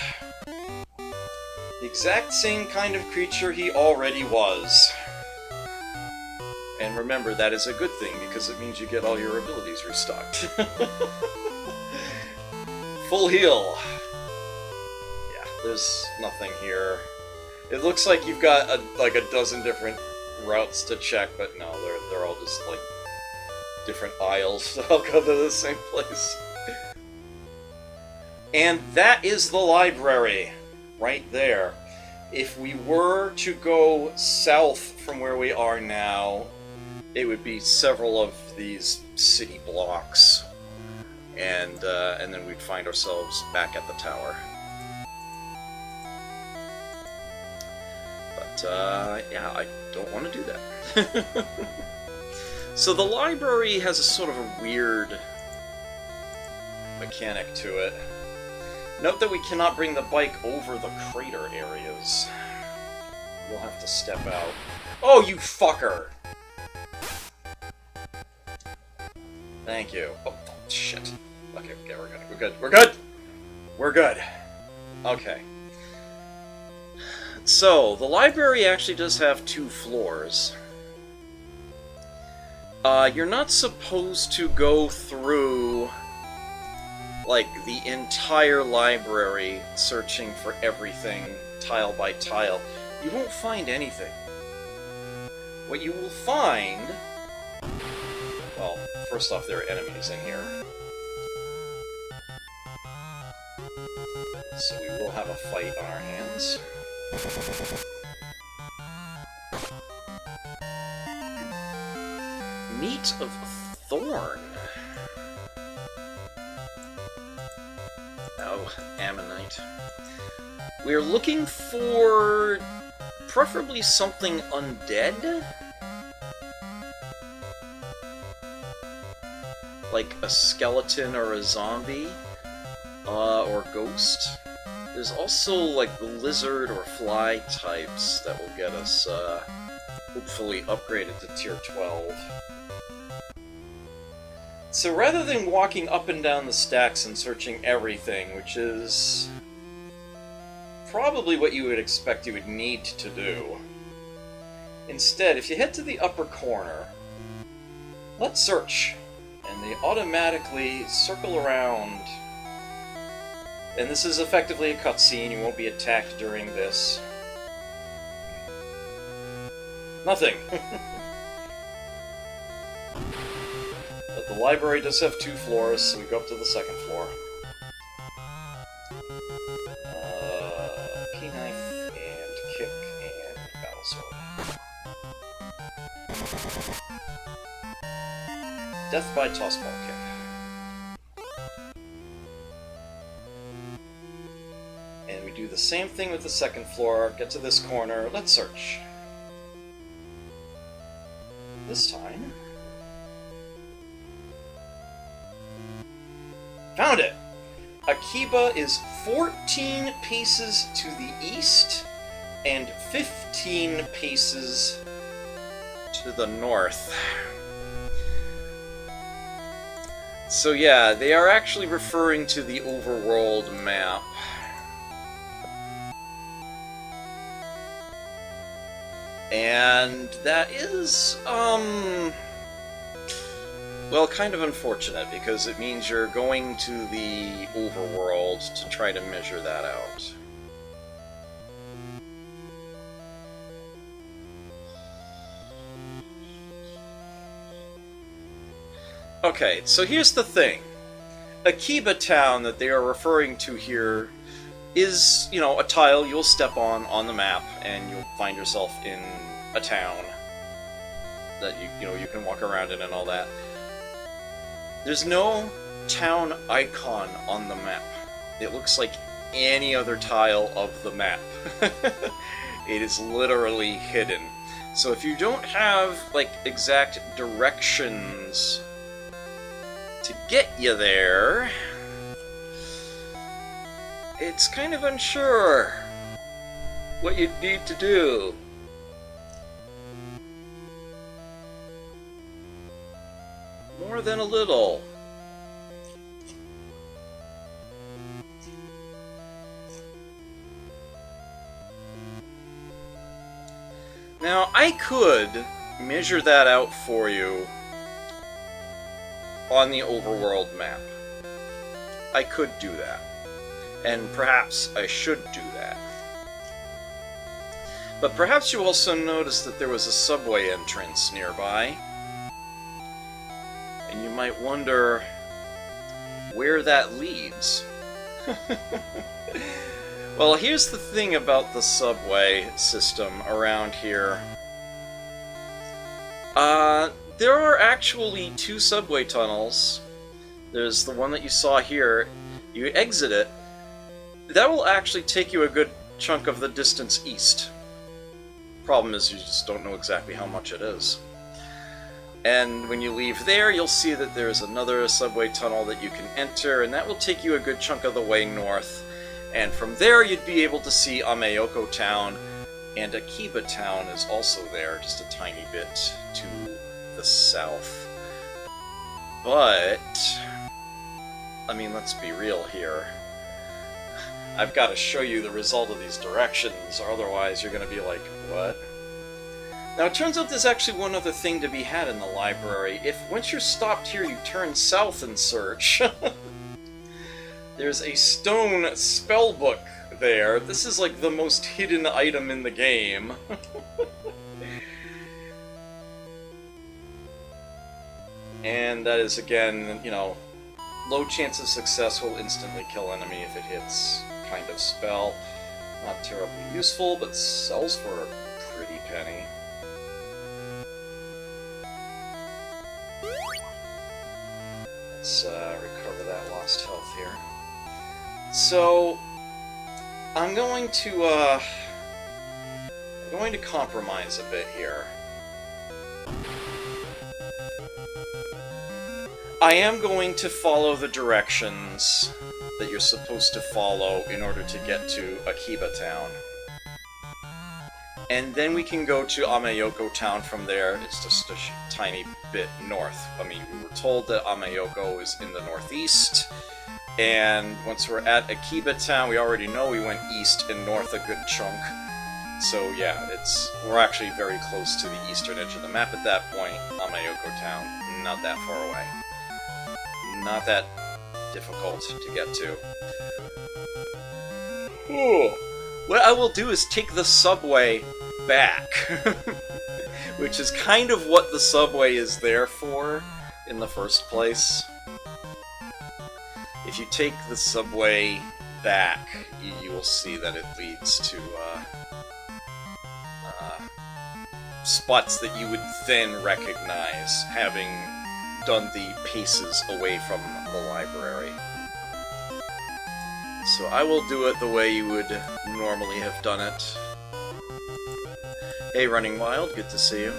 The exact same kind of creature he already was. And remember, that is a good thing, because it means you get all your abilities restocked. Full heal! Yeah, there's nothing here. It looks like you've got like a dozen different routes to check, but no, they're all just like different aisles that all go to the same place. And that is the library, right there. If we were to go south from where we are now, it would be several of these city blocks, and then we'd find ourselves back at the tower. But, yeah, I don't want to do that. So the library has a sort of a weird mechanic to it. Note that we cannot bring the bike over the crater areas. We'll have to step out. Oh, you fucker! Thank you. Oh, shit. Okay, we're good. We're good. We're good! We're good. Okay. So, the library actually does have 2 floors. You're not supposed to go through, like, the entire library searching for everything, tile by tile. You won't find anything. What you will find... Well, first off, there are enemies in here. So we will have a fight on our hands. Meat of Thorn. Oh, Ammonite. We're looking for preferably something undead? Like a skeleton or a zombie? Or ghost? There's also, like, lizard or fly types that will get us, hopefully upgraded to tier 12. So rather than walking up and down the stacks and searching everything, which is probably what you would expect you would need to do, instead, if you head to the upper corner, let's search, and they automatically circle around. And this is effectively a cutscene, you won't be attacked during this. Nothing! But the library does have 2 floors, so we go up to the 2nd floor. Key knife, and kick, and battle sword. Death by tossball kick. Do the same thing with the second floor. Get to this corner. Let's search. This time... Found it! Akiba is 14 paces to the east and 15 paces to the north. So yeah, they are actually referring to the overworld map. And that is, well, kind of unfortunate, because it means you're going to the overworld to try to measure that out. Okay, so here's the thing. Akiba Town that they are referring to here is, you know, a tile you'll step on the map, and you'll find yourself in a town that you can walk around in and all that. There's no town icon on the map. It looks like any other tile of the map. It is literally hidden. So if you don't have, like, exact directions to get you there, it's kind of unsure what you need to do. More than a little. Now, I could measure that out for you on the overworld map. I could do that. And perhaps I should do that. But perhaps you also noticed that there was a subway entrance nearby. And you might wonder where that leads. Well, here's the thing about the subway system around here. There are actually two subway tunnels. There's the one that you saw here. You exit it. That will actually take you a good chunk of the distance east. Problem is, you just don't know exactly how much it is. And when you leave there, you'll see that there's another subway tunnel that you can enter, and that will take you a good chunk of the way north. And from there, you'd be able to see Amayoko Town, and Akiba Town is also there, just a tiny bit to the south. But, I mean, let's be real here. I've got to show you the result of these directions, or otherwise you're going to be like, what? Now, it turns out there's actually one other thing to be had in the library. If, once you're stopped here, you turn south and search, there's a stone spellbook there. This is like the most hidden item in the game. And that is, again, you know, low chance of success, will instantly kill enemy if it hits kind of spell. Not terribly useful, but sells for a pretty penny. Let's recover that lost health here. So, I'm going to compromise a bit here. I am going to follow the directions that you're supposed to follow in order to get to Akiba Town. And then we can go to Amayoko Town from there. It's just a tiny bit north. I mean, we were told that Amayoko is in the northeast, and once we're at Akiba Town, we already know we went east and north a good chunk. So yeah, we're actually very close to the eastern edge of the map at that point. Amayoko Town, not that far away. Not that difficult to get to. Ooh. What I will do is take the subway back, which is kind of what the subway is there for in the first place. If you take the subway back, you will see that it leads to spots that you would then recognize, having done the paces away from the library. So I will do it the way you would normally have done it. Hey, Running Wild, good to see you.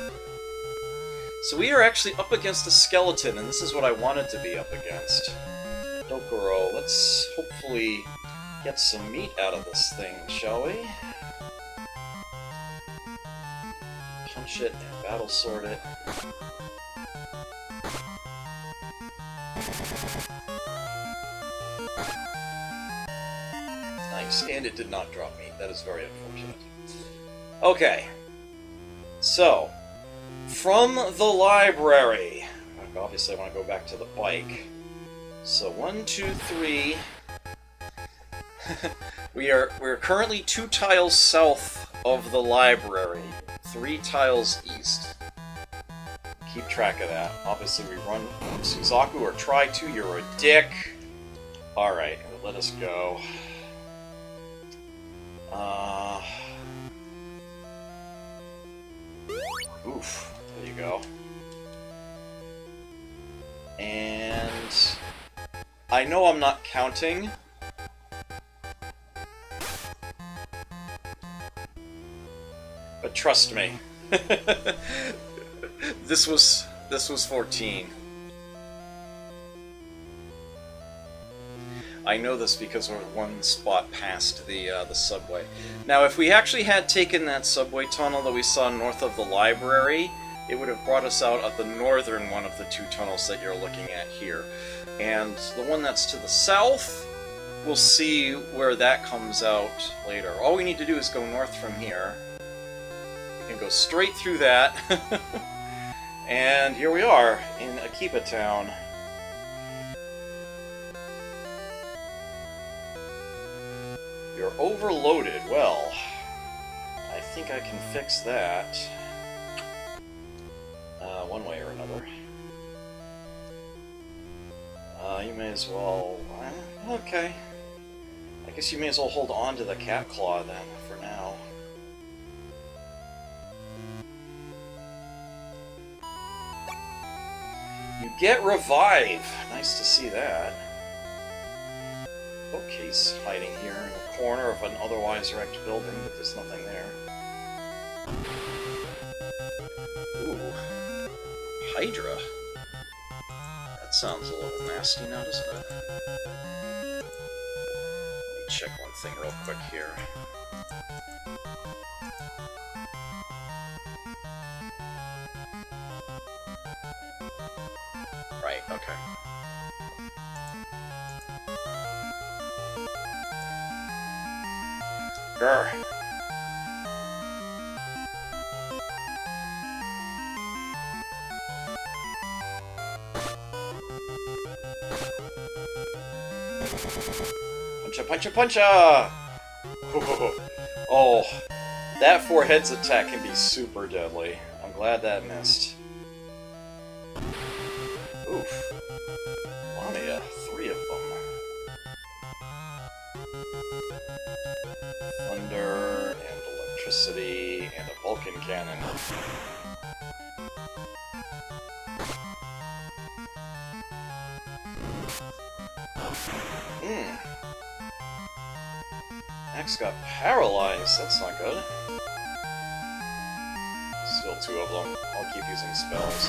So we are actually up against a skeleton, and this is what I wanted to be up against. Dokuro, let's hopefully get some meat out of this thing, shall we? Punch it and battle sword it. Nice, and it did not drop meat. That is very unfortunate. Okay. So, from the library. Obviously I want to go back to the bike. So 1, 2, 3. We're currently 2 tiles south of the library, 3 tiles east. Keep track of that. Obviously we run Suzaku or try to. You're a dick. All right, let us go. Oof, there you go. And I know I'm not counting. But trust me. This was 14. I know this because we're 1 spot past the subway. Now, if we actually had taken that subway tunnel that we saw north of the library, it would have brought us out of the northern one of the 2 tunnels that you're looking at here. And the one that's to the south, we'll see where that comes out later. All we need to do is go north from here. We can go straight through that. And here we are in Akiba Town. You're overloaded. Well, I think I can fix that. One way or another. You may as well... okay. I guess you may as well hold on to the cat claw then, for now. You get revive! Nice to see that. Bookcase hiding here in a corner of an otherwise wrecked building, but there's nothing there. Ooh. Hydra. That sounds a little nasty now, doesn't it? Let me check one thing real quick here. Right, okay. Grr. Puncha, puncha, puncha! Oh, that 4 heads attack can be super deadly. I'm glad that missed. Oof. Lamia, 3 of them. Thunder, and electricity, and a Vulcan cannon. Max got paralyzed, that's not good. Still 2 of them. I'll keep using spells.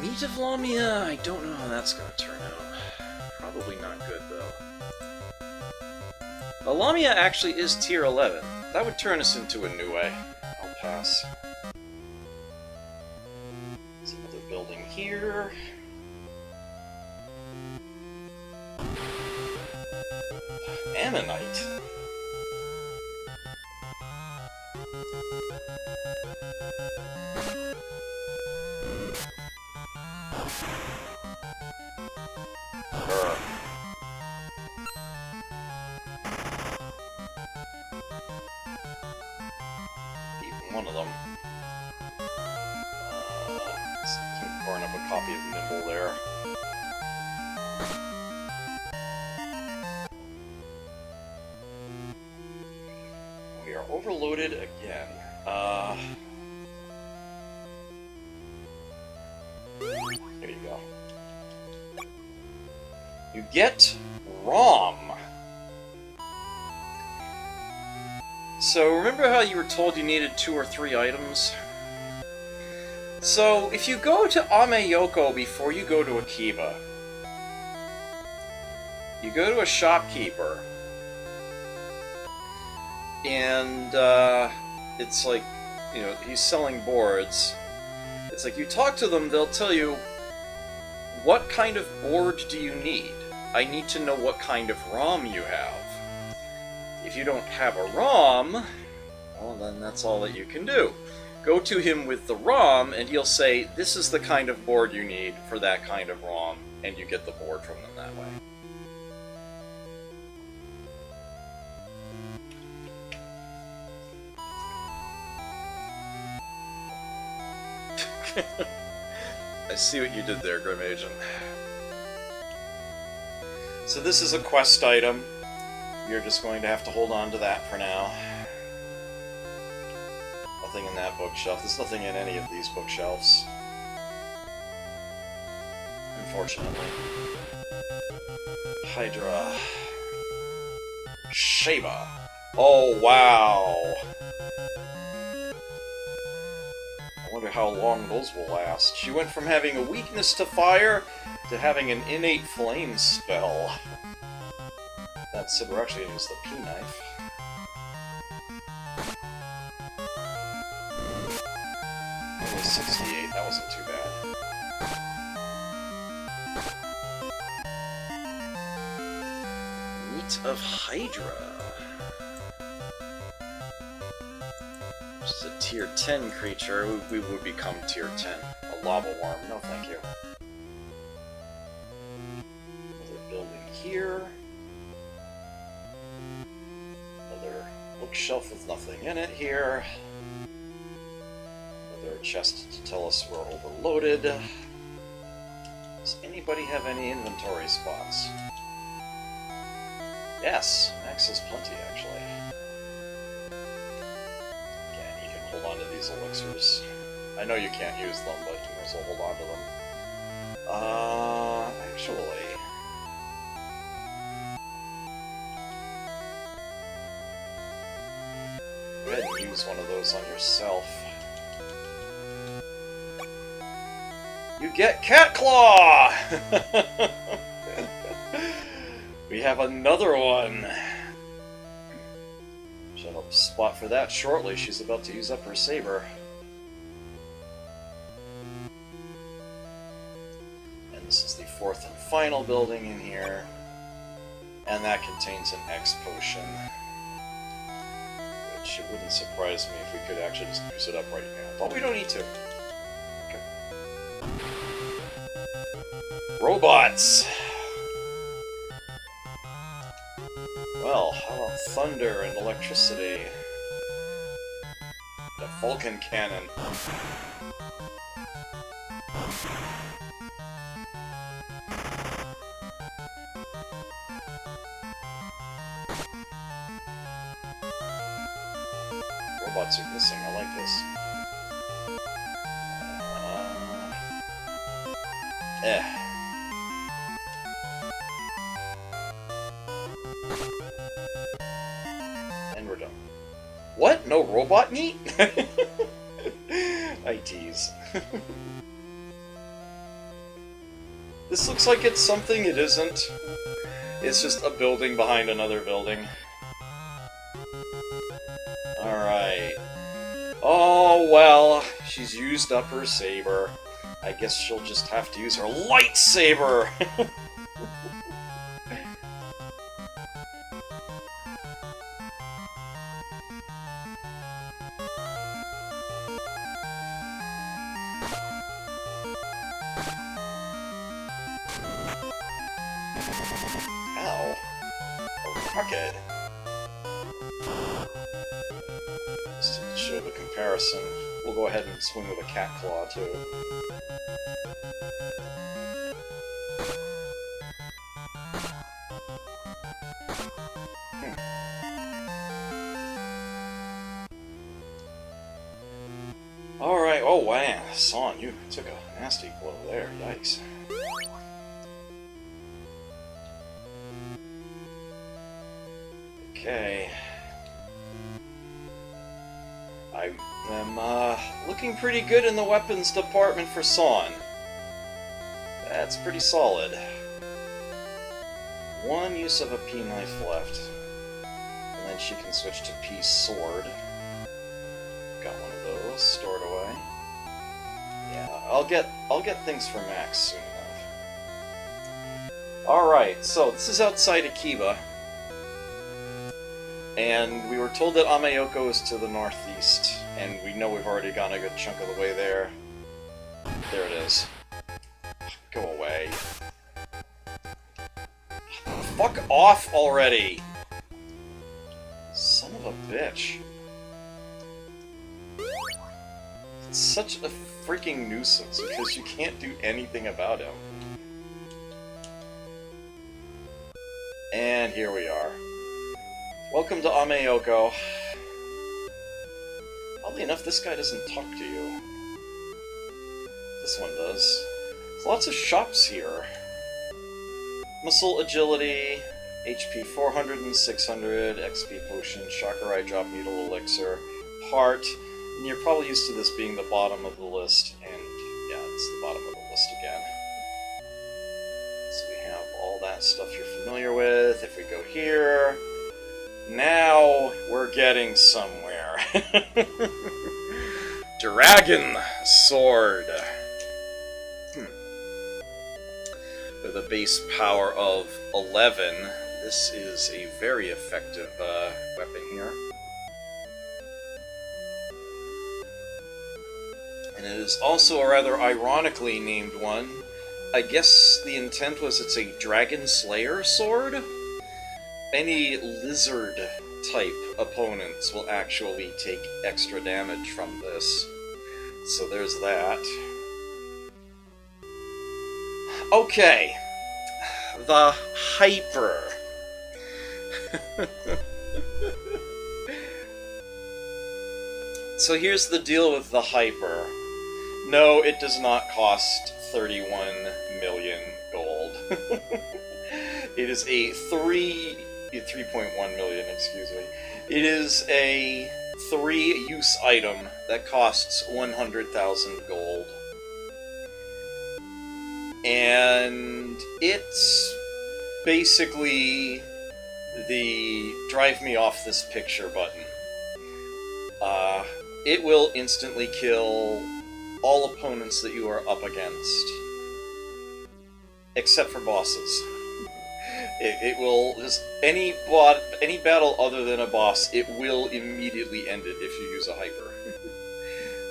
Meat of Lamia, I don't know how that's gonna turn out. Probably not good, though. Lamia actually is tier 11. That would turn us into a Nue. I'll pass. There's another building here. Ammonite. Even one of them. Let's keep pouring up a copy of Nimble there. We are overloaded again. Here you go. You get ROM. So remember how you were told you needed 2 or 3 items? So if you go to Ameyoko before you go to Akiba, you go to a shopkeeper, and it's like, you know, he's selling boards. It's like you talk to them, they'll tell you, what kind of board do you need? I need to know what kind of ROM you have. If you don't have a ROM, well, then that's all that you can do. Go to him with the ROM, and he'll say, this is the kind of board you need for that kind of ROM, and you get the board from them that way. I see what you did there, Grim Agent. So this is a quest item. You're just going to have to hold on to that for now. Nothing in that bookshelf. There's nothing in any of these bookshelves. Unfortunately. Hydra. Sheba. Oh, wow. I wonder how long those will last. She went from having a weakness to fire to having an innate flame spell. That said, we're actually going to use the P-knife. Only 68, that wasn't too bad. Meat of Hydra. Which is a tier 10 creature. We would become tier 10. A lava worm. No, thank you. Another building here. Another bookshelf with nothing in it here. Another chest to tell us we're overloaded. Does anybody have any inventory spots? Yes, Max has plenty, actually. Again, you can hold on to these elixirs. I know you can't use them, but you might as well hold on to them. Actually... go ahead and use one of those on yourself. You get Cat Claw! We have another one. She'll have a spot for that shortly. She's about to use up her saber. And this is the 4th and final building in here. And that contains an X potion. Which it wouldn't surprise me if we could actually just use it up right now. But we don't need to. Okay. Robots! Well, how about thunder and electricity? The Vulcan cannon. Robots are missing, I like this. And we're done. What? No robot meat? I tease. This looks like it's something it isn't. It's just a building behind another building. Alright. Oh, well, she's used up her saber. I guess she'll just have to use her lightsaber! Ow. A rocket. Just to show the comparison, we'll go ahead and swing with a cat claw, too. Alright, oh wow, Sawn, you took a nasty blow there, yikes. Okay. I am looking pretty good in the weapons department for Sawn. That's pretty solid. One use of a P knife left. And then she can switch to P sword. Got one of those stored away. Yeah, I'll get things for Max soon enough. Alright, so this is outside Akiba. And we were told that Amayoko is to the northeast, and we know we've already gone a good chunk of the way there. There it is. Go away. Fuck off already! Son of a bitch. It's such a freaking nuisance because you can't do anything about him. And here we are. Welcome to Amayoko. Oddly enough, this guy doesn't talk to you. This one does. There's lots of shops here. Muscle Agility, HP 400 and 600, XP Potion, Chakra Eye Drop Needle Elixir, Heart, and you're probably used to this being the bottom of the list, and yeah, it's the bottom of the list again. So we have all that stuff you're familiar with. If we go here, now we're getting somewhere. Dragon Sword. With a base power of 11, this is a very effective weapon here. And it is also a rather ironically named one. I guess the intent was it's a Dragon Slayer sword? Any lizard-type opponents will actually take extra damage from this. So there's that. Okay. The Hyper. So here's the deal with the Hyper. No, it does not cost 31 million gold. It is a 3.1 million, excuse me. It is a 3-use item that costs 100,000 gold. And it's basically the drive me off this picture button. It will instantly kill all opponents that you are up against. Except for bosses. It will just any battle other than a boss, it will immediately end it if you use a hyper.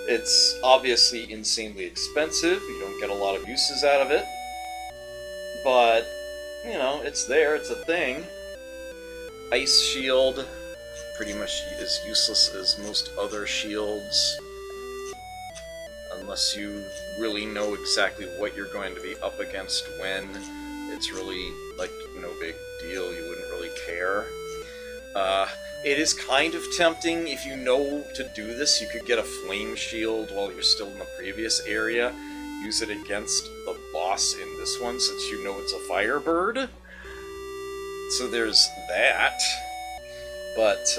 It's obviously insanely expensive. You don't get a lot of uses out of it, but you know it's there. It's a thing. Ice shield, pretty much as useless as most other shields, unless you really know exactly what you're going to be up against when. It's really, like, no big deal, you wouldn't really care. It is kind of tempting, if you know to do this, you could get a flame shield while you're still in the previous area, use it against the boss in this one, since you know it's a firebird. So there's that. But,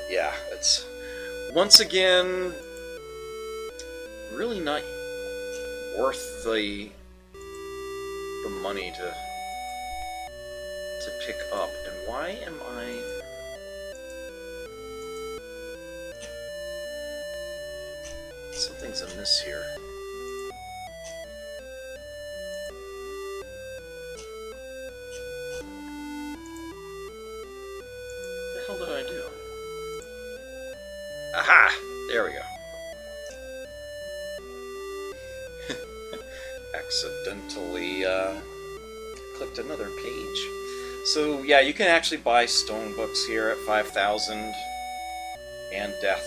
yeah, it's, once again, really not worth the money to pick up. And why am I... Something's amiss here. What the hell did I do? Aha! There we go. Accidentally clicked another page. So yeah, you can actually buy stone books here at 5,000 and death.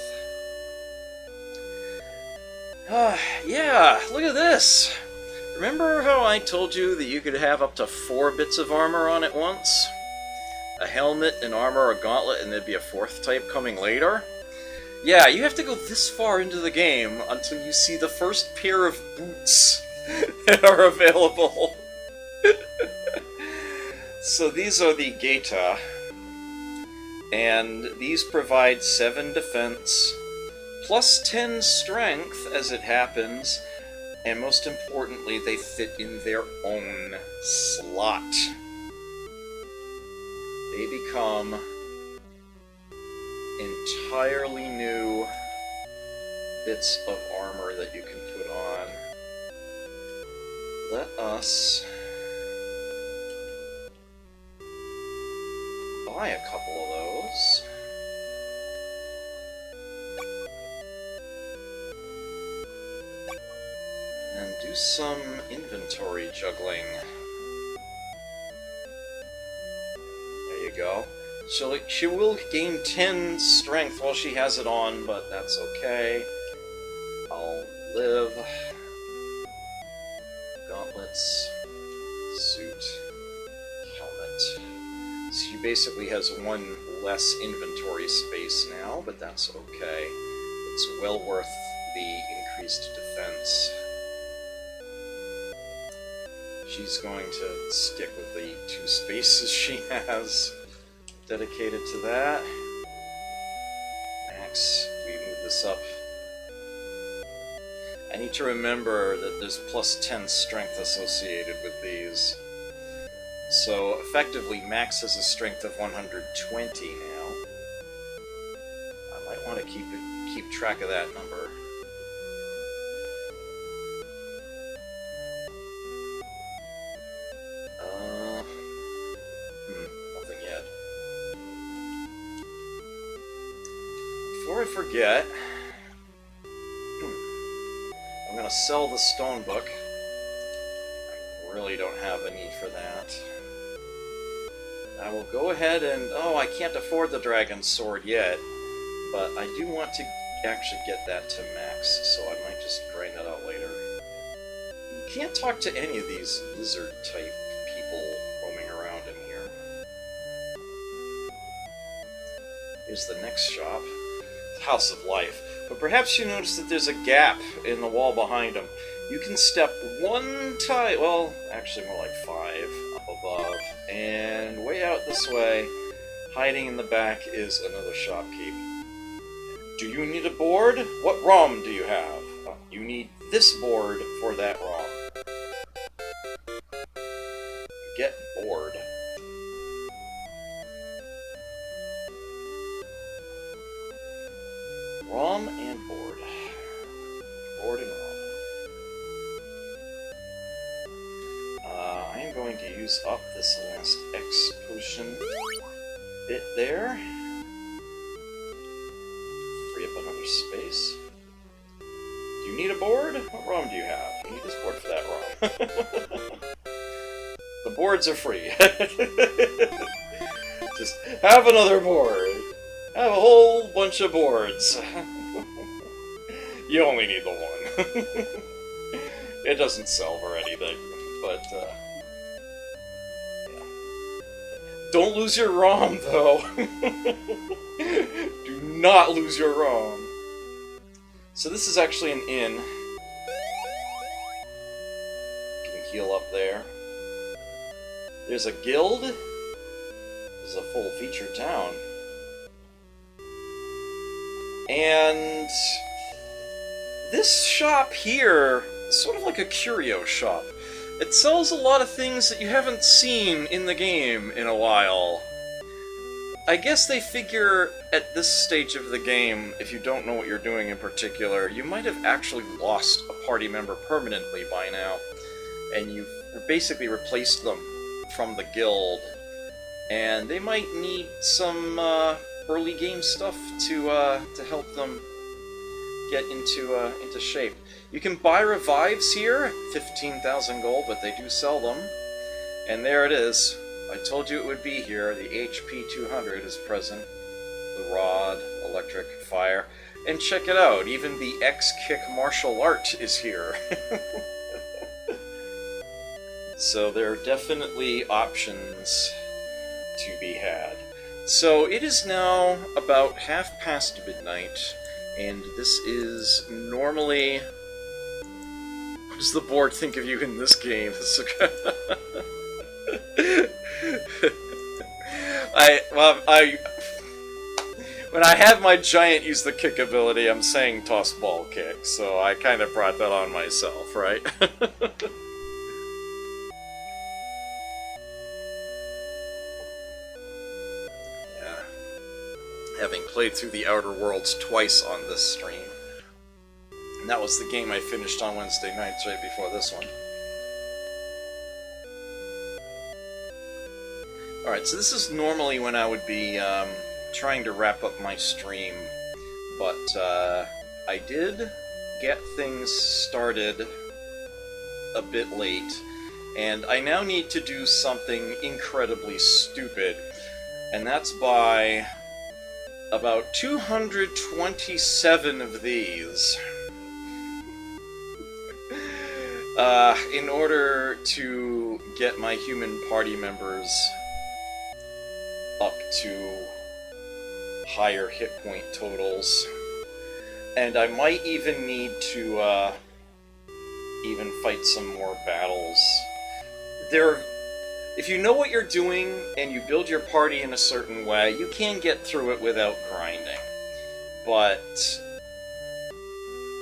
Yeah, look at this! Remember how I told you that you could have up to 4 bits of armor on at once? A helmet, an armor, a gauntlet, and there'd be a 4th type coming later? Yeah, you have to go this far into the game until you see the first pair of boots that are available. So these are the Geita. And these provide 7 defense, plus 10 strength as it happens, and most importantly, they fit in their own slot. They become entirely new bits of armor that you can put on. Let us buy a couple of those. And do some inventory juggling. There you go. She will gain 10 strength while she has it on, but that's okay. I'll live. Gauntlets. Suit. Helmet. She basically has 1 less inventory space now, but that's okay. It's well worth the increased defense. She's going to stick with the 2 spaces she has dedicated to that. Max, we move this up. I need to remember that there's plus 10 strength associated with these. So effectively, Max has a strength of 120 now. I might want to keep track of that number. Nothing yet. Before I forget, I'm going to sell the stone book. I really don't have a need for that. I will go ahead and... Oh, I can't afford the dragon sword yet, but I do want to actually get that to max, so I might just grind that out later. You can't talk to any of these lizard-type people roaming around in here. Here's the next shop. House of Life. But perhaps you notice that there's a gap in the wall behind them. You can step 1 tile, well, actually more like 5 up above, and way out this way, hiding in the back, is another shopkeep. Do you need a board? What ROM do you have? You need this board for that ROM. Get bored. ROM and board. Board and ROM. I am going to use up this last X potion bit there. Free up another space. Do you need a board? What ROM do you have? You need this board for that ROM. The boards are free. Just have another board. Have a whole bunch of boards. You only need the one. It doesn't sell for anything, but, yeah. Don't lose your ROM, though. Do not lose your ROM. So this is actually an inn. You can heal up there. There's a guild. There's a full-featured town. And this shop here is sort of like a curio shop. It sells a lot of things that you haven't seen in the game in a while. I guess they figure at this stage of the game, if you don't know what you're doing in particular, you might have actually lost a party member permanently by now, and you've basically replaced them from the guild, and they might need some early game stuff to help them get into shape. You can buy revives here, 15,000 gold, but they do sell them. And there it is. I told you it would be here. The HP 200 is present. The rod, electric, fire. And check it out, even the X-Kick martial art is here. So there are definitely options to be had. So it is now about midnight, and this is normally... What does the board think of you in this game? When I have my giant use the kick ability, I'm saying toss ball kick, so I kind of brought that on myself, right? Yeah. Having played through the Outer Worlds twice on this stream. And that was the game I finished on Wednesday nights right before this one. Alright, so this is normally when I would be trying to wrap up my stream, but I did get things started a bit late, and I now need to do something incredibly stupid, and that's buy about 227 of these in order to get my human party members up to higher hit point totals. And I might even need to even fight some more battles. If you know what you're doing and you build your party in a certain way, you can get through it without grinding. But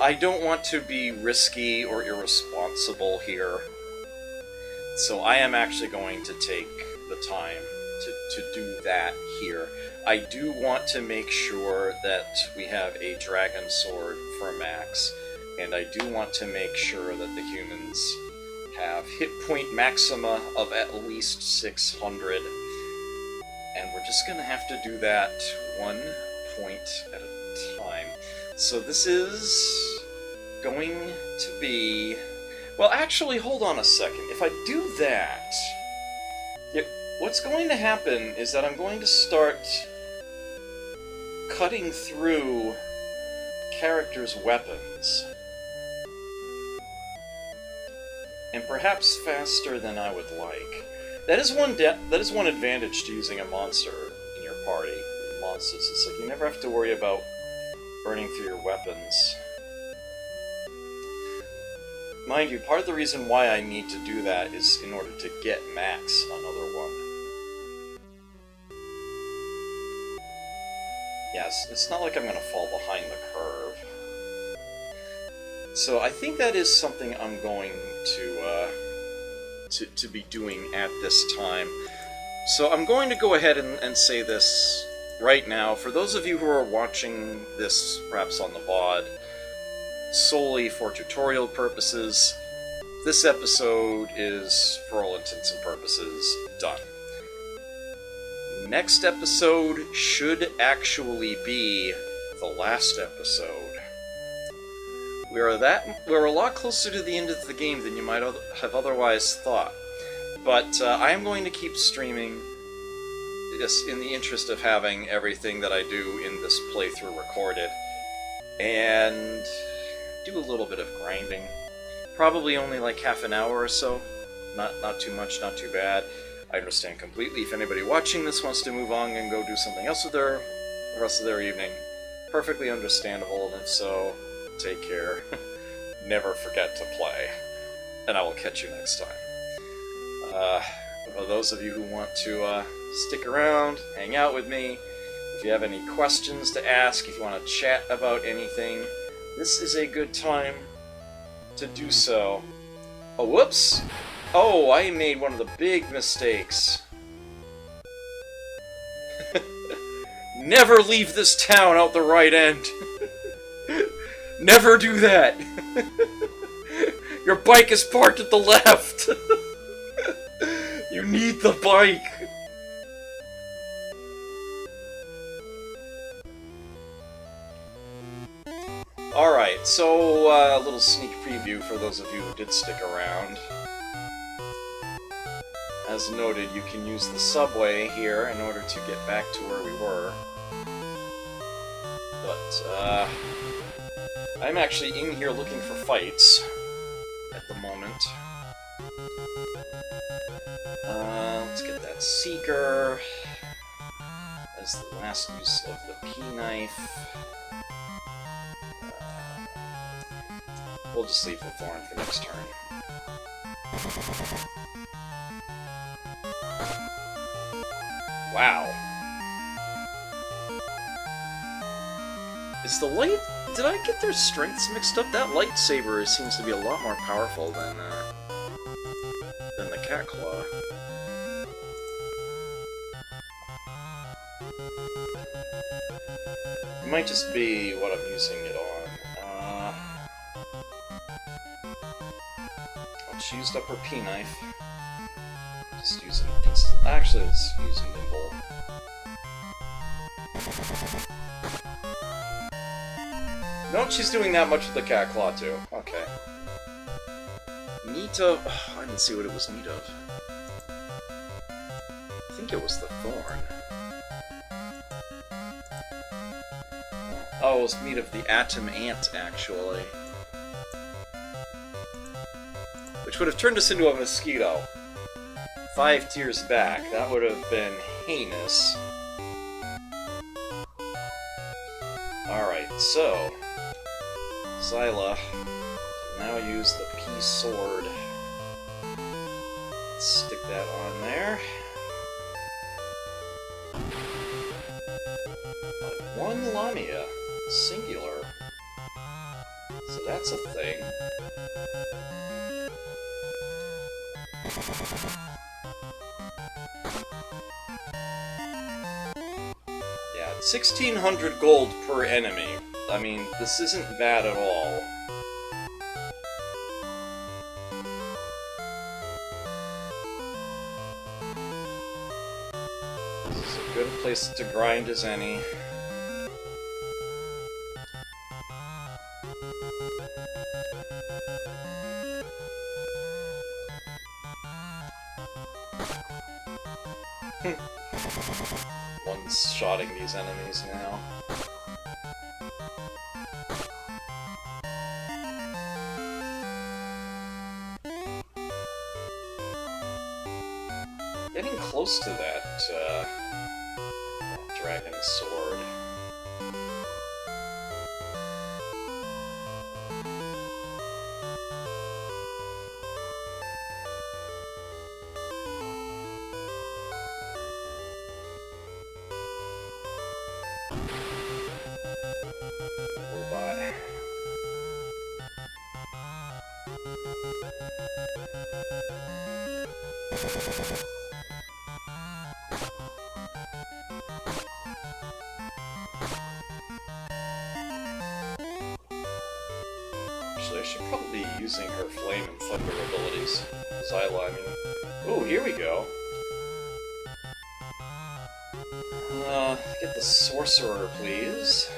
I don't want to be risky or irresponsible here. So I am actually going to take the time to do that here. I do want to make sure that we have a dragon sword for max, and I do want to make sure that the humans have hit point maxima of at least 600, and we're just gonna have to do that 1 point at a time. So this is going to be... Well, actually, hold on a second. If I do that, what's going to happen is that I'm going to start cutting through characters' weapons. And perhaps faster than I would like. That is one advantage to using a monster in your party. Monsters, it's like you never have to worry about burning through your weapons. Mind you, part of the reason why I need to do that is in order to get max another one. Yes, it's not like I'm going to fall behind the curve. So I think that is something I'm going to be doing at this time. So I'm going to go ahead and say this right now. For those of you who are watching this perhaps on the VOD, solely for tutorial purposes, this episode is, for all intents and purposes, done. Next episode should actually be the last episode. We're a lot closer to the end of the game than you might have otherwise thought. But I am going to keep streaming this in the interest of having everything that I do in this playthrough recorded. And do a little bit of grinding. Probably only like half an hour or so. Not too much, not too bad. I understand completely if anybody watching this wants to move on and go do something else with the rest of their evening. Perfectly understandable, and if so, take care. Never forget to play. And I will catch you next time. For those of you who want to stick around, hang out with me, if you have any questions to ask, if you want to chat about anything, this is a good time to do so. Oh, whoops! Oh, I made one of the big mistakes. Never leave this town out the right end. Never do that. Your bike is parked at the left. You need the bike. Alright, so a little sneak preview for those of you who did stick around. As noted, you can use the subway here in order to get back to where we were. But, I'm actually in here looking for fights at the moment. Let's get that Seeker as the last use of the P-Knife. We'll just leave the Thorn for next turn. Wow. Is the light... Did I get their strengths mixed up? That lightsaber seems to be a lot more powerful than the cat claw. It might just be what I'm using it on. She used up her P-knife. Just using... Actually, let's use nimble. No, she's doing that much with the cat claw, too. Okay. Need of... Oh, I didn't see what it was need of. I think it was the thorn. Oh, it was meat of the atom ant, actually. Which would have turned us into a mosquito. 5 tiers back. That would have been heinous. Alright, so... Zyla now use the P-sword. Stick that on there. One Lamia. Singular. So that's a thing. Yeah, 1,600 gold per enemy. I mean, this isn't bad at all. This is a good place to grind as any. One-shotting these enemies now. Getting close to that dragon sword. Robot. Actually, I should probably be using her flame and thunder abilities. Zyla, I mean... Ooh, here we go. Get the sorcerer, please.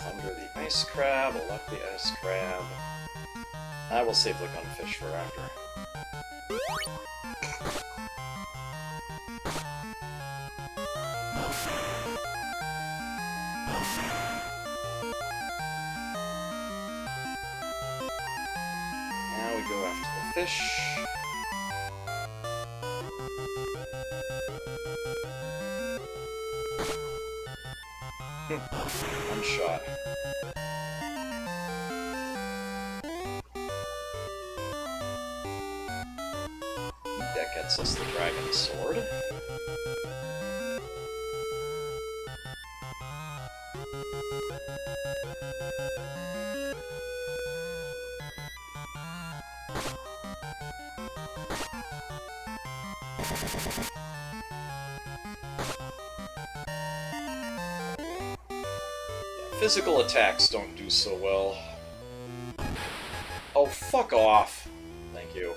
Thunder the ice crab, elect the ice crab. I will save the gunfish for after. Now we go after the fish. One shot. That gets us the dragon sword. Physical attacks don't do so well. Oh, fuck off. Thank you.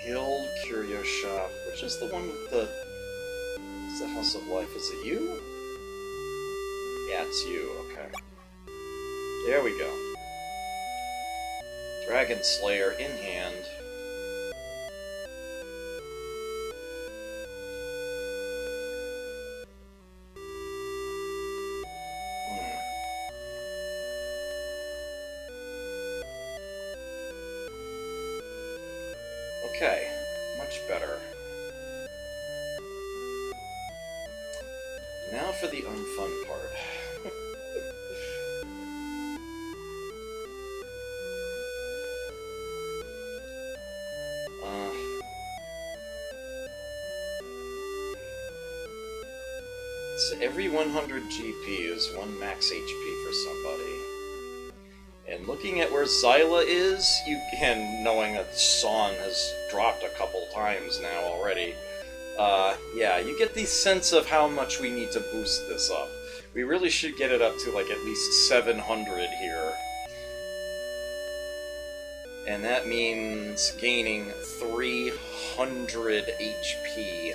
Guild Curio Shop, which is the one with the... It's the House of Life. Is it you? Yeah, it's you. Okay. There we go. Dragon Slayer in hand. Okay, much better. Now for the unfun part. So every 100 GP is 1 max HP for somebody. And looking at where Xyla is, and knowing that Sawn has dropped a couple times now already, yeah, you get the sense of how much we need to boost this up. We really should get it up to like at least 700 here. And that means gaining 300 HP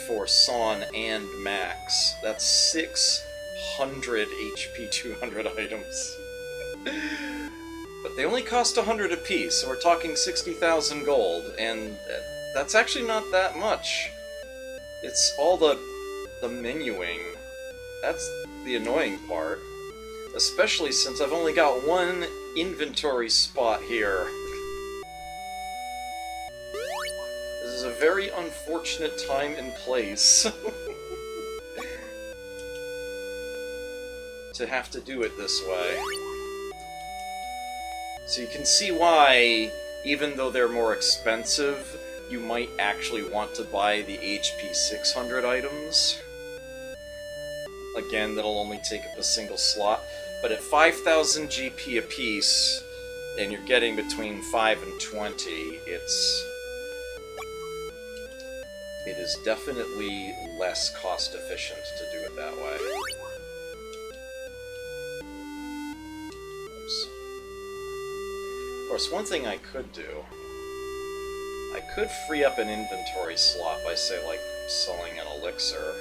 for Sawn and Max. That's 600 HP 200 items. But they only cost 100 apiece, so we're talking 60,000 gold, and that's actually not that much. It's all the menuing. That's the annoying part. Especially since I've only got one inventory spot here. This is a very unfortunate time and place to have to do it this way. So you can see why, even though they're more expensive, you might actually want to buy the HP 600 items. Again, that'll only take up a single slot. But at 5,000 GP apiece, and you're getting between 5 and 20, it is definitely less cost efficient to do it that way. Oops. Of course, one thing I could do, I could free up an inventory slot by, say, like, selling an elixir.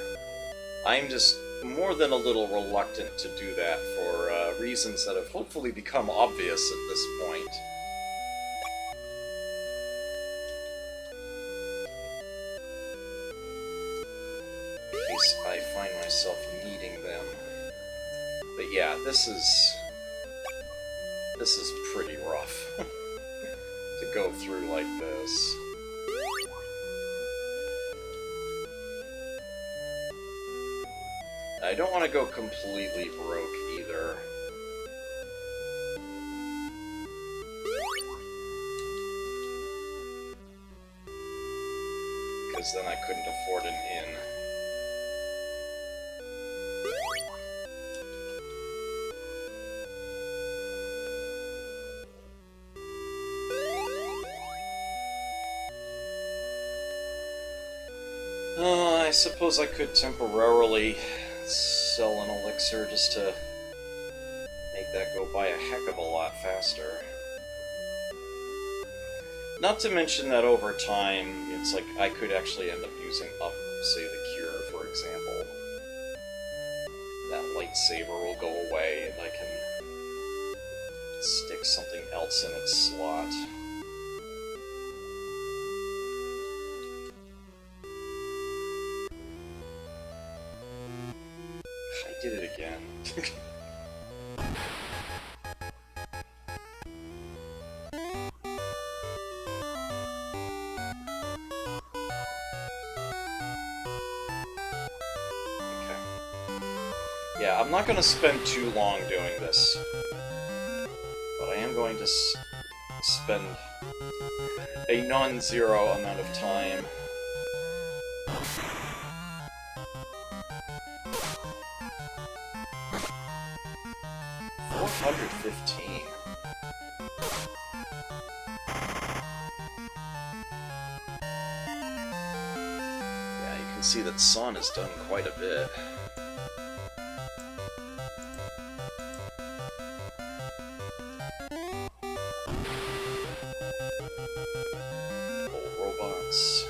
I'm just more than a little reluctant to do that for reasons that have hopefully become obvious at this point. In case I find myself needing them. But yeah, this is pretty rough to go through like this. I don't want to go completely broke either. Because then I couldn't afford an inn. I suppose I could temporarily sell an elixir just to make that go by a heck of a lot faster. Not to mention that over time, it's like I could actually end up using up, say, the cure, for example. That lightsaber will go away, and I can stick something else in its slot. I did it again. Yeah, I'm not going to spend too long doing this, but I am going to spend a non-zero amount of time. $415. Yeah, you can see that Sawn has done quite a bit. Robots.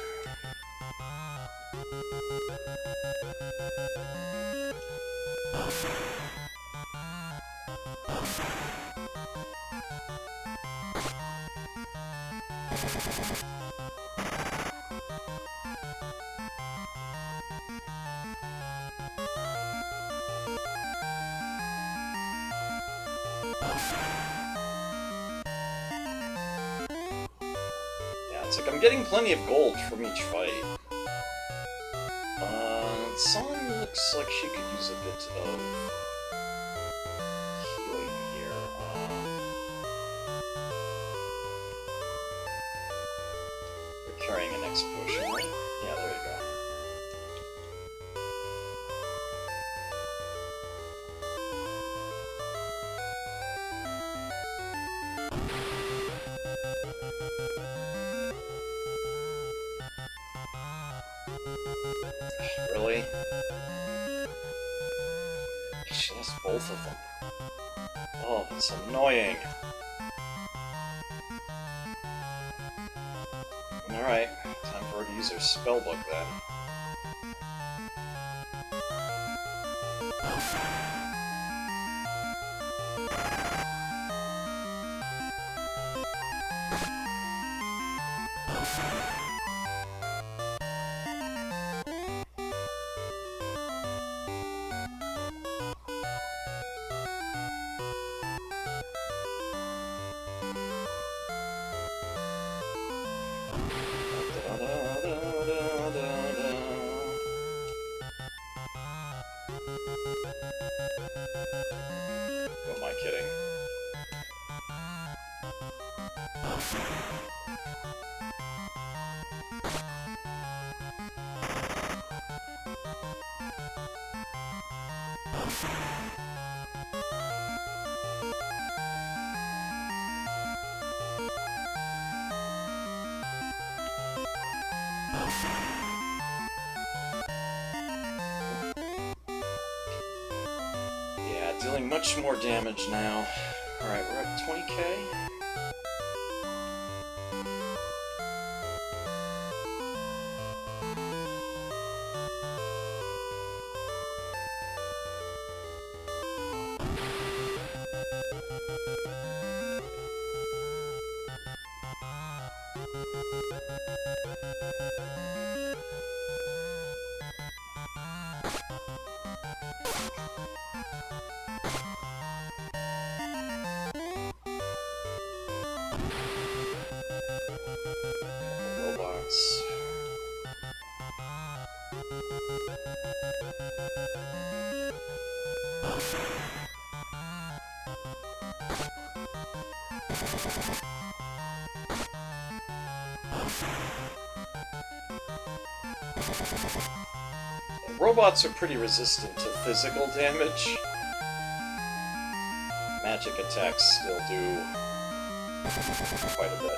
It's like I'm getting plenty of gold from each fight. Sawn looks like she could use a bit of healing here. You're carrying an X potion, right? Yeah, there you go. Really? She lost both of them. Oh, that's annoying. Alright, time for her to use her spellbook then. Who am I kidding? Yeah, dealing much more damage now. Alright, we're at 20k? Robots. Robots are pretty resistant to physical damage. Magic attacks still do quite a bit.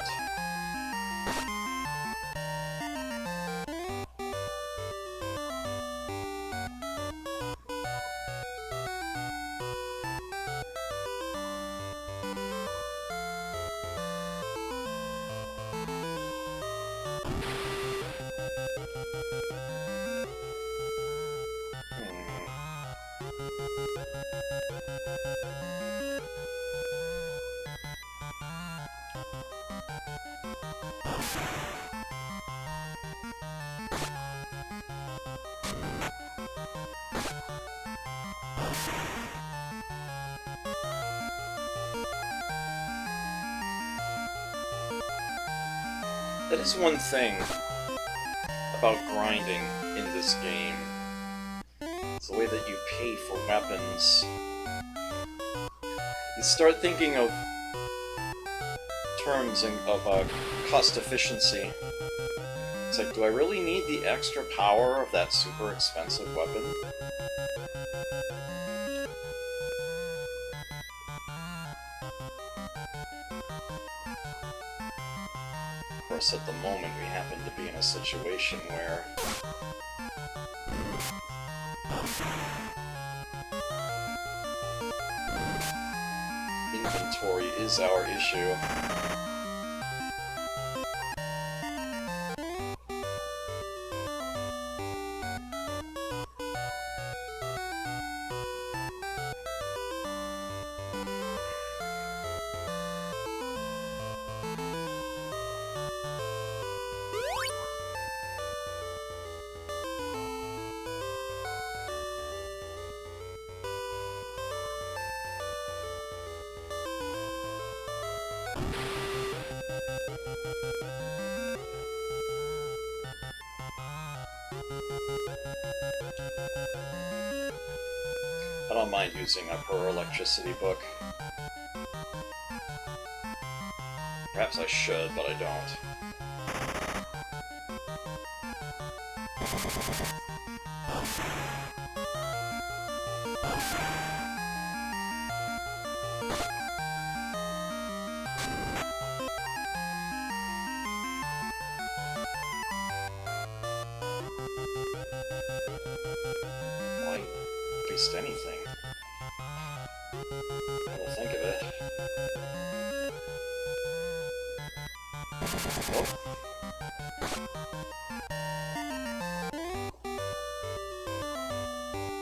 That is one thing about grinding in this game. It's the way that you pay for weapons. You start thinking of terms of cost efficiency. It's like, do I really need the extra power of that super expensive weapon? Of course, at the moment, we happen to be in a situation where inventory is our issue. I don't mind using a per electricity book. Perhaps I should, but I don't. Why waste anything? Come to think of it. Oh.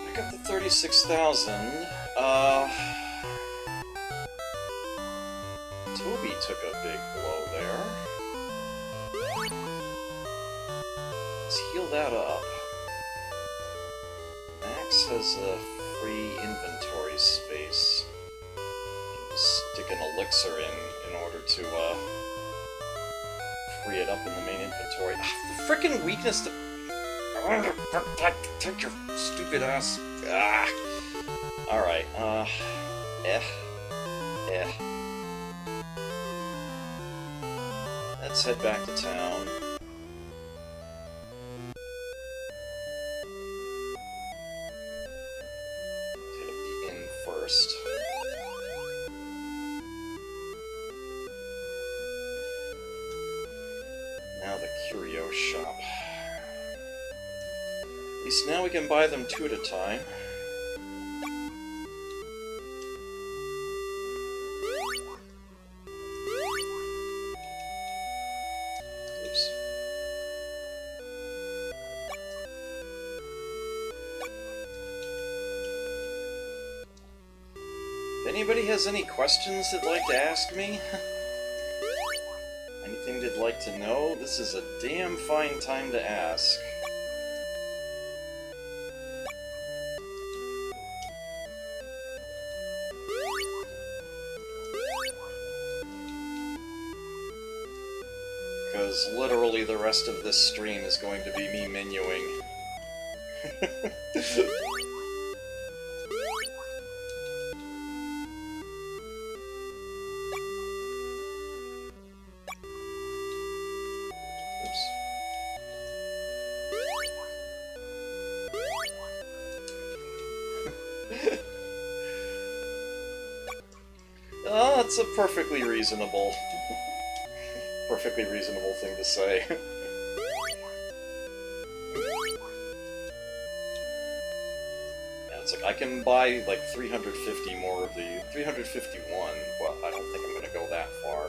I got the 36,000. Toby took a big blow there. Let's heal that up. Max has a free inventory space. Stick an elixir in order to free it up in the main inventory. The frickin' weakness to... Take your stupid ass... Ah! Alright, Let's head back to town. Hit up the inn first. Now the curio shop. At least now we can buy them 2 at a time. Oops. If anybody has any questions they'd like to ask me, anything they'd like to know, this is a damn fine time to ask. Because literally the rest of this stream is going to be me menuing. Oh, that's a perfectly reasonable thing to say. Yeah, it's like, I can buy, like, 350 more of the... 351, well, I don't think I'm gonna go that far.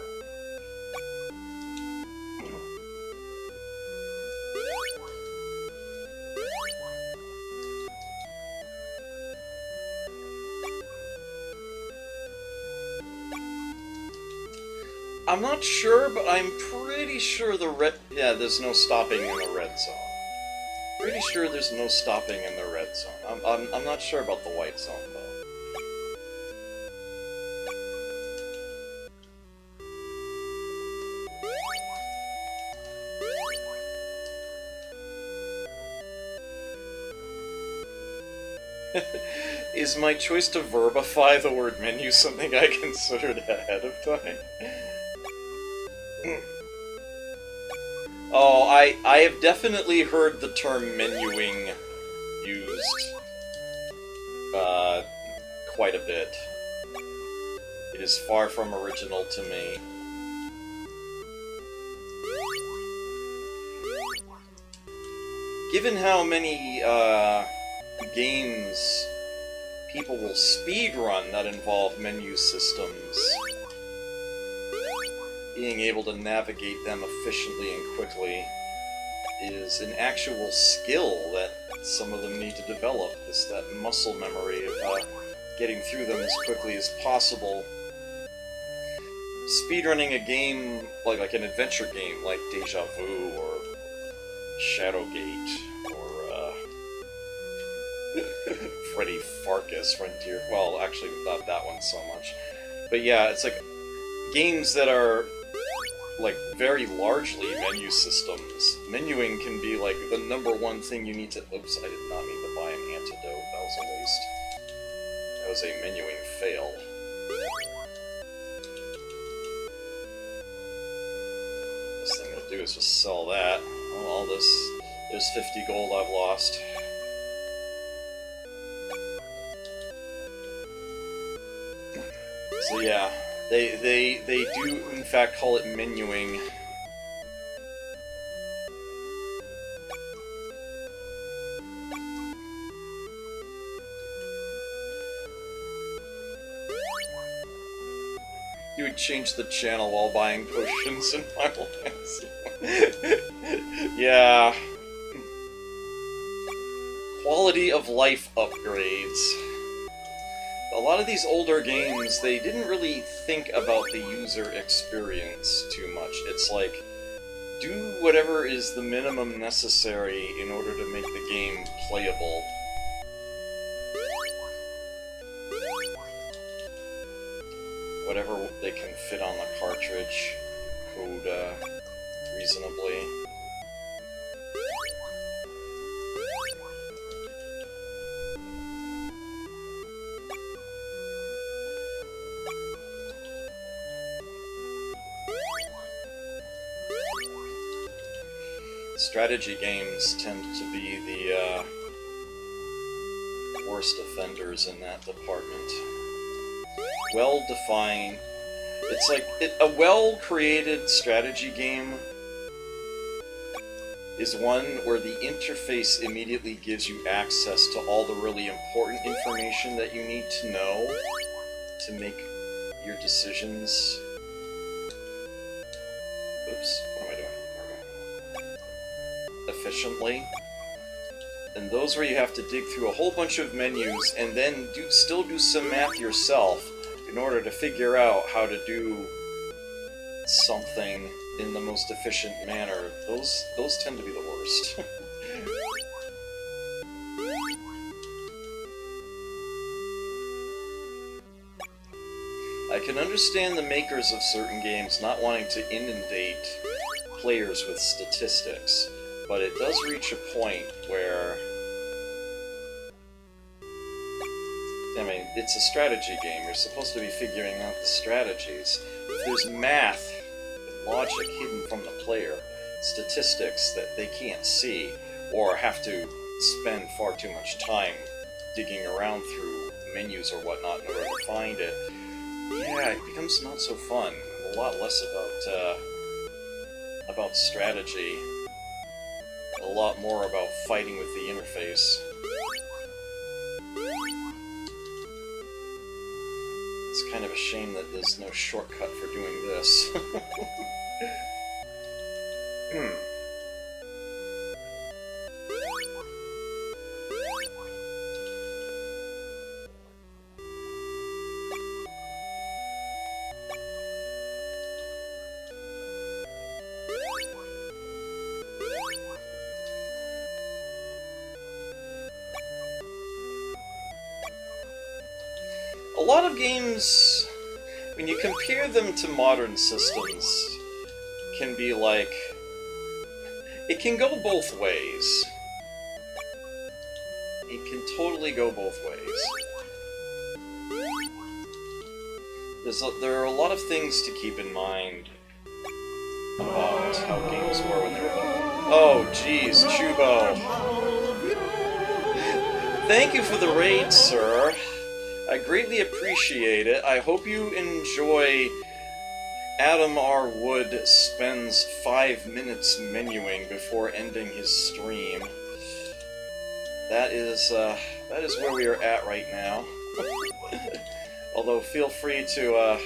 I'm not sure, but I'm pretty sure the red... Yeah, there's no stopping in the red zone. Pretty sure there's no stopping in the red zone. I'm not sure about the white zone, though. Is my choice to verbify the word menu something I considered ahead of time? Oh, I have definitely heard the term menuing used quite a bit. It is far from original to me. Given how many games people will speedrun that involve menu systems, being able to navigate them efficiently and quickly is an actual skill that some of them need to develop. It's that muscle memory of getting through them as quickly as possible. Speedrunning a game, like an adventure game like Deja Vu or Shadowgate or Freddy Farkas Frontier. Well, actually not that one so much. But yeah, it's like games that are like very largely menu systems. Menuing can be like the #1 thing you need to... Oops, I did not mean to buy an antidote. That was a waste. was a menuing fail. Best thing to do is just sell that. Oh, all this. There's 50 gold I've lost. So yeah, they do in fact call it menuing. You would change the channel while buying potions in Final Fantasy. Yeah. Quality of life upgrades. A lot of these older games, they didn't really think about the user experience too much. It's like, do whatever is the minimum necessary in order to make the game playable. Whatever they can fit on the cartridge, code reasonably. Strategy games tend to be the worst offenders in that department. Well-defined. It's like a well-created strategy game is one where the interface immediately gives you access to all the really important information that you need to know to make your decisions. Oops, what am I doing? Efficiently. And those where you have to dig through a whole bunch of menus and then still do some math yourself in order to figure out how to do something in the most efficient manner. Those tend to be the worst. I can understand the makers of certain games not wanting to inundate players with statistics, but it does reach a point where, I mean, it's a strategy game. You're supposed to be figuring out the strategies. If there's math and logic hidden from the player, statistics that they can't see, or have to spend far too much time digging around through menus or whatnot in order to find it, yeah, it becomes not so fun. A lot less about strategy. A lot more about fighting with the interface. It's kind of a shame that there's no shortcut for doing this. A lot of games, when you compare them to modern systems, can be like, it can go both ways. It can totally go both ways. There are a lot of things to keep in mind about how games were when they were built. Oh, jeez, Chubo. Thank you for the raid, sir. I greatly appreciate it. I hope you enjoy Adam R. Wood spends 5 minutes menuing before ending his stream. That is where we are at right now. Although, feel free to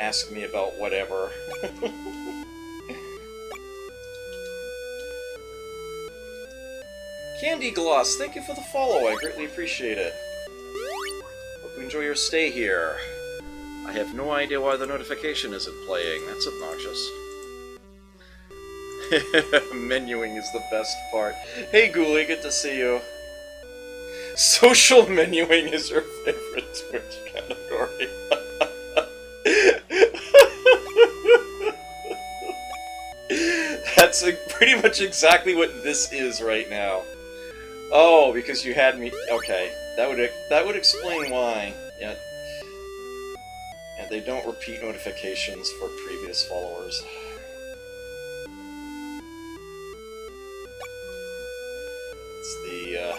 ask me about whatever. Candy Gloss, thank you for the follow. I greatly appreciate it. Hope you enjoy your stay here. I have no idea why the notification isn't playing. That's obnoxious. Menuing is the best part. Hey Ghoulie, good to see you. Social menuing is your favorite Twitch category. That's pretty much exactly what this is right now. Oh, because you had me... Okay. that would explain why. Yeah, and they don't repeat notifications for previous followers. It's the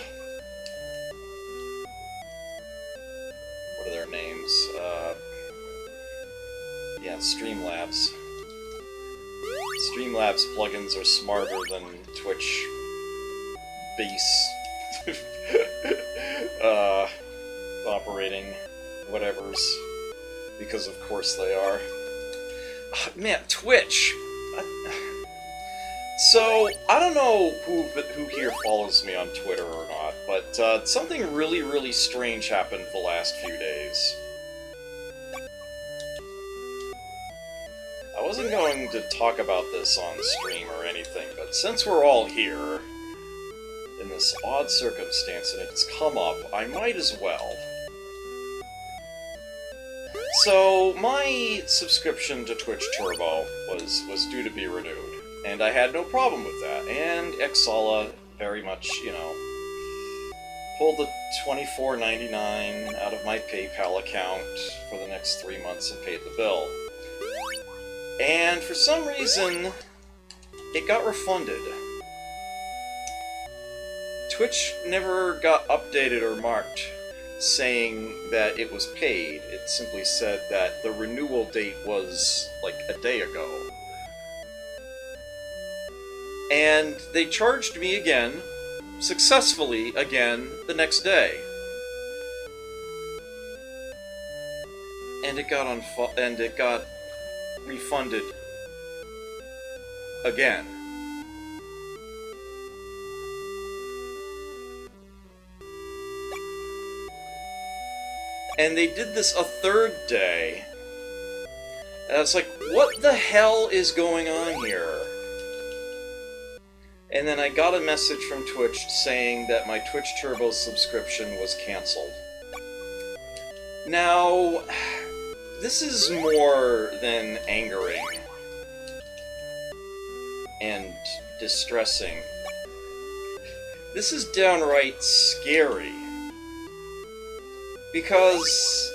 what are their names? Yeah, Streamlabs. Streamlabs plugins are smarter than Twitch base operating whatevers, because of course they are. Man, Twitch. So I don't know who here follows me on Twitter or not, but something really, really strange happened the last few days. I wasn't going to talk about this on stream or anything, but since we're all here in this odd circumstance and it's come up, I might as well. So, my subscription to Twitch Turbo was due to be renewed, and I had no problem with that, and Xala very much, you know, pulled the $24.99 out of my PayPal account for the next 3 months and paid the bill. And for some reason, it got refunded. Twitch never got updated or marked saying that it was paid. It simply said that the renewal date was like a day ago. And they charged me again, successfully again, the next day. And it got refunded again. And they did this a third day. And I was like, what the hell is going on here? And then I got a message from Twitch saying that my Twitch Turbo subscription was cancelled. Now, this is more than angering and distressing. This is downright scary. Because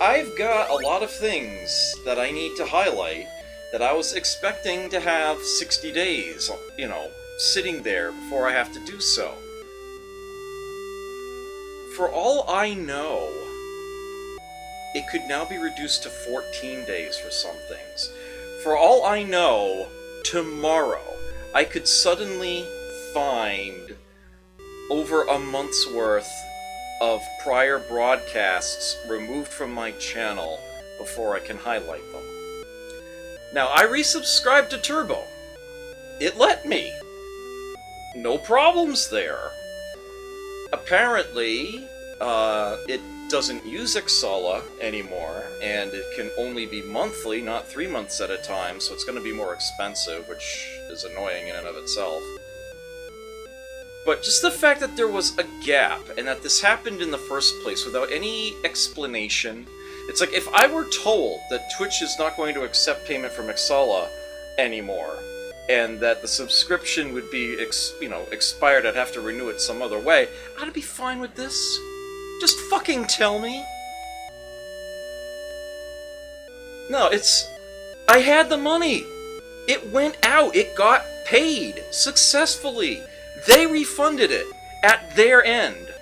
I've got a lot of things that I need to highlight that I was expecting to have 60 days, you know, sitting there before I have to do so. For all I know, it could now be reduced to 14 days for some things. For all I know, tomorrow, I could suddenly find over a month's worth of prior broadcasts removed from my channel before I can highlight them. Now, I resubscribed to Turbo. It let me. No problems there. Apparently, it doesn't use Xala anymore, and it can only be monthly, not 3 months at a time, so it's going to be more expensive, which is annoying in and of itself. But just the fact that there was a gap, and that this happened in the first place without any explanation. It's like, if I were told that Twitch is not going to accept payment from Xala anymore, and that the subscription would be, expired, I'd have to renew it some other way, I'd be fine with this. Just fucking tell me. No, I had the money. It went out. It got paid successfully. They refunded it at their end.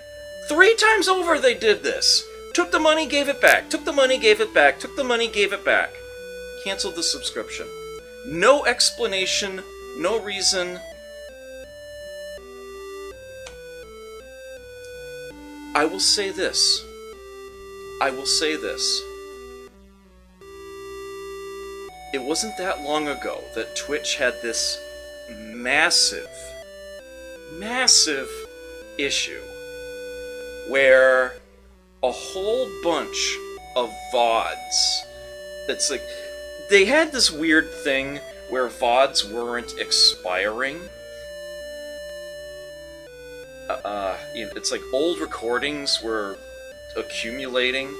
3 times over they did this. Took the money, gave it back. Took the money, gave it back. Took the money, gave it back. Canceled the subscription. No explanation, no reason. I will say this. It wasn't that long ago that Twitch had this massive issue where a whole bunch of VODs, it's like, they had this weird thing where VODs weren't expiring. It's like old recordings were accumulating,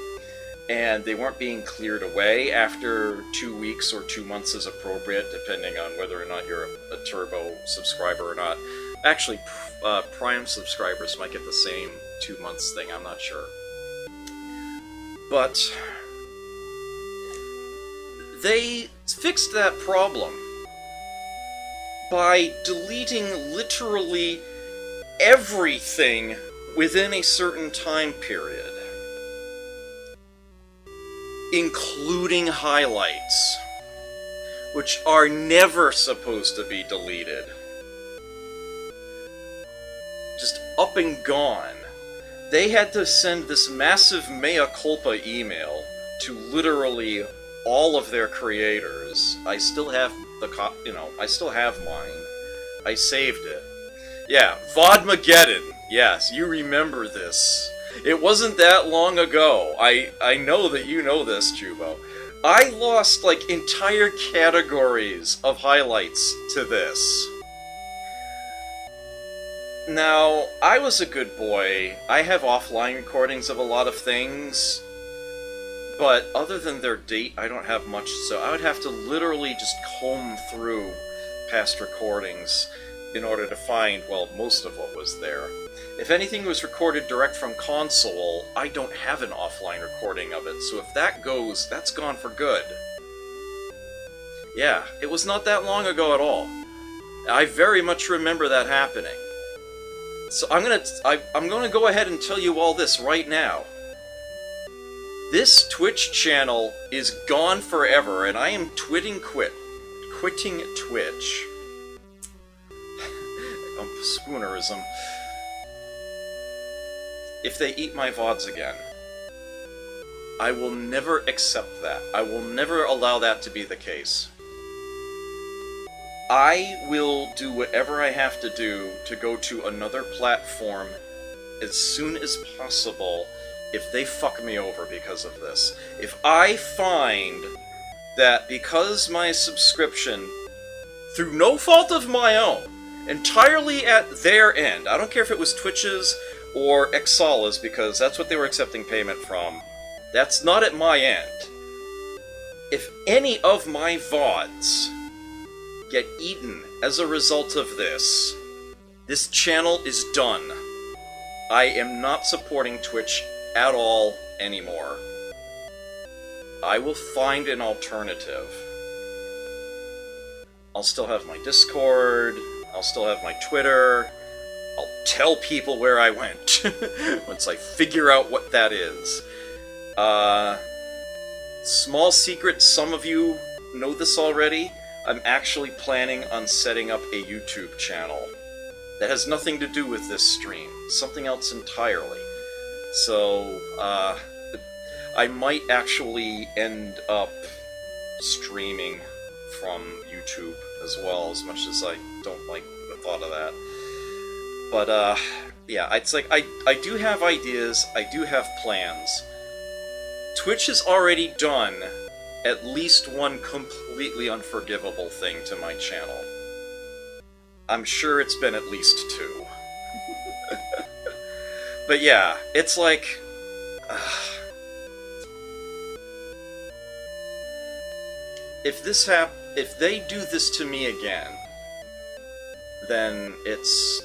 and they weren't being cleared away after 2 weeks or 2 months is appropriate, depending on whether or not you're a Turbo subscriber or not. Actually, Prime subscribers might get the same 2 months thing, I'm not sure. But they fixed that problem by deleting literally everything within a certain time period, including highlights, which are never supposed to be deleted. Just up and gone. They had to send this massive mea culpa email to literally all of their creators. I still have I still have mine. I saved it. Yeah, Vodmageddon. Yes, you remember this. It wasn't that long ago. I know that you know this, Jubo. I lost, like, entire categories of highlights to this. Now, I was a good boy. I have offline recordings of a lot of things, but other than their date, I don't have much, so I would have to literally just comb through past recordings in order to find, well, most of what was there. If anything was recorded direct from console, I don't have an offline recording of it, so if that goes, that's gone for good. Yeah, it was not that long ago at all. I very much remember that happening. So I'm gonna go ahead and tell you all this right now. This Twitch channel is gone forever, and I am quitting Twitch. Spoonerism. If they eat my VODs again, I will never accept that. I will never allow that to be the case. I will do whatever I have to do to go to another platform as soon as possible if they fuck me over because of this. If I find that because my subscription, through no fault of my own, entirely at their end, I don't care if it was Twitch's or Exala's, because that's what they were accepting payment from, that's not at my end. If any of my VODs get eaten as a result of this, this channel is done. I am not supporting Twitch at all anymore. I will find an alternative. I'll still have my Discord, I'll still have my Twitter, I'll tell people where I went once I figure out what that is. Small secret, some of you know this already, I'm actually planning on setting up a YouTube channel that has nothing to do with this stream, something else entirely. So, I might actually end up streaming from YouTube as well, as much as I don't like the thought of that. But, yeah, it's like, I do have ideas, I do have plans. Twitch has already done at least one completely unforgivable thing to my channel. I'm sure it's been at least 2. But yeah, it's like... if they do this to me again, then it's...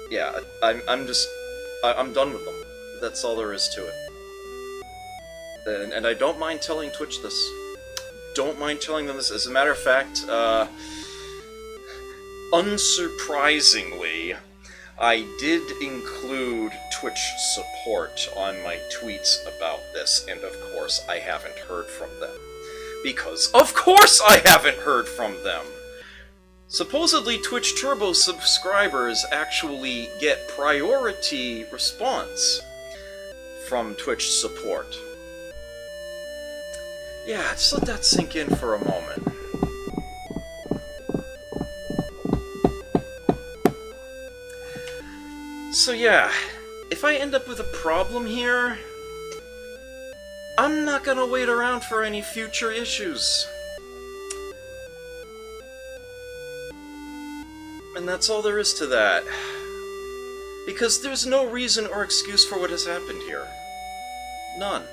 Yeah, I'm done with them. That's all there is to it. And I don't mind telling Twitch this. Don't mind telling them this. As a matter of fact, unsurprisingly, I did include Twitch support on my tweets about this, and of course I haven't heard from them. Because, of course I haven't heard from them! Supposedly, Twitch Turbo subscribers actually get priority response from Twitch support. Yeah, just let that sink in for a moment. So yeah, if I end up with a problem here, I'm not gonna wait around for any future issues. And that's all there is to that. Because there's no reason or excuse for what has happened here. None.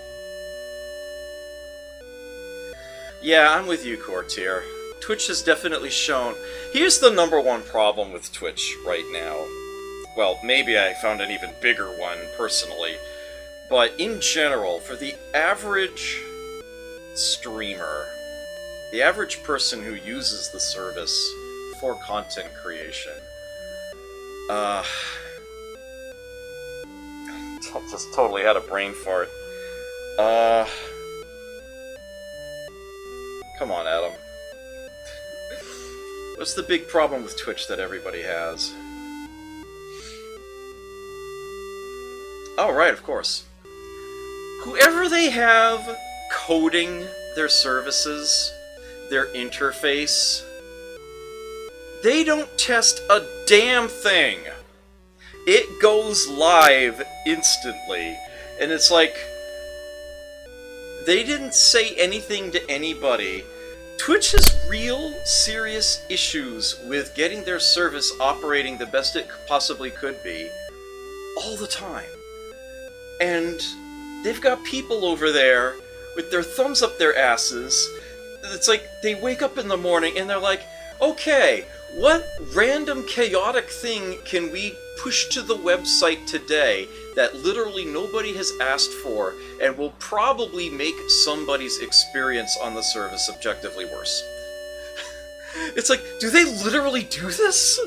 Yeah, I'm with you, Courtier. Twitch has definitely shown... Here's the #1 problem with Twitch right now. Well, maybe I found an even bigger one, personally. But in general, for the average streamer, the average person who uses the service for content creation, I just totally had a brain fart. Come on, Adam. What's the big problem with Twitch that everybody has? Oh, right, of course. Whoever they have coding their services, their interface, they don't test a damn thing. It goes live instantly. And it's like, they didn't say anything to anybody. Twitch has real serious issues with getting their service operating the best it possibly could be all the time. And they've got people over there with their thumbs up their asses. It's like they wake up in the morning and they're like, okay, what random chaotic thing can we push to the website today that literally nobody has asked for and will probably make somebody's experience on the service objectively worse? It's like, do they literally do this?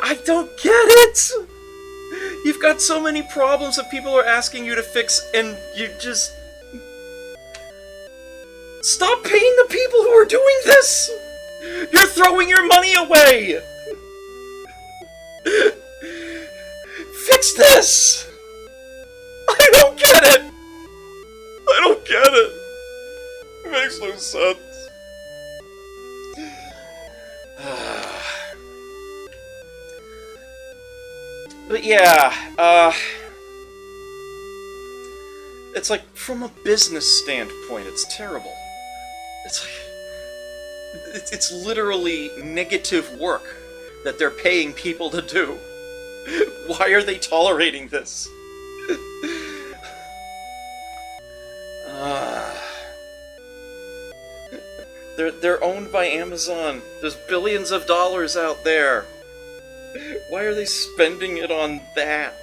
I don't get it! You've got so many problems that people are asking you to fix, and you just... Stop paying the people who are doing this! You're throwing your money away! Fix this! I don't get it! I don't get it! It makes no sense. But yeah, it's like, from a business standpoint, it's terrible. It's like, it's literally negative work that they're paying people to do. Why are they tolerating this? They're owned by Amazon. There's billions of dollars out there. Why are they spending it on that?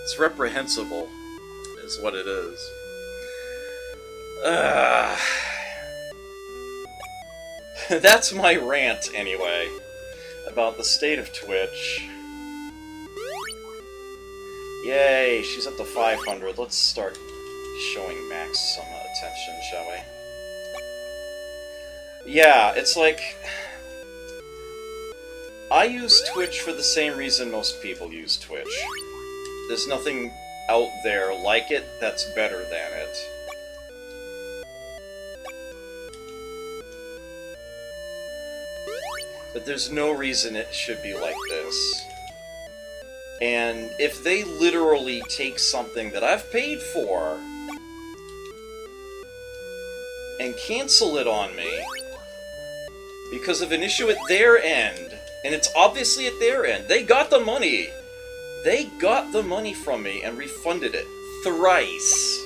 It's reprehensible, is what it is. That's my rant, anyway, about the state of Twitch. Yay, she's up to 500. Let's start showing Max some attention, shall we? Yeah, it's like... I use Twitch for the same reason most people use Twitch. There's nothing out there like it that's better than it. But there's no reason it should be like this. And if they literally take something that I've paid for and cancel it on me because of an issue at their end, and it's obviously at their end, they got the money. They got the money from me and refunded it thrice.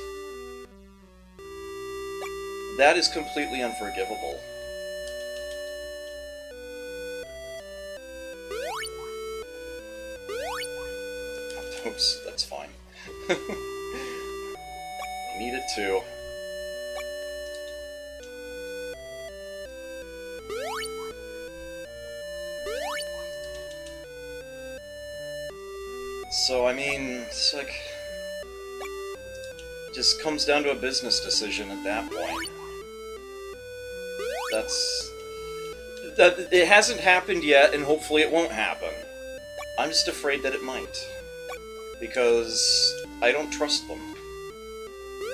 That is completely unforgivable. Oops, that's fine. I need it too. So, I mean, it's like... it just comes down to a business decision at that point. It hasn't happened yet, and hopefully it won't happen. I'm just afraid that it might. Because I don't trust them.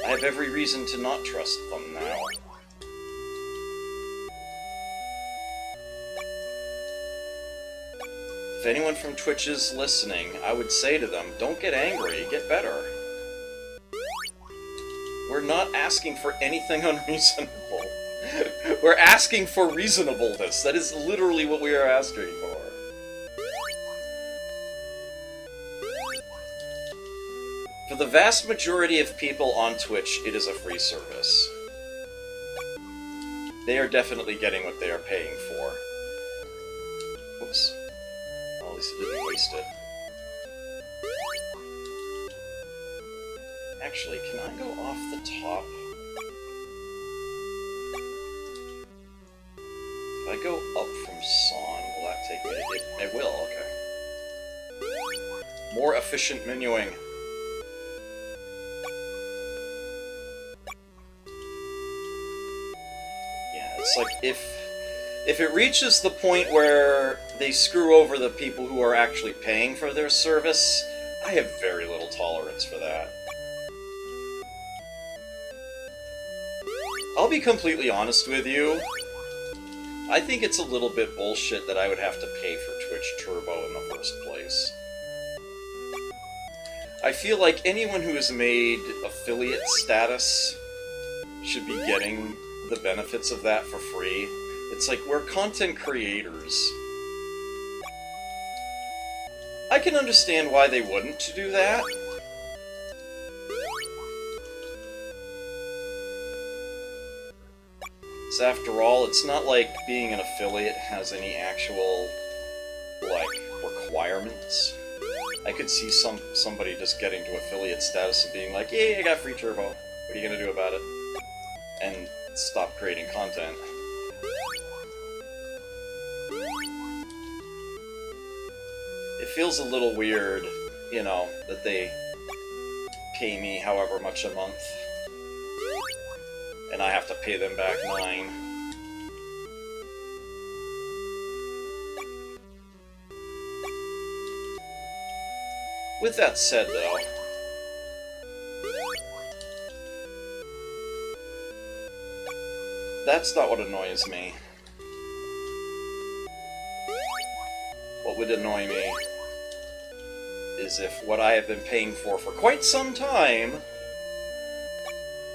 I have every reason to not trust them now. If anyone from Twitch is listening, I would say to them, don't get angry, get better. We're not asking for anything unreasonable. We're asking for reasonableness. That is literally what we are asking for. If For the vast majority of people on Twitch, it is a free service. They are definitely getting what they are paying for. Oops. Well, at least it didn't waste it. Actually, can I go off the top? If I go up from Sawn, will that take me to it? It will, okay. More efficient menuing. Yeah, it's like if it reaches the point where they screw over the people who are actually paying for their service, I have very little tolerance for that. I'll be completely honest with you. I think it's a little bit bullshit that I would have to pay for Twitch Turbo in the first place. I feel like anyone who has made affiliate status should be getting the benefits of that for free. It's like, we're content creators. I can understand why they wouldn't do that. So after all, it's not like being an affiliate has any actual, like, requirements. I could see somebody just getting to affiliate status and being like, "Yay, I got free turbo. What are you gonna do about it?" And stop creating content. It feels a little weird, you know, that they pay me however much a month, and I have to pay them back $9. With that said, though, that's not what annoys me. What would annoy me is if what I have been paying for quite some time,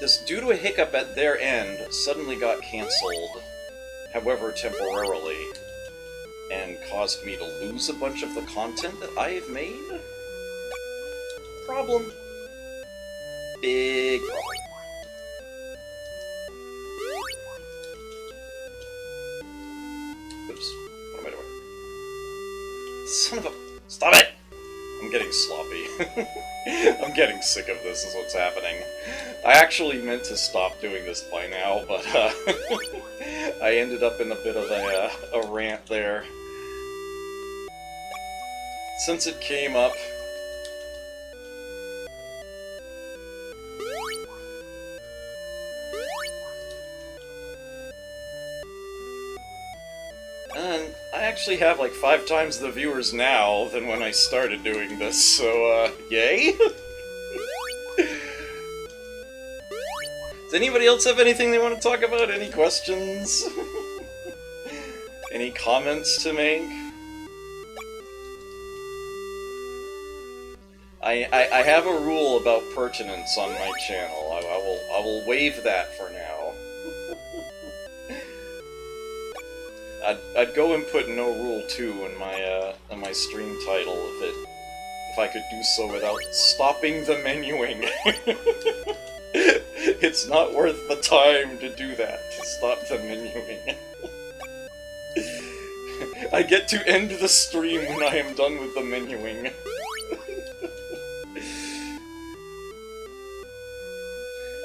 just due to a hiccup at their end, suddenly got cancelled, however temporarily, and caused me to lose a bunch of the content that I have made? Problem. Big problem. Oops. What am I doing? Son of a... Stop it! I'm getting sloppy. I'm getting sick of this, is what's happening. I actually meant to stop doing this by now, but I ended up in a bit of a rant there. Since it came up, and I actually have like 5 times the viewers now than when I started doing this, so, yay? Does anybody else have anything they want to talk about? Any questions? Any comments to make? I have a rule about pertinence on my channel. I will waive that for now. I'd go and put no rule 2 in my stream title if I could do so without stopping the menuing. It's not worth the time to do that, to stop the menuing. I get to end the stream when I am done with the menuing.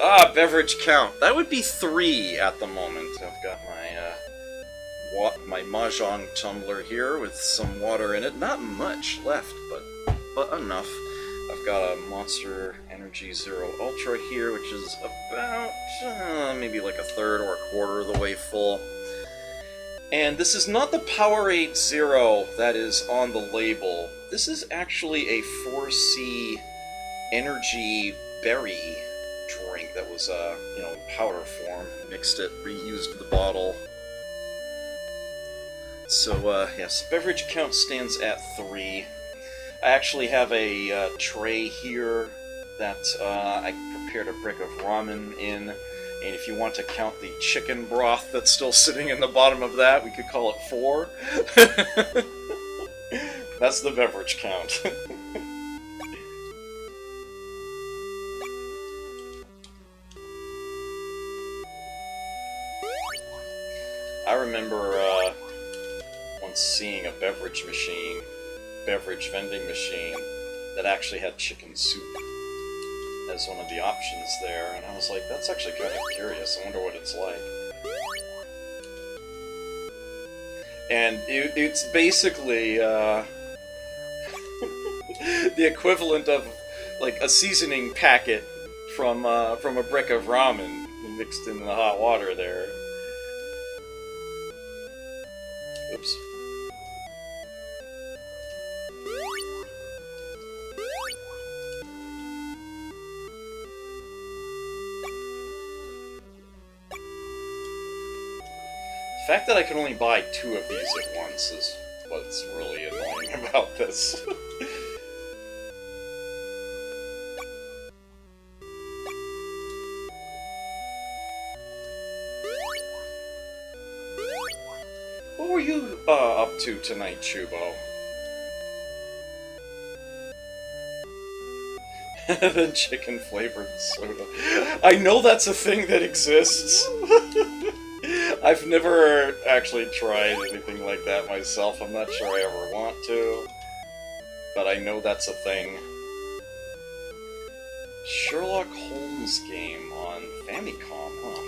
Ah, beverage count. That would be 3 at the moment. I've got my Mahjong tumbler here with some water in it. Not much left, but enough. I've got a Monster Energy Zero Ultra here, which is about maybe like a third or a quarter of the way full. And this is not the Powerade Zero that is on the label. This is actually a 4C energy berry drink that was, you know, powder form. Mixed it, reused the bottle. So, yes, beverage count stands at 3. I actually have a tray here that I prepared a brick of ramen in, and if you want to count the chicken broth that's still sitting in the bottom of that, we could call it 4. That's the beverage count. once seeing a beverage vending machine, that actually had chicken soup as one of the options there, and I was like, that's actually kind of curious, I wonder what it's like. And it's basically the equivalent of like a seasoning packet from a brick of ramen mixed in the hot water there. Oops. The fact that I can only buy 2 of these at once is what's really annoying about this. What were you up to tonight, Chubo? Then chicken flavored soda. I know that's a thing that exists. I've never actually tried anything like that myself. I'm not sure I ever want to. But I know that's a thing. Sherlock Holmes game on Famicom, huh?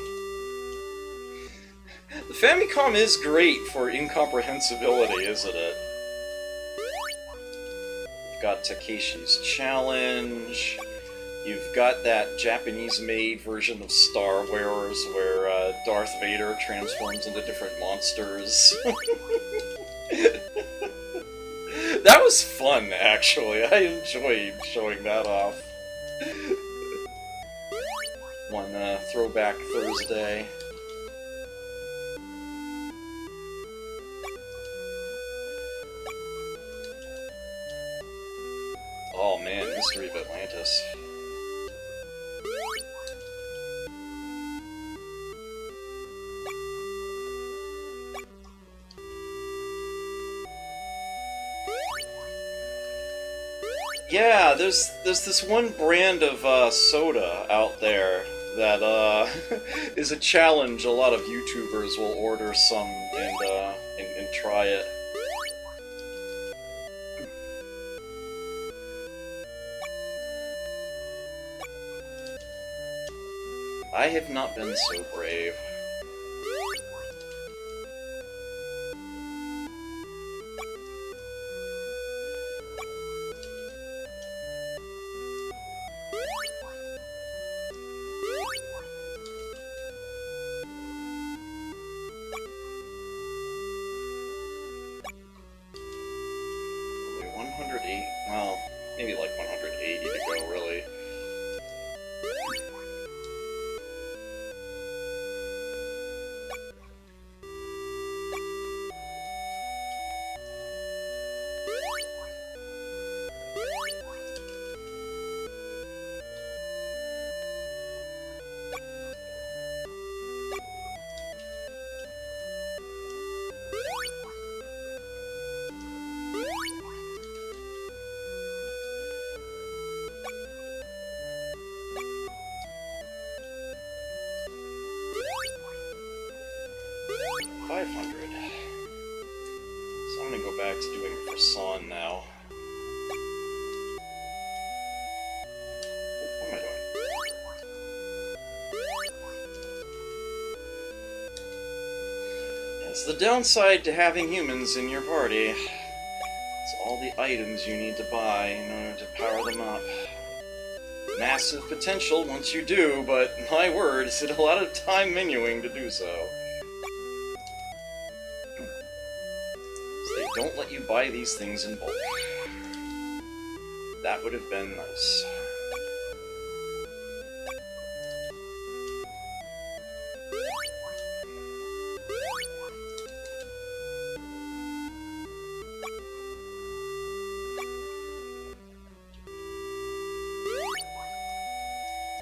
The Famicom is great for incomprehensibility, isn't it? You've got Takeshi's Challenge. You've got that Japanese-made version of Star Wars where Darth Vader transforms into different monsters. That was fun, actually. I enjoyed showing that off. One Throwback Thursday. Oh man, Mystery of Atlantis. Yeah, there's this one brand of soda out there that is a challenge. A lot of YouTubers will order some and try it. I have not been so brave. Well, maybe like 180 to go, really. So I'm gonna go back to doing it for Sawn now. What am I doing? That's the downside to having humans in your party. It's all the items you need to buy in order to power them up. Massive potential once you do, but my word, it's a lot of time menuing to do so. They don't let you buy these things in bulk. That would have been nice.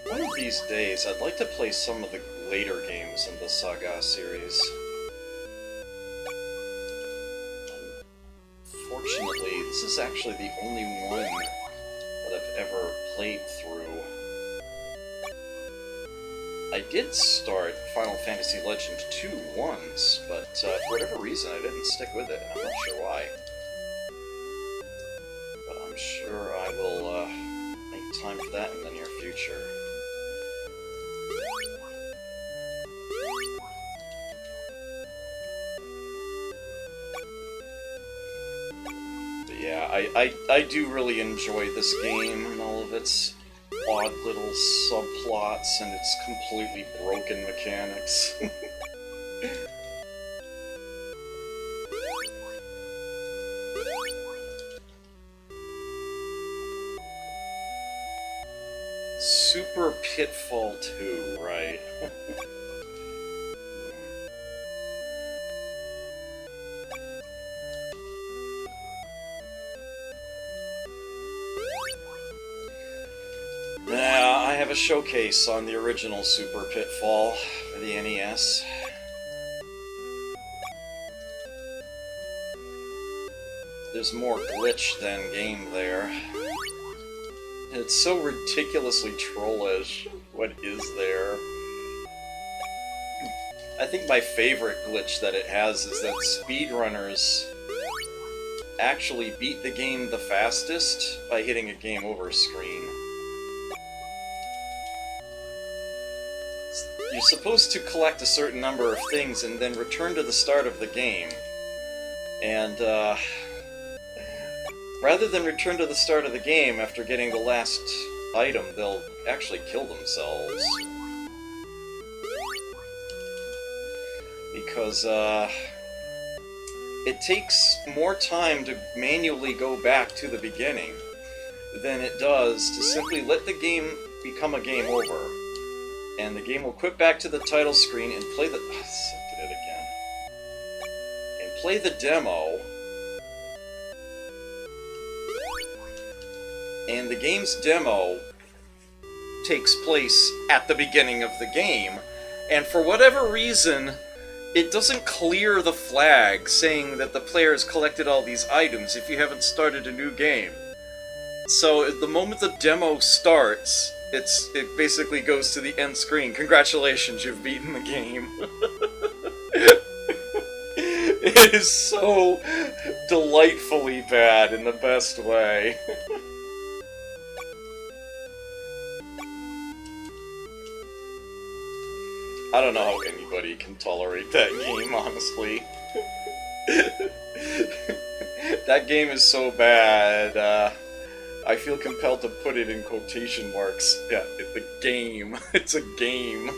One of these days, I'd like to play some of the later games in the Saga series. Fortunately, this is actually the only one that I've ever played through. I did start Final Fantasy Legend 2 once, but for whatever reason I didn't stick with it, and I'm not sure why. But I'm sure I will make time for that in the near future. But yeah, I do really enjoy this game and all of its odd little subplots and its completely broken mechanics. Super Pitfall 2, right? Yeah, I have a showcase on the original Super Pitfall for the NES. There's more glitch than game there. It's so ridiculously trollish. What is there? I think my favorite glitch that it has is that speedrunners actually beat the game the fastest by hitting a game over screen. You're supposed to collect a certain number of things and then return to the start of the game. And, rather than return to the start of the game after getting the last item, they'll actually kill themselves. Because, it takes more time to manually go back to the beginning than it does to simply let the game become a game over. And the game will quit back to the title screen and play the... did it again. And play the demo. And the game's demo takes place at the beginning of the game. And for whatever reason, it doesn't clear the flag saying that the player has collected all these items if you haven't started a new game. So the moment the demo starts, it basically goes to the end screen. Congratulations, you've beaten the game. It is so delightfully bad in the best way. I don't know how anybody can tolerate that game, honestly. That game is so bad, I feel compelled to put it in quotation marks. Yeah, it's a game. It's a game.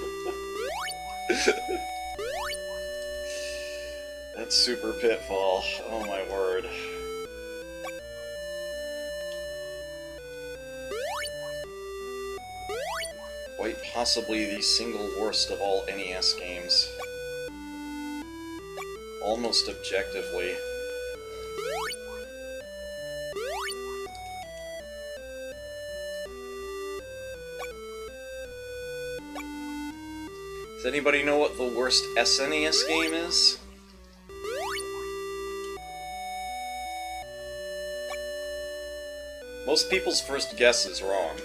That's Super Pitfall. Oh my word. Quite possibly the single worst of all NES games. Almost objectively. Does anybody know what the worst SNES game is? Most people's first guess is wrong.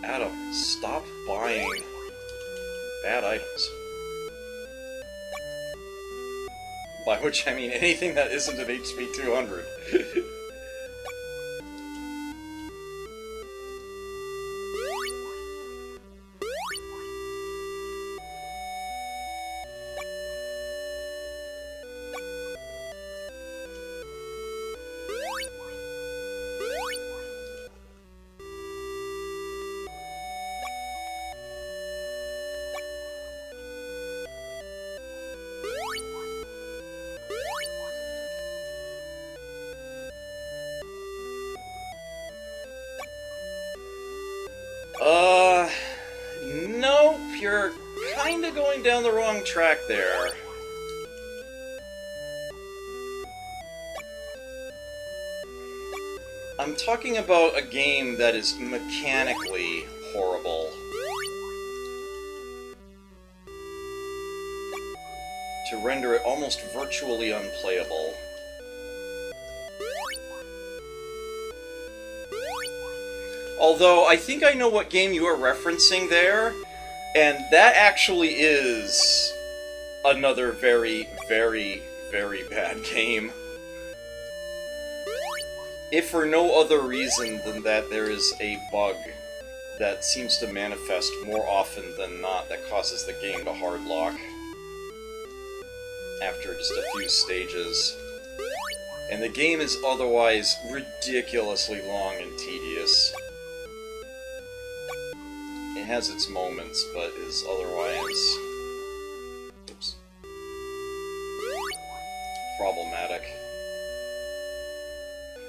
Adam, stop buying bad items. By which I mean anything that isn't an HP 200. Nope, you're kinda going down the wrong track there. I'm talking about a game that is mechanically horrible. To render it almost virtually unplayable. Although, I think I know what game you are referencing there, and that actually is another very, very, very bad game. If for no other reason than that there is a bug that seems to manifest more often than not that causes the game to hardlock after just a few stages. And the game is otherwise ridiculously long and tedious. It has its moments, but is otherwise... oops. Problematic.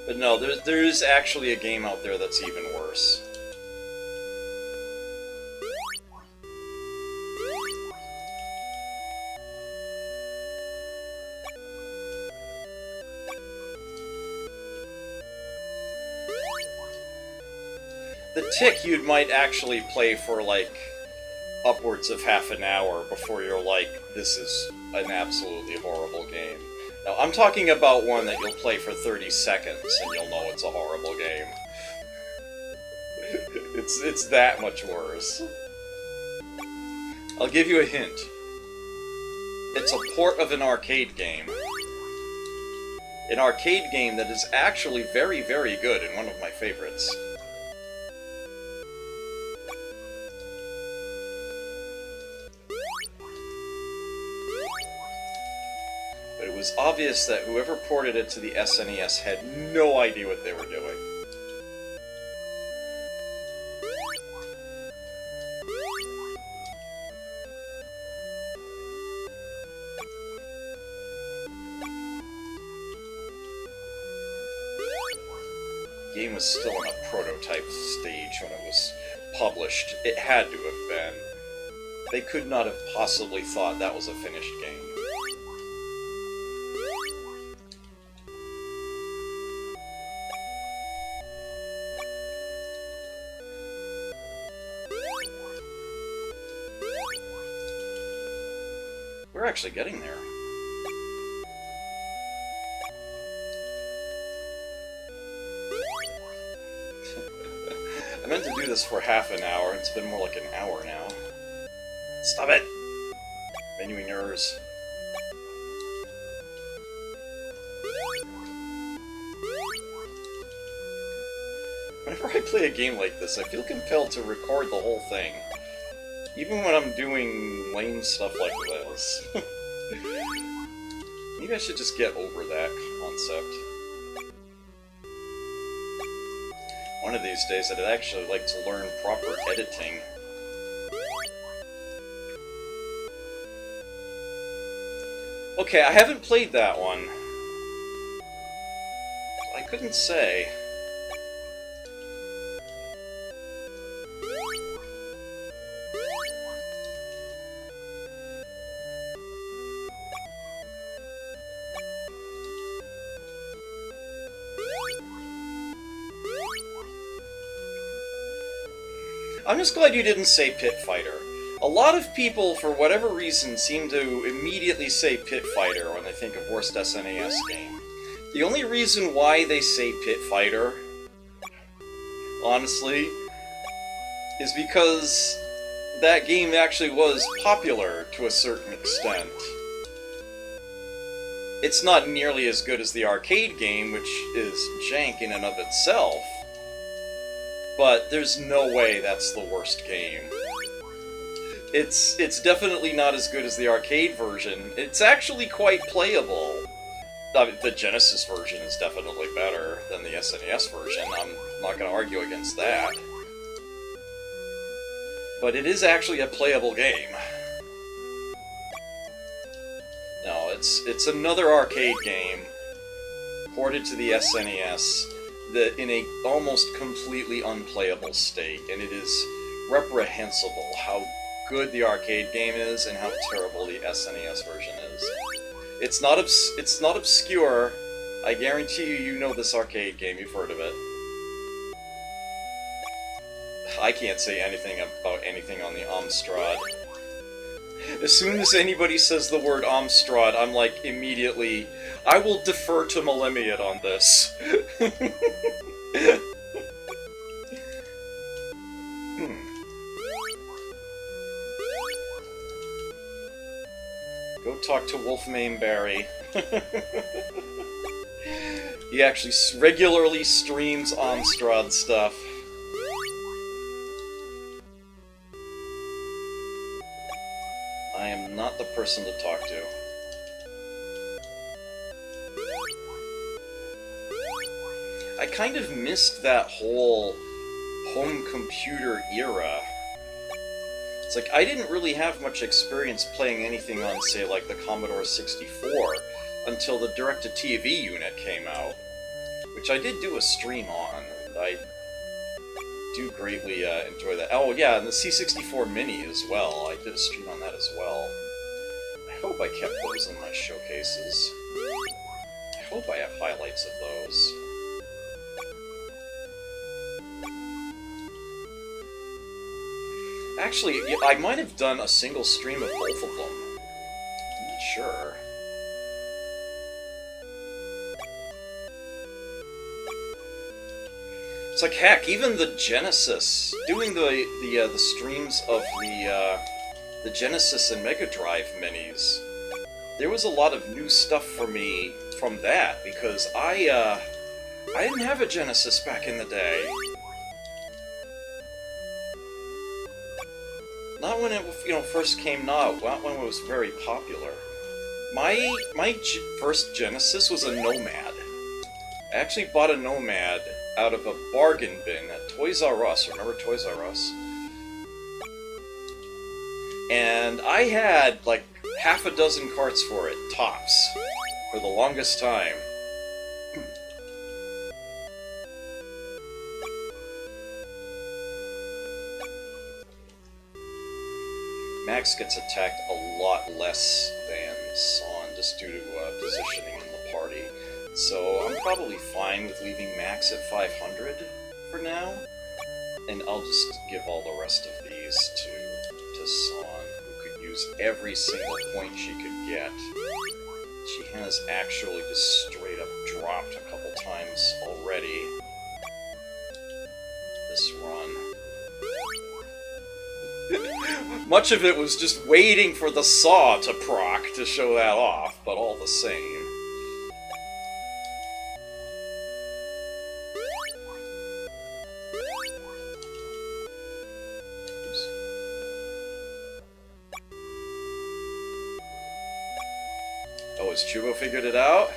But no, there is actually a game out there that's even worse. The Tick you might actually play for, like, upwards of half an hour before you're like, this is an absolutely horrible game. Now, I'm talking about one that you'll play for 30 seconds and you'll know it's a horrible game. It's that much worse. I'll give you a hint. It's a port of an arcade game. An arcade game that is actually very, very good and one of my favorites. But it was obvious that whoever ported it to the SNES had no idea what they were doing. The game was still in a prototype stage when it was published. It had to have been. They could not have possibly thought that was a finished game. We're actually getting there. I meant to do this for half an hour, it's been more like an hour now. Stop it! Menuing errors. Whenever I play a game like this, I feel compelled to record the whole thing. Even when I'm doing lame stuff like this. Maybe I should just get over that concept. One of these days, I'd actually like to learn proper editing. Okay, I haven't played that one. I couldn't say. I'm just glad you didn't say Pit Fighter. A lot of people, for whatever reason, seem to immediately say Pit Fighter when they think of worst SNES game. The only reason why they say Pit Fighter, honestly, is because that game actually was popular to a certain extent. It's not nearly as good as the arcade game, which is jank in and of itself. But there's no way that's the worst game. It's definitely not as good as the arcade version. It's actually quite playable. I mean, the Genesis version is definitely better than the SNES version. I'm not going to argue against that. But it is actually a playable game. No, it's another arcade game ported to the SNES. In a almost completely unplayable state, and it is reprehensible how good the arcade game is and how terrible the SNES version is. It's not obscure. I guarantee you know this arcade game. You've heard of it. I can't say anything about anything on the Amstrad. As soon as anybody says the word Amstrad, I'm like, immediately, I will defer to Malimiad on this. Go talk to Wolfmane Barry. He actually regularly streams Amstrad stuff. I am not the person to talk to. I kind of missed that whole home computer era. It's like, I didn't really have much experience playing anything on, say, like the Commodore 64 until the direct-to-TV unit came out, which I did do a stream on, and I do greatly enjoy that. Oh yeah, and the C64 Mini as well. I did a stream on that as well. I hope I kept those in my showcases. I hope I have highlights of those. Actually, I might have done a single stream of both of them. I'm not sure. It's like, heck, even the Genesis, doing the streams of the Genesis and Mega Drive minis, there was a lot of new stuff for me from that, because I didn't have a Genesis back in the day. Not when it, first came out, not when it was very popular. My first Genesis was a Nomad. I actually bought a Nomad out of a bargain bin at Toys R Us. Remember Toys R Us? And I had like half a dozen carts for it, tops, for the longest time. Max gets attacked a lot less than Sawn, just due to positioning in the party. So I'm probably fine with leaving Max at 500 for now, and I'll just give all the rest of these to Sawn, who could use every single point she could get. She has actually just straight up dropped a couple times already this run. Much of it was just waiting for the saw to proc to show that off, but all the same. Oops. Oh, has Chubo figured it out?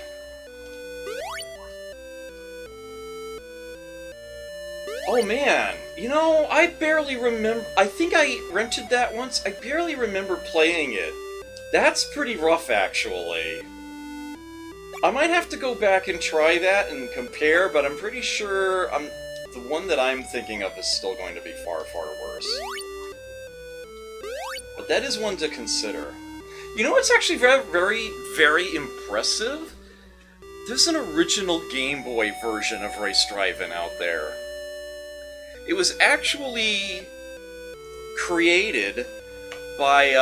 Oh man, I barely remember. I think I rented that once. I barely remember playing it. That's pretty rough, actually. I might have to go back and try that and compare, but I'm pretty sure the one that I'm thinking of is still going to be far, far worse. But that is one to consider. It's actually very, very, very impressive. There's an original Game Boy version of Race Driving out there. It was actually created by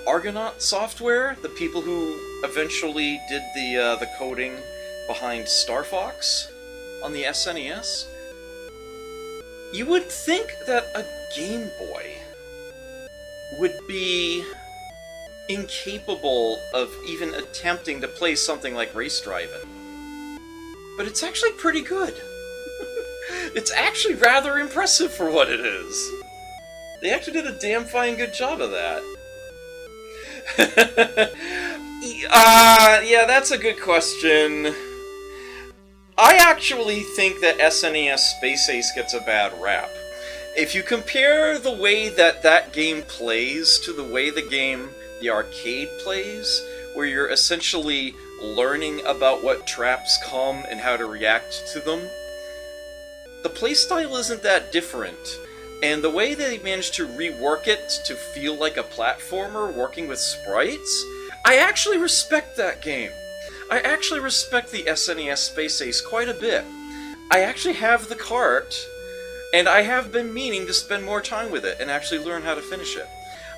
Argonaut Software, the people who eventually did the coding behind Star Fox on the SNES. You would think that a Game Boy would be incapable of even attempting to play something like Race Driving. But it's actually pretty good. It's actually rather impressive for what it is. They actually did a damn fine good job of that. Yeah, that's a good question. I actually think that SNES Space Ace gets a bad rap. If you compare the way that that game plays to the way the arcade plays, where you're essentially learning about what traps come and how to react to them, the playstyle isn't that different, and the way they managed to rework it to feel like a platformer working with sprites, I actually respect that game. I actually respect the SNES Space Ace quite a bit. I actually have the cart And I have been meaning to spend more time with it and actually learn how to finish it.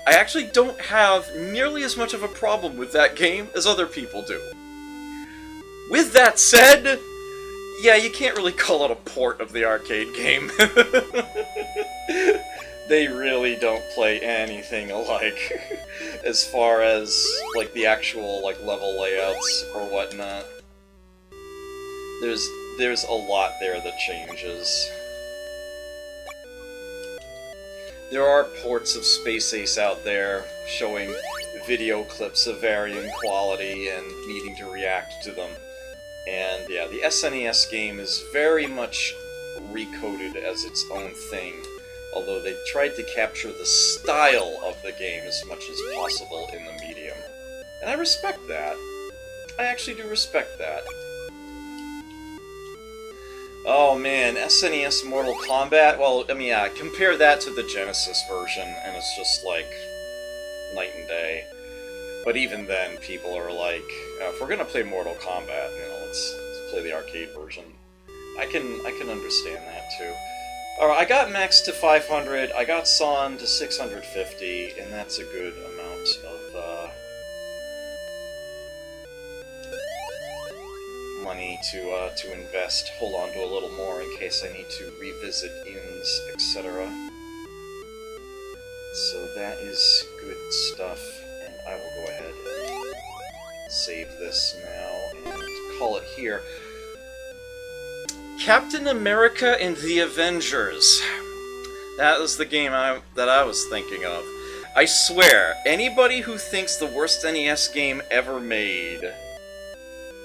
I actually don't have nearly as much of a problem with that game as other people do. With that said, yeah, you can't really call it a port of the arcade game. They really don't play anything alike as far as like the actual like level layouts or whatnot. There's a lot there that changes. There are ports of Space Ace out there showing video clips of varying quality and needing to react to them. And yeah, the SNES game is very much recoded as its own thing, although they tried to capture the style of the game as much as possible in the medium. And I respect that. I actually do respect that. Oh man, SNES Mortal Kombat? Well, I mean, yeah, compare that to the Genesis version, and it's just like night and day. But even then, people are like, if we're gonna play Mortal Kombat, you know, let's play the arcade version. I can understand that too. Alright, I got Max to 500, I got Sawn to 650, and that's a good amount of money to invest. Hold on to a little more in case I need to revisit inns, etc. So that is good stuff, and I will go ahead and save this now and call it here. Captain America and the Avengers. That was the game that I was thinking of. I swear, anybody who thinks the worst NES game ever made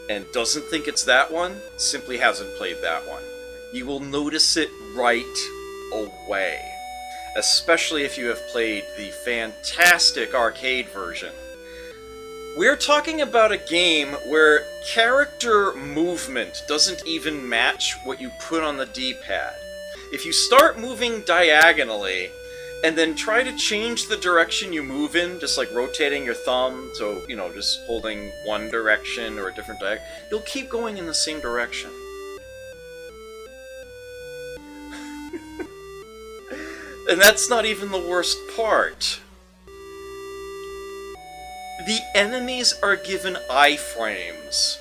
and doesn't think it's that one, simply hasn't played that one. You will notice it right away. Especially if you have played the fantastic arcade version. We're talking about a game where character movement doesn't even match what you put on the D-pad. If you start moving diagonally, and then try to change the direction you move in, just like rotating your thumb, so, you know, just holding one direction or a different direction, you'll keep going in the same direction. And that's not even the worst part. The enemies are given iframes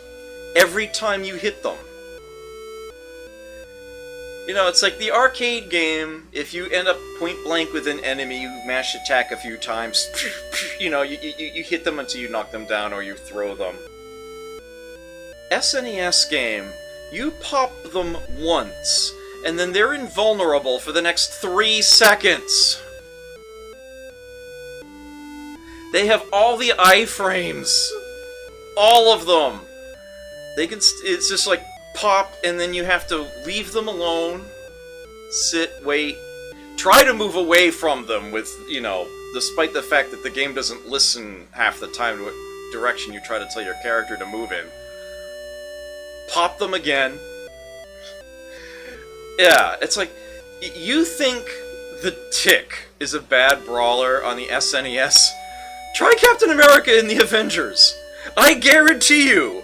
every time you hit them. You know, it's like the arcade game, if you end up point blank with an enemy, you mash attack a few times, you know, you hit them until you knock them down or you throw them. SNES game, you pop them once, and then they're invulnerable for the next 3 seconds. They have all the iframes. All of them. They can, it's just like pop, and then you have to leave them alone, sit, wait, try to move away from them with, you know, despite the fact that the game doesn't listen half the time to what direction you try to tell your character to move in. Pop them again. Yeah, it's like, you think the Tick is a bad brawler on the SNES? Try Captain America and the Avengers. I guarantee you,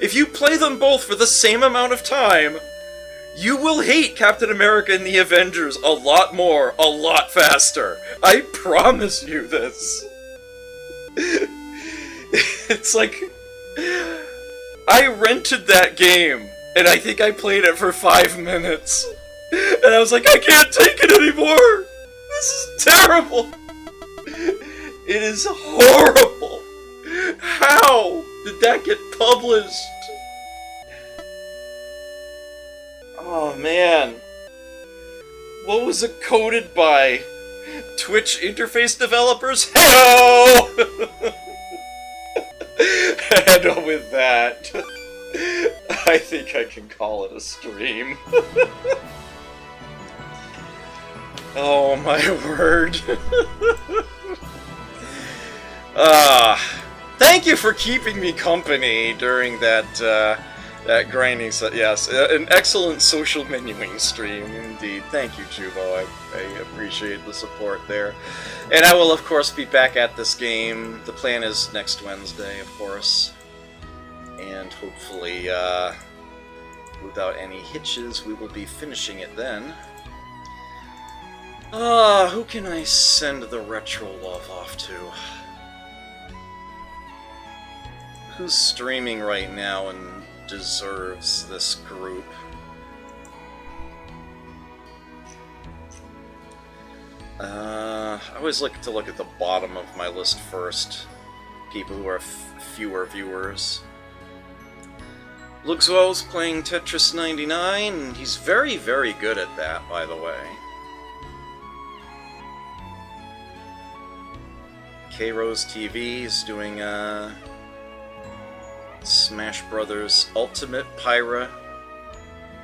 if you play them both for the same amount of time, you will hate Captain America and the Avengers a lot more, a lot faster. I promise you this. It's like, I rented that game, and I think I played it for 5 minutes. And I was like, I can't take it anymore! This is terrible! It is horrible! How did that get published? Oh man. What was it coded by? Twitch interface developers? Hell! And with that, I think I can call it a stream. Oh my word. Thank you for keeping me company during that that grinding set. Yes, an excellent social menuing stream indeed. Thank you, Juvo. I appreciate the support there. And I will, of course, be back at this game. The plan is next Wednesday, of course. And hopefully, without any hitches, we will be finishing it then. Who can I send the retro love off to? Who's streaming right now and deserves this group? I always like to look at the bottom of my list first. People who are fewer viewers. Luxwell's playing Tetris 99, and he's very, very good at that, by the way. K-Rose TV is doing Smash Brothers Ultimate Pyra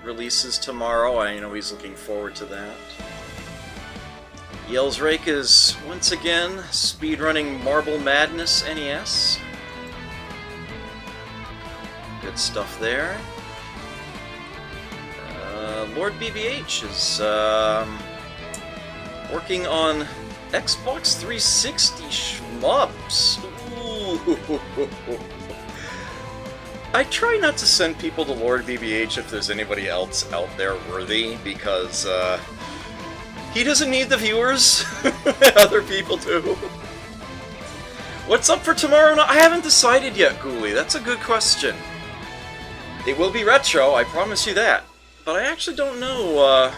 releases tomorrow. I know he's looking forward to that. Yells Rake is once again speedrunning Marble Madness NES. Good stuff there. Lord BBH is working on Xbox 360 shmups. Ooh. I try not to send people to Lord BBH if there's anybody else out there worthy, because he doesn't need the viewers. Other people do. What's up for tomorrow night? I haven't decided yet, Ghoulie. That's a good question. It will be retro, I promise you that. But I actually don't know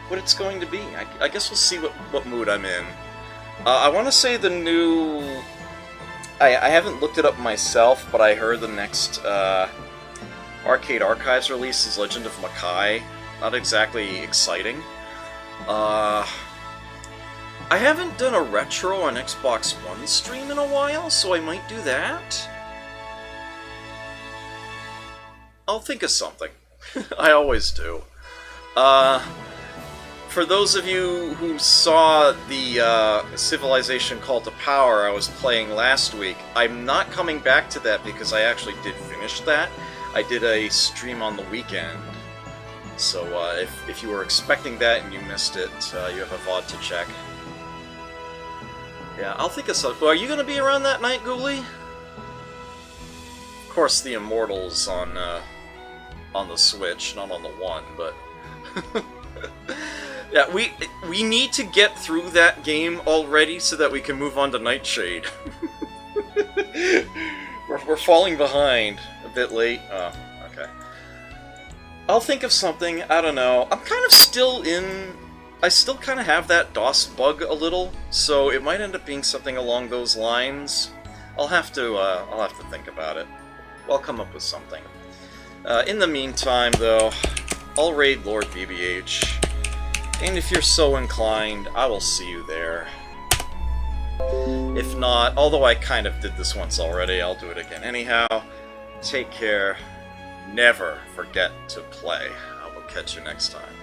what it's going to be. I guess we'll see what mood I'm in. I want to say the new... I haven't looked it up myself, but I heard the next Arcade Archives release is Legend of Makai. Not exactly exciting. I haven't done a retro on Xbox One stream in a while, so I might do that. I'll think of something. I always do. For those of you who saw the Civilization Call to Power I was playing last week, I'm not coming back to that because I actually did finish that. I did a stream on the weekend. So if you were expecting that and you missed it, you have a VOD to check. Yeah, I'll think of something. Are you going to be around that night, Ghoulie? Of course, the Immortals on the Switch, not on the One, but... Yeah, we need to get through that game already so that we can move on to Nightshade. we're falling behind. A bit late. Oh, okay. I'll think of something, I don't know. I'm kind of still in... I still kind of have that DOS bug a little, so it might end up being something along those lines. I'll have to think about it. I'll come up with something. In the meantime, though, I'll raid Lord BBH. And if you're so inclined, I will see you there. If not, although I kind of did this once already, I'll do it again anyhow. Take care. Never forget to play. I will catch you next time.